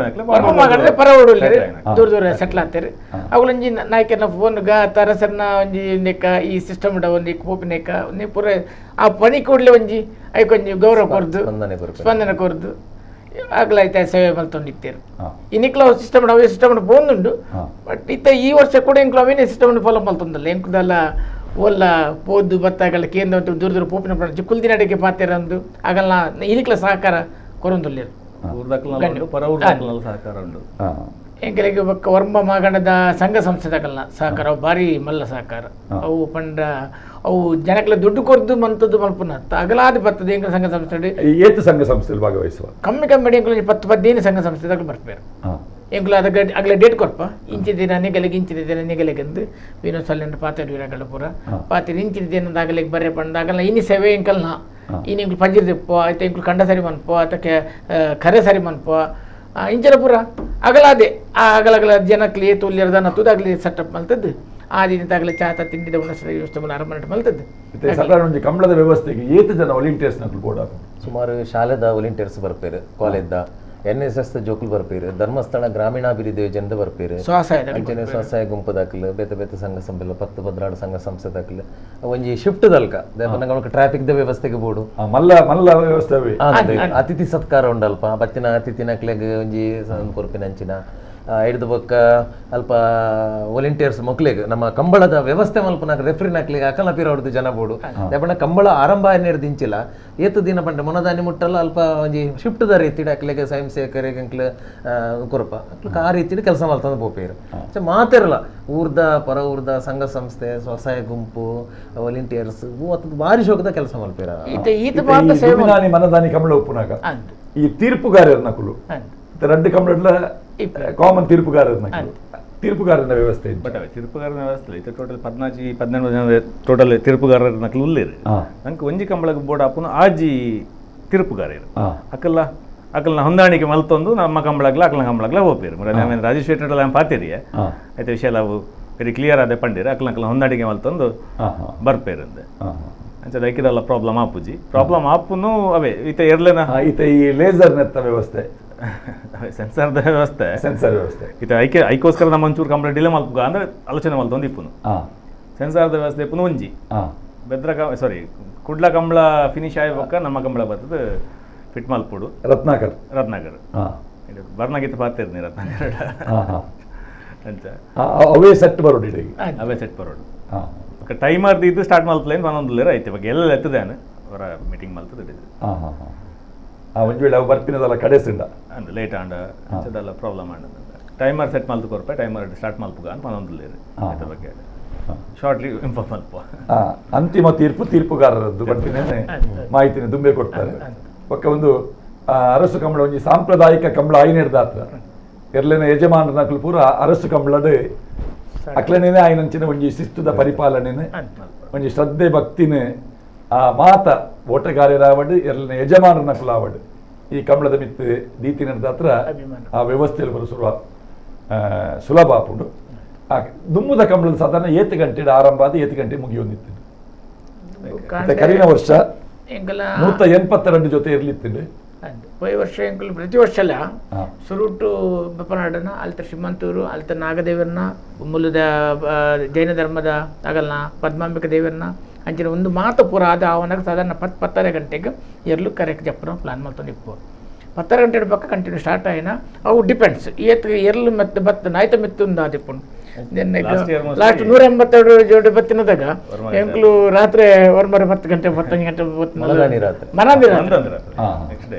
ಪರ ಓಡಲಿ ದೂರ ಸೆಟ್ಲ್ ಆಗ್ತಾರೆ ಅವುಗಳು ಒಂಜಿ ನಾಯ್ಕನ ಫೋನ್ ಅರಸರ್ನ ಒಂಜಿ ನೆಕ್ಕ ಈ ಸಿಸ್ಟಮ್ ಒಂದಿ ಪೋಪಿನೆಕ್ಕ ಒಂದಿ ಪೂರ ಆ ಪಣಿ ಕೂಡಲೇ ಒಂಜಿ ಐಕೊಂಜಿ ಗೌರವ ಕೊರ್ದು ಸ್ಪಂದನೆ ಕೊರ್ದು ಆಗ್ಲಾಯ್ತಾ ಸೇವೆ ಮಲ್ತೊಂಡಿತ್ತೇರು ಇನ್ನಿಕ್ಲ ಸಿಸ್ಟಮ್ ಅವೇ ಸಿಸ್ಟಮ್ ಬಂದುಂಡು ಬಟ್ ಇತ್ತ ಈ ವರ್ಷ ಕೂಡ ಎಂಕ್ಲು ಅವೇನೇ ಸಿಸ್ಟಮ್ ಫಾಲೋ ಮಲ್ತೊಂದಲ್ಲ ಎಂಕುದಲ್ಲ ಒಲ್ಲ ಪೋದು ಬತ್ತಾಗಲ್ಲ ಕೇಂದ್ರ ದೂರ ಪೋಪಿನ ಕುಲ್ದಿನ ಅಡಿಗೆ ಪಾತೆರಂದು ಆಗಲ್ಲ ಇನ್ನಿಕ್ಲ ಸಹಕಾರ ಕೊರೊಂದುಲ್ಲೇರು ಸಹಕಾರ ಉಂಟು ಎಂಕಲಿಗೆ ವರ್ಮ ಮಾಗಣದ ಸಂಘ ಸಂಸ್ಥೆದಾಗಲ್ಲ ಸಹಕಾರ ಅವು ಭಾರಿ ಮಲ್ಲ ಸಹಕಾರ ಅವು ಪಂಡ ಅವು ಜನಕ್ಲ ದುಡ್ಡು ಕೊರ್ದು ಮಂತದ್ದು ಮಲ್ಪುನ ಅಗಲಾದ ಬರ್ತದೆ ಎಂಕಲ ಸಂಘ ಸಂಸ್ಥೆ ಏತು ಸಂಘ ಸಂಸ್ಥೆಯಲ್ಲಿ ಭಾಗವಹಿಸುವ ಕಮ್ಮಿ ಎಂಕಲು 10-15 ಸಂಘ ಸಂಸ್ಥೆದಾಗ ಬರ್ಪೇರು ಎಂಕುಲು ಅದಕ್ಕೆ ಅಗಲ ಡೇಟ್ ಕೊರ್ಪ ಇಂಚಿನ ದಿನ ಇಂಚಿನ ದಿನ ನಿಗಲೆಗೆಂದು ವಿನೋದ್ ಸಲ್ಲೆಂಡ್ ಪಾತೆರು ವಿರಾಗಳ ಪೂರ ಪಾತೆರು ಇಂಚಿನ ದಿನದ ಆಗಲಿಗೆ ಬರ್ರೆ ಪಂಡಾಗಲ್ಲ ಇನ್ನು ಸೇವೆ ಎಂಕಲ್ನ ಇನ್ನು ಎಂಕಲು ಪಂಜಿರ್ ತೆಪ್ಪೋ ಆಯ್ತು ಎಂಕಲು ಕಂಡ ಸರಿ ಮನ್ಪೋ ಅದಕ್ಕೆ ಕರೆ ಸರಿ ಮನ್ಪೋ ಇಂಚನ ಪೂರ ಅಗಲಾದೆ ಆ ಅಗಲಗಲ ಜನಕ್ಲಿ ತುಲ್ಯರ್ದನ ತುದಾಗ್ಲಿ ಸೆಟಪ್ ಮಲ್ತದ್ದು ಆ ದಿನದಾಗಲೇ ಚಾತ ತಿಂಡಿದ ಉನ್ನತ ವ್ಯವಸ್ಥೆ ಆರಂಭ ಮಲ್ತದ್ದು ಕಂಬಳದ ವ್ಯವಸ್ಥೆಗೆ ಏತು ಜನ ವಾಲಂಟಿಯರ್ಸ್ ಕೂಡ ಸುಮಾರು ಶಾಲೆದ ವಾಲಂಟಿಯರ್ಸ್ ಬರ್ಪೇರು ಕಾಲೇಜ್ದ NSS ಜೋಕುಲು ಬರ್ಪೇರು ಧರ್ಮಸ್ಥಳ ಗ್ರಾಮೀಣಾಭಿವೃದ್ಧಿ ಯೋಜನೆ ಬರ್ಪೇರು ಅಂಚನೆ ಸ್ವಸಹಾಯ ಗುಂಪು ದಾಖಲು ಬೇತೆ ಸಂಘ ಸಂಸ್ಥೆ 10-12 ಸಂಘ ಸಂಸ್ಥೆ ದಾಖಲು ಒಂಜಿ ಶಿಫ್ಟ್ ದಲ್ಕ ಟ್ರಾಫಿಕ್ ದ ವ್ಯವಸ್ಥೆಗೆ ಬೋಡು ಮಲ್ಲ ವ್ಯವಸ್ಥೆ ಅತಿಥಿ ಸತ್ಕಾರ ಉಂಡಲ್ಪ ಬತ್ತಿನ ಅತಿಥಿ ನಕ್ಲೆಗ್ ಒಂಜಿ ಕೊರ್ಪಿನ ಅಂಚಿನ ಹಿಡಿದು ಬೊಕ್ಕ ಅಲ್ಪ ವಾಲಂಟಿಯರ್ಸ್ ಮಕ್ಳಿಗೆ ನಮ್ಮ ಕಂಬಳದ ವ್ಯವಸ್ಥೆ ಮಲ್ಪನಾಗ ರೆಫ್ರಿ ನಕ್ಲಿಗೆ ಅಕಲ ಪಿರೋಡ್ದು ಜನ ಬೋಡು ಯಾಪಣ್ಣ ಕಂಬಳ ಆರಂಭ ದಿಂಚಿಲ್ಲ ಏತು ದಿನ ಪಂಡ ಮೊನದಾನಿ ಮುಟ್ಟಲ್ಲ ಅಲ್ಪ ಒಂಜಿ ಶಿಫ್ಟ್ ದ ರೀತಿ ಅಕ್ಲೆಗೆ ಸ್ವಯಂ ಸೇವಕರಿಗೆ ಅಂಕ್ಲ ಕೊರಪ ಆ ರೀತಿ ಕೆಲಸ ಮಲ್ತಂದು ಬೋಪೇರು ಮಾತಿರಲ್ಲ ಊರ್ದ ಪರ ಊರ್ದ ಸಂಘ ಸಂಸ್ಥೆ ಸ್ವಸಹಾಯ ಗುಂಪು ವಾಲಂಟಿಯರ್ಸ್ ಭಾರಿ ಶೋಕದ ಕೆಲಸ ಮಲ್ಪೇರ ಮನದಾನಿ ಕಂಬಳ ಉಪ್ಪುನಾಗ ಈ ತೀರ್ಪುಗಾರರ ನಕಲು ரெண்டு கம்ப்ளீட்ல ಕಾಮನ್ ತೀರ್ಪುಗಾರನ ವ್ಯವಸ್ಥೆ ಬಟ್ ತೀರ್ಪುಗಾರನ ವ್ಯವಸ್ಥೆ ಇದು ಟೋಟಲ್ 14-17 ಜನ ಟೋಟಲ್ ತೀರ್ಪುಗಾರರ ನಕಲು ಉಲ್ಲೇರು ನಂಗೆ ಒಂಜಿ ಕಂಬಳಕ್ಕೆ ಬೋರ್ಡ್ ಹಾಪುನು ಆಜಿ ತೀರ್ಪುಗಾರರು ಅಕಲ್ನ ಹೊಂದಾಣಿಕೆ ಮಲ್ತೊಂದು ನಮ್ಮ ಕಂಬಳಗ್ಲ ಅಕಲ್ನ ಕಂಬಳಗ್ಲ ಹೋಗ್ಬೇರು ರಾಜೇಶ್ವರ ಪಾತಿರಿಯ ಆಯ್ತು ವಿಷಯ ಅವು ವೆರಿ ಕ್ಲಿಯರ್ ಆದ ಪಂಡಿರ ಅಕಲ್ನ ಹೊಂದಾಣಿಕೆ ಮಲ್ತೊಂದು ಬರ್ಪೇರಂದೆ ಅಂಚೆ ಐಕಿದಲ್ಲ ಪ್ರಾಬ್ಲಮ್ ಆಪುಜಿ ಪ್ರಾಬ್ಲಮ್ ಆಪುನು ಅವೇ ಈತ ಎರ್ಲೆನ ಈತ ಈ ಲೇಸರ್ ನೆತ್ತ ವ್ಯವಸ್ಥೆ ಸೆನ್ಸರ್ದ ವ್ಯವಸ್ಥೆ ಇದು ಐಕೋಸ್ಕರ ನಮ್ಮ ಒಂಚೂರು ಕಂಪ್ಲೇಂಟ್ ಡಿಲೇ ಮಲ್ಪುಗ ಅಂದ್ರೆ ಆಲೋಚನೆ ಮಲ್ತೊಂದು ಇಪ್ಪುನು ಸೆನ್ಸಾರ್ದ ವ್ಯವಸ್ಥೆ ಇಪ್ಪುನು ಒಂಜಿ ಬೆದ್ರ ಕುಡ್ಲ ಕಂಬಳ ಫಿನಿಶ್ ಆಯ್ಬೇಕ ನಮ್ಮ ಕಂಬಳ ಬರ್ತದೆ ಫಿಟ್ ಮಲ್ಪುಡು ರತ್ನಾಕರ್ ಬರ್ನಾಗಿತ್ತು ಪಾತಿರ್ನಿ ರತ್ನಾಕರ್ ಅಂಚ ಅವೇ ಸೆಟ್ ಬರೋಡು ಟೈಮರ್ ಇದು ಸ್ಟಾರ್ಟ್ ಮಲ್ಪಲೇನು ಪನ್ನೊಂದುಲ್ಲೇರ ಐತೆ ಇವಾಗ ಎಲ್ಲ ಎತ್ತದೇನು ಅವರ ಮೀಟಿಂಗ್ ಮಲ್ತದೆ ಒಂದು ವೇಳೆ ಅವು ಬರ್ತಿನದಲ್ಲ ಕಡೆಸಿಂದ ಅಂದ್ರೆ ಲೇಟ್ ಆಂಡ ಅದೆಲ್ಲ ಪ್ರಾಬ್ಲಮ್ ಆಂಡ ಟೈಮರ್ ಸೆಟ್ ಮಲ್ತು ಕೊರ್ಪೆ ಟೈಮರ್ ಸ್ಟಾರ್ಟ್ ಮಲ್ಪುಗ ಅಂತ ಪನ್ನೊಂದುಲ್ಲೇರು ಅದ್ರ ಬಗ್ಗೆ ಶಾರ್ಟ್ಲಿ ಇನ್ಫಾರ್ಮ್ ಮಲ್ಪ ಅಂತಿಮ ತೀರ್ಪುಗಾರರದ್ದು ಬರ್ತೀನಿ ಮಾಹಿತಿನ ದುಂಬೆ ಕೊಡ್ತಾರೆ ಒಕ್ಕ ಒಂದು ಅರಸು ಕಂಬಳ ಒಂಜಿ ಸಾಂಪ್ರದಾಯಿಕ ಕಂಬಳ ಆಯ್ನೆಡ್ದಾತ್ರ ಎರ್ಲೆನ ಯಜಮಾನರ ನಕಲು ಪೂರ ಅರಸು ಕಂಬಳಡ್ ಅಕ್ಲನೇನೆ ಆಯ್ನಂಚಿನ ಒಂಜಿ ಶಿಸ್ತುದ ಪರಿಪಾಲನೆನೆ ಒಂಜಿ ಶ್ರದ್ಧೆ ಭಕ್ತಿನ ಆ ಮಾತ ಓಟಗಾರರಾವಡ್ ಎರ್ಲಿನ ಯಜಮಾನರ ನಕಲು ಆವಡ್ ಈ ಕಂಬಳದ ಮಿತ್ತು ದೀತಿ ನಡೆದಾತ್ರ ಆ ವ್ಯವಸ್ಥೆಯಲ್ಲಿ ಬರೋ ಸುಲಭ ಆಪುಂಡು ದುಮ್ಮುದ ಕಂಬಳದ ಸಾಧಾರಣ 7 ಗಂಟೆ ಆರಂಭ ಆದ 7 ಗಂಟೆ ಮುಗಿಯೊಂದಿತ್ತು ಕರಿನ ವರ್ಷ 182 ಜೊತೆ ಇರ್ಲಿತ್ತು పోయే వర్షం ఎంకులు ప్రతి వర్షాల సురుటు బెప్పనాడన ಅಲ್ತ ಶ್ರೀಮಂತೂರು ಅಲ್ತ ನಾಗದೇವರನ್ನ ಮೂಲದ ಜೈನ ಧರ್ಮದ ಆಗಲ್ನ ಪದ್ಮಾಂಬಿಕ ದೇವರನ್ನ ಅಂಚಿನ ಒಂದು ಮಾತು ಪೂರ ಆದ ಅವನಾಗ ಸಾಧಾರಣ 10-10:30 ಗಂಟೆಗೆ ಎರ್ಲು ಕರೆಕ್ಟ್ ಜಪ್ಪನ ಪ್ಲಾನ್ ಮಾಡ್ತಾನೆ ಇಪ್ಪು 10 ಗಂಟೆ ಪಕ್ಕ ಕಂಟಿನ್ಯೂ ಸ್ಟಾರ್ಟ್ ಆಯ್ನ ಅವು ಡಿಪೆಂಡ್ಸ್ ಎರ್ಲು ಮೆತ್ತ ಬತ್ತ ನಾಯ್ತ ಮೆತ್ತುಂದ ಆದಿಪ್ಪುಂಡು ಲಾಸ್ಟ್ 182 ಜೋಡಿ ಬತ್ತಿನದಾಗ ಎಂಕ್ಲು ರಾತ್ರಿ ಹೊರಮರ 10 ಗಂಟೆ 15 ಗಂಟೆ ಮನಾದಿ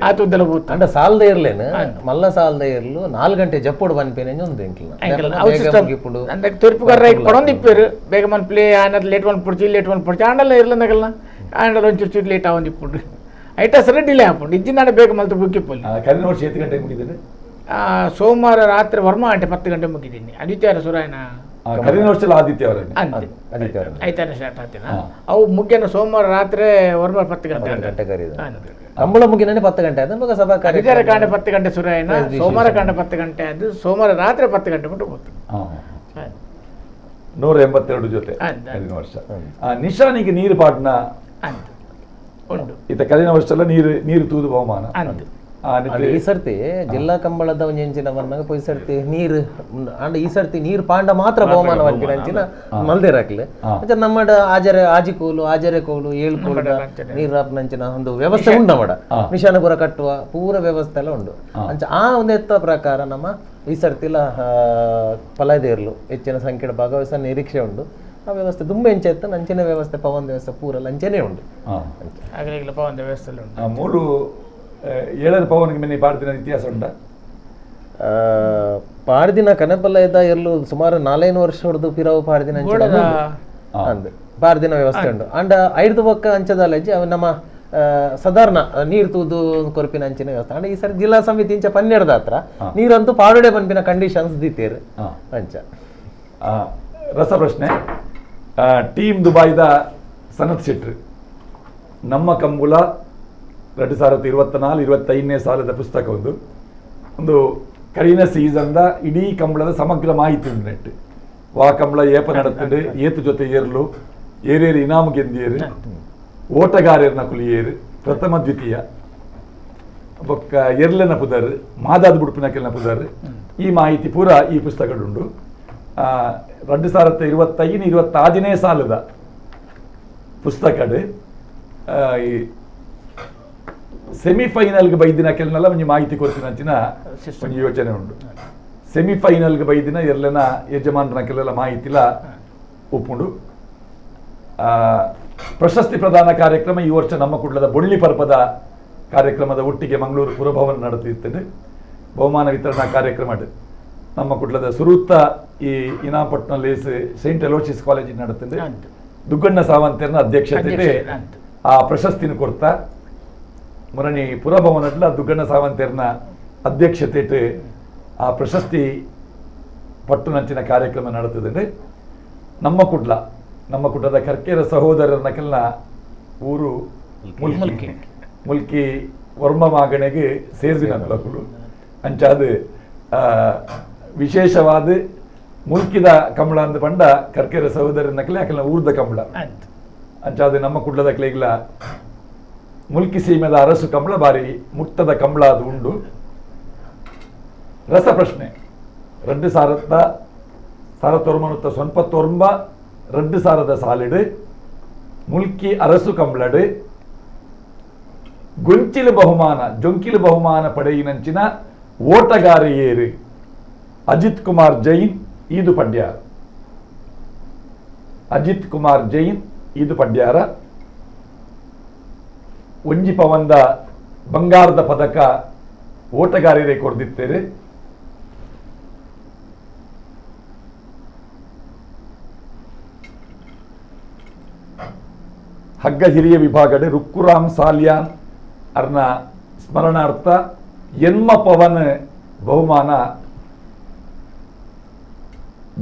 ಆತು ಉದ್ದಲ ಹೋಗ್ತಾ అంటే సాల్ద ఇర్లేను మల్ల సాల్ద ఇర్లు 4 గంటೆ జప్పుడు పనిపోయిన ఉంది ఇప్పుడు అందుకు తూర్పు కర్ర పడొంది ఇప్పారు ಬೇಗ మన ಪ್ಲೇ ಆನದ ಲೇಟ್ ಒಂದು ಪುಡ್ಚಿ ಆಂಡಲ್ಲ ಇರ್ಲಂದಾಗಲ್ಲ ಆಂಡಲ್ಲ ಒಂಚೂರು ಲೇಟ್ ಆಗೊಂದು ఇప్పుడు ಐಟ ಸರಿ ಡಿಲೇ ಹಾಕೊಂಡು ಇಜ್ಜಿನಾಡ ಬೇಗ ಮಲ್ತು ಬುಕ್ಕಿಪ್ಪಲ್ಲಿ ಕರಿನ ವರ್ಷ ಎಷ್ಟು ಗಂಟೆಗೆ ಮುಗಿದಿದೆ ಸೋಮವಾರ ರಾತ್ರಿ ವರ್ಮ ಗಂಟೆ 10 ಗಂಟೆ ಮುಗಿದ್ದೀನಿ ಆದಿತ್ಯವಾರ ಸುರಾಯನ ಕರಿನ ವರ್ಷದಲ್ಲಿ ಆದಿತ್ಯವಾರ ಐತಾನೆ ಸ್ಟಾರ್ಟ್ ಆಗ್ತೀನಿ ಅವು ಮುಗಿಯನ ಸೋಮವಾರ ರಾತ್ರಿ ವರ್ಮ 10 ಗಂಟೆ ಕಂಬಳ ಮುಗಿನೇ 10 ಗಂಟೆ ಅದು ಮಗ ಸಭಾ ಆದಿತ್ಯವಾರ ಕಾಂಡೆ 10 ಗಂಟೆ ಸುರಾಯನ ಸೋಮವಾರ ಕಾಂಡೆ 10 ಗಂಟೆ ಅದು ಸೋಮವಾರ ರಾತ್ರಿ 10 ಗಂಟೆ ಬಿಟ್ಟು ಹೋಗ್ತು 182 ಜೊತೆ ಕರಿನ ವರ್ಷ ನಿಶಾನಿಗೆ ನೀರು ಪಾಡ್ನ ಉಂಟು ಇತ ಕರಿನ ವರ್ಷಲ್ಲ ನೀರು ತೂದು ಬಹುಮಾನ ಈ ಸರ್ತಿ ಜಿಲ್ಲಾ ಕಂಬಳದ ಒಂಜಿನ ಬಂದಾಗ ಪೊಯ್ ಸರ್ತಿ ನೀರು ಅಂಡ್ ಈ ಸರ್ತಿ ನೀರು ಪಾಂಡ ಮಾತ್ರ ಬಹುಮಾನ ಅಂಚಿನ ಮಲ್ದಿರಾಕ್ಲೆ ನಮ್ಮ ಆಜರೆ ಕೋಲು ಏಳ್ಕೋಲು ನೀರು ರಾಪ್ನಂಚಿನ ಒಂದು ವ್ಯವಸ್ಥೆ ಉಂಟು ನಮ್ಮಡ ನಿಶಾನಪುರ ಕಟ್ಟುವ ಪೂರ ವ್ಯವಸ್ಥೆ ಎಲ್ಲ ಉಂಟು ಅಂಚ ಆ ಒಂದು ಎತ್ತ ಪ್ರಕಾರ ನಮ್ಮ ಈ ಸರ್ತಿಲ ಫಲದೇರ್ಲು ಹೆಚ್ಚಿನ ಸಂಖ್ಯೆಯ ಭಾಗವಹಿಸ ನಿರೀಕ್ಷೆ ಉಂಟು ಆ ವ್ಯವಸ್ಥೆ ತುಂಬ ಎಂಚೆತ್ತ ನಂಚಿನ ವ್ಯವಸ್ಥೆ ಪವನ್ ವ್ಯವಸ್ಥೆ ಪೂರ ಲಂಚನೆ ಉಂಟು ಪವನ್ ವ್ಯವಸ್ಥೆ ಉಂಟು ಮೂರು 7 ಪವನ್ಗೆ ಮೇಲೆ ಪಾಡ್ದಿನ ಇತಿಹಾಸ ಉಂಟ ಪಾಡ್ದಿನ ಕನೆಪಲ್ಲ ಇದ್ದ ಎಲ್ಲೂ ಸುಮಾರು 4 ವರ್ಷ ಹೊಡೆದು ಪಿರಾವು ಪಾಡ್ದಿನ ಅಂದ್ ಪಾಡ್ದಿನ ವ್ಯವಸ್ಥೆ ಉಂಟು ಅಂಡ್ 5 ಪಕ್ಕ ಅಂಚದಲ್ಲಜ್ಜಿ ಅವು ನಮ್ಮ ಸಾಧಾರಣ ನೀರು ತೂದು ಕೊರಪಿನ ಅಂಚಿನ ವ್ಯವಸ್ಥೆ ಅಂಡ್ ಈ ಸರಿ ಜಿಲ್ಲಾ ಸಮಿತಿ ಇಂಚ 12 ಹತ್ರ ನೀರಂತೂ ಪಾಡೋಡೆ ಪನ್ಪಿನ ಕಂಡೀಷನ್ಸ್ ದಿತ್ತೇರು ಅಂಚ ರಸಪ್ರಶ್ನೆ ಟೀಮ್ ದುಬಾಯಿದ ಸನತ್ ಶೆಟ್ರು ನಮ್ಮ ಕಂಬುಲ 2024-25ನೇ ಸಾಲದ ಪುಸ್ತಕ ಒಂದು ಕಡಿನ ಸೀಸನ್ದ ಇಡೀ ಕಂಬಳದ ಸಮಗ್ರ ಮಾಹಿತಿ ಉಂಟು ನೆಟ್ಟು ವಾ ಕಂಬಳ ಏಪ ನಡತಂಡು ಏತು ಜೊತೆ ಏರ್ಲು ಏರೇರು ಇನಾಮು ಗೆಂದಿಯರು ಓಟಗಾರನ ಕುಲಿಯೇರು ಪ್ರಥಮ ದ್ವಿತೀಯ ಬೊಕ್ಕ ಎರ್ಲೆನ ಪುದರ್ ಮಾದಾದ ಬುಡುಪಿನಕೆಲ್ನ ಪುದರ್ ಈ ಮಾಹಿತಿ ಪೂರ ಈ ಪುಸ್ತಕಡುಂಡು 2025-26ನೇ ಸಾಲದ ಪುಸ್ತಕಡು ಈ ಸೆಮಿಫೈನಲ್ಗೆ ಬೈದಿನ ಕೆಲನೆಲ್ಲ ಒಂಜಿ ಮಾಹಿತಿ ಕೊಡ್ತಿನಂಚಿನ ಒಂಜಿ ಯೋಚನೆ ಉಂಟು ಸೆಮಿಫೈನಲ್ಗೆ ಬೈದಿನ ಎರ್ಲೆನ ಯಜಮಾನರ ಕೆಲವೆಲ್ಲ ಮಾಹಿತಿಲ ಉಪ್ಪುಂಡು ಪ್ರಶಸ್ತಿ ಪ್ರದಾನ ಕಾರ್ಯಕ್ರಮ ಈ ವರ್ಷ ನಮ್ಮ ಕುಡ್ಲದ ಬೊಳ್ಳಿ ಪರ್ಪದ ಕಾರ್ಯಕ್ರಮದ ಒಟ್ಟಿಗೆ ಮಂಗಳೂರು ಪುರಭವನ ನಡೆದಿರ್ತದೆ ಬಹುಮಾನ ವಿತರಣಾ ಕಾರ್ಯಕ್ರಮ ನಮ್ಮ ಕುಡ್ಲದ ಸುರೂತ್ತ ಈ ಇನಾಪಟ್ನ ಲೇಸ್ ಸೈಂಟ್ ಅಲೋಶಿಯಸ್ ಕಾಲೇಜಿನ ನಡೆತದೆ ದುಗ್ಗಣ್ಣ ಸಾವಂತರ್ನ ಅಧ್ಯಕ್ಷತೆ ಆ ಪ್ರಶಸ್ತಿನ ಕೊಡ್ತಾ ಮೊರನಿ ಪುರಭವನಡ್ಲ ದುಗ್ಗಣ್ಣ ಸಾವಂತರ್ನ ಅಧ್ಯಕ್ಷತೆ ಆ ಪ್ರಶಸ್ತಿ ಪಟ್ಟುನಂಚಿನ ಕಾರ್ಯಕ್ರಮ ನಡೆತದೆ ನಮ್ಮ ಕುಡ್ಲದ ಕರ್ಕೇರ ಸಹೋದರರ ಕೆಲ ಊರು ಮುಲ್ಕಿ ವರ್ಮ ಮಾಗಣೆಗೆ ಸೇರಿಸಿನ ಕುಲು ಅಂಚಾದ ವಿಶೇಷವಾದ ಮುಲ್ಕಿದ ಕಂಬಳ ಅಂದ ಪಂಡ ಕರ್ಕೇರ ಸಹೋದರನ ಕೆಲ ಯಾಕೆಲ್ಲ ಊರ್ದ ಕಂಬಳ ಅಂಚಾದ ನಮ್ಮ ಕುಡ್ಲದ ಕೆಲೆಗಿಲ್ಲ ಮುಲ್ಕಿ ಸೀಮೆದ ಅರಸು ಕಂಬಳ ಬಾರಿ ಮುಕ್ತದ ಕಂಬಳ ಅದು ಉಂಡು ರಸಪ್ರಶ್ನೆ 2019 ಸಾಲಿಡು ಮುಲ್ಕಿ ಅರಸು ಕಂಬಳಡು ಜೊಂಕಿಲು ಬಹುಮಾನ ಪಡೆಯಿನಂಚಿನ ಓಟಗಾರಿಯೇರು ಅಜಿತ್ ಕುಮಾರ್ ಜೈನ್ ಈದು ಪಡ್ಯಾರ ಒಂಜಿ ಪವಂದ ಬಂಗಾರದ ಪದಕ ಓಟಗಾರರೇ ಕೊಡ್ದಿತ್ತೇರೆ ಹಗ್ಗ ಹಿರಿಯ ವಿಭಾಗದ ರುಕ್ಕುರಾಮ್ ಸಾಲ್ಯಾನ್ ಅರ್ನ ಸ್ಮರಣಾರ್ಥ ಎನ್ಮ ಪವನ್ ಬಹುಮಾನ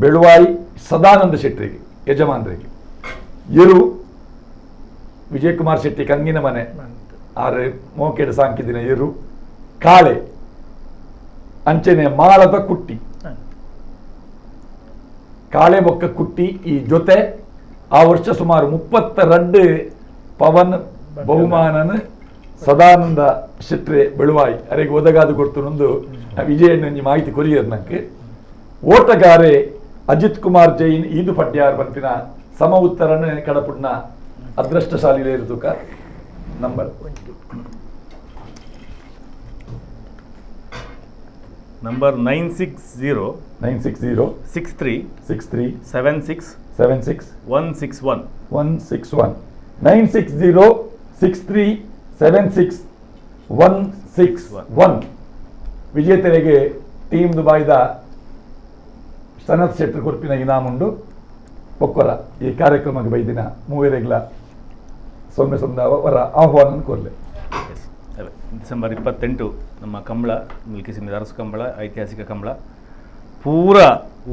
ಬೆಳುವಾಯಿ ಸದಾನಂದ ಶೆಟ್ಟರಿಗೆ ಯಜಮಾನರಿಗೆ ಇರು ವಿಜಯಕುಮಾರ್ ಶೆಟ್ಟಿ ಕಂಗಿನ ಮನೆ ಆರು ಮೋಕೆಡ್ ಸಾಂಕಿದಿನ ಇರು ಕಾಳೆ ಅಂಚನೆ ಮಾಳದ ಕುಟ್ಟಿ ಕಾಳೆ ಬೊಕ್ಕ ಕುಟ್ಟಿ ಈ ಜೊತೆ ಆ ವರ್ಷ ಸುಮಾರು 32 ಪವನ್ ಬಹುಮಾನನ ಸದಾನಂದ ಶೆಟ್ರೆ ಬೆಳುವಾಯಿ ಅರೆಗೆ ಒದಗಾದು ಕೊಡ್ತು ವಿಜಯಣ್ಣಿ ಮಾಹಿತಿ ಕೊರಿಯರ್ ನಂಗೆ ಓಟಗಾರೆ ಅಜಿತ್ ಕುಮಾರ್ ಜೈನ್ ಈದು ಪಡ್ಯಾರ್ ಬಂತಿನ ಸಮ ಉತ್ತರನ ಕಡಪುಡ್ನ ಅದೃಷ್ಟಶಾಲಿಲೇ ಇರುತ್ತುಕ ನಂಬರ್ ನಂಬರ್ 960 63 76 161 9606376 ವಿಜೇತರಿಗೆ ಟೀಮ್ ದುಬಾಯ್ದ ಸನತ್ ಶೆಟ್ಟಿ ಕೊರ್ಪಿನ ಇನಾಮುಂಡು ಪೊಕ್ಕರ ಈ ಕಾರ್ಯಕ್ರಮಕ್ಕೆ ಬೈದಿನ ಮೂವರೆಗ್ಲ ಸೊಮ್ಮೆ ಅವರ ಆಹ್ವಾನ ಕೊರ್ಲೆ. ಡಿಸೆಂಬರ್ 28 ನಮ್ಮ ಕಂಬಳ ಮಿಲ್ಕಿ ಸಿಂಗ್ ಅರಸು ಕಂಬಳ ಐತಿಹಾಸಿಕ ಕಂಬಳ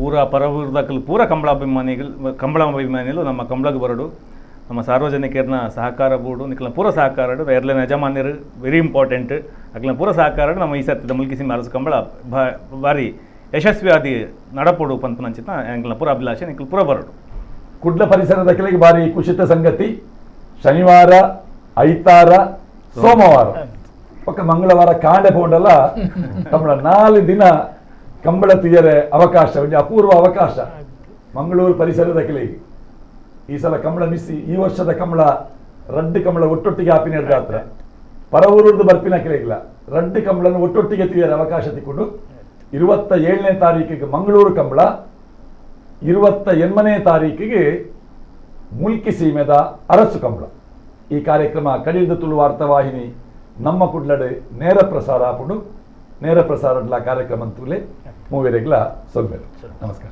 ಊರ ಪರವೂರದಕ್ಕಲು ಪೂರ ಕಂಬಳ ಅಭಿಮಾನಿಗಳು ನಮ್ಮ ಕಂಬಳಕ್ಕೆ ಬರೋಡು ನಮ್ಮ ಸಾರ್ವಜನಿಕರನ್ನ ಸಹಕಾರ ಬೋರ್ಡು ನಿಕ್ಲ ಪೂರ ಸಹಕಾರ ಎರಡ್ಲೇನ ಯಜಮಾನ್ಯರು ವೆರಿ ಇಂಪಾರ್ಟೆಂಟ್ ಅಕ್ಲ ಪೂರ ಸಹಕಾರ ನಮ್ಮ ಈ ಸತ್ಯದ ಮಿಲ್ಕಿ ಸಿಂಗ್ ಅರಸು ಕಂಬಳ ಭಾರಿ ಯಶಸ್ವಿ ಆದಿ ನಡಪೋಡು ಪಂಪನಂಚಿತ ಎಂಕ್ಲ ಪೂರ ಅಭಿಲಾಷೆ ನಿಕ್ಲ ಪೂರ ಬರೋಡು. ಕುಡ್ಲ ಪರಿಸರದ ಕೆಳಗೆ ಬಾರಿ ಕುಶಿತ ಸಂಗತಿ ಶನಿವಾರ ಐತಾರ ಸೋಮವಾರ ಪಕ್ಕ ಮಂಗಳವಾರ ಕಾಂಡೆ ಪೋಂಡಲ್ಲ ಕಂಬಳ 4 ದಿನ ಕಂಬಳ ತುಯ್ಯರೆ ಅವಕಾಶ ಒಂದು ಅಪೂರ್ವ ಅವಕಾಶ ಮಂಗಳೂರು ಪರಿಸರದ ಕೆಳಗೆ ಈ ಸಲ ಕಂಬಳ ಮಿಸ್ಸಿ ಈ ವರ್ಷದ ಕಂಬಳ ರಡ್ಡು ಕಂಬಳ ಒಟ್ಟೊಟ್ಟಿಗೆ ಆಪಿನ ಹಿಡ್ದಾತ್ರ ಪರವೂರದ್ದು ಬರ್ಪಿನ ಕೆಳಗಿಲ್ಲ ರಡ್ಡು ಕಂಬಳನ್ನು ಒಟ್ಟೊಟ್ಟಿಗೆ ತುಯ್ಯರೆ ಅವಕಾಶ ತಿಕ್ಕೊಂಡು 27ನೇ ತಾರೀಕಿಗೆ ಮಂಗಳೂರು ಕಂಬಳ 28ನೇ ತಾರೀಕಿಗೆ ಮುಲ್ಕಿ ಸೀಮೆದ ಅರಸು ಕಂಬಳ. ಈ ಕಾರ್ಯಕ್ರಮ ಕಡಿದ ತುಳು ವಾರ್ತಾವಾಹಿನಿ ನಮ್ಮ ಕುಡ್ಲಡೆ ನೇರ ಪ್ರಸಾರ ಆಪುಡು ನೇರ ಪ್ರಸಾರ ಕಾರ್ಯಕ್ರಮ ಅಂತೂಲೆ ಮೂವರೆಗ್ಲ ಸೊಲ್ಬೇರು. ನಮಸ್ಕಾರ.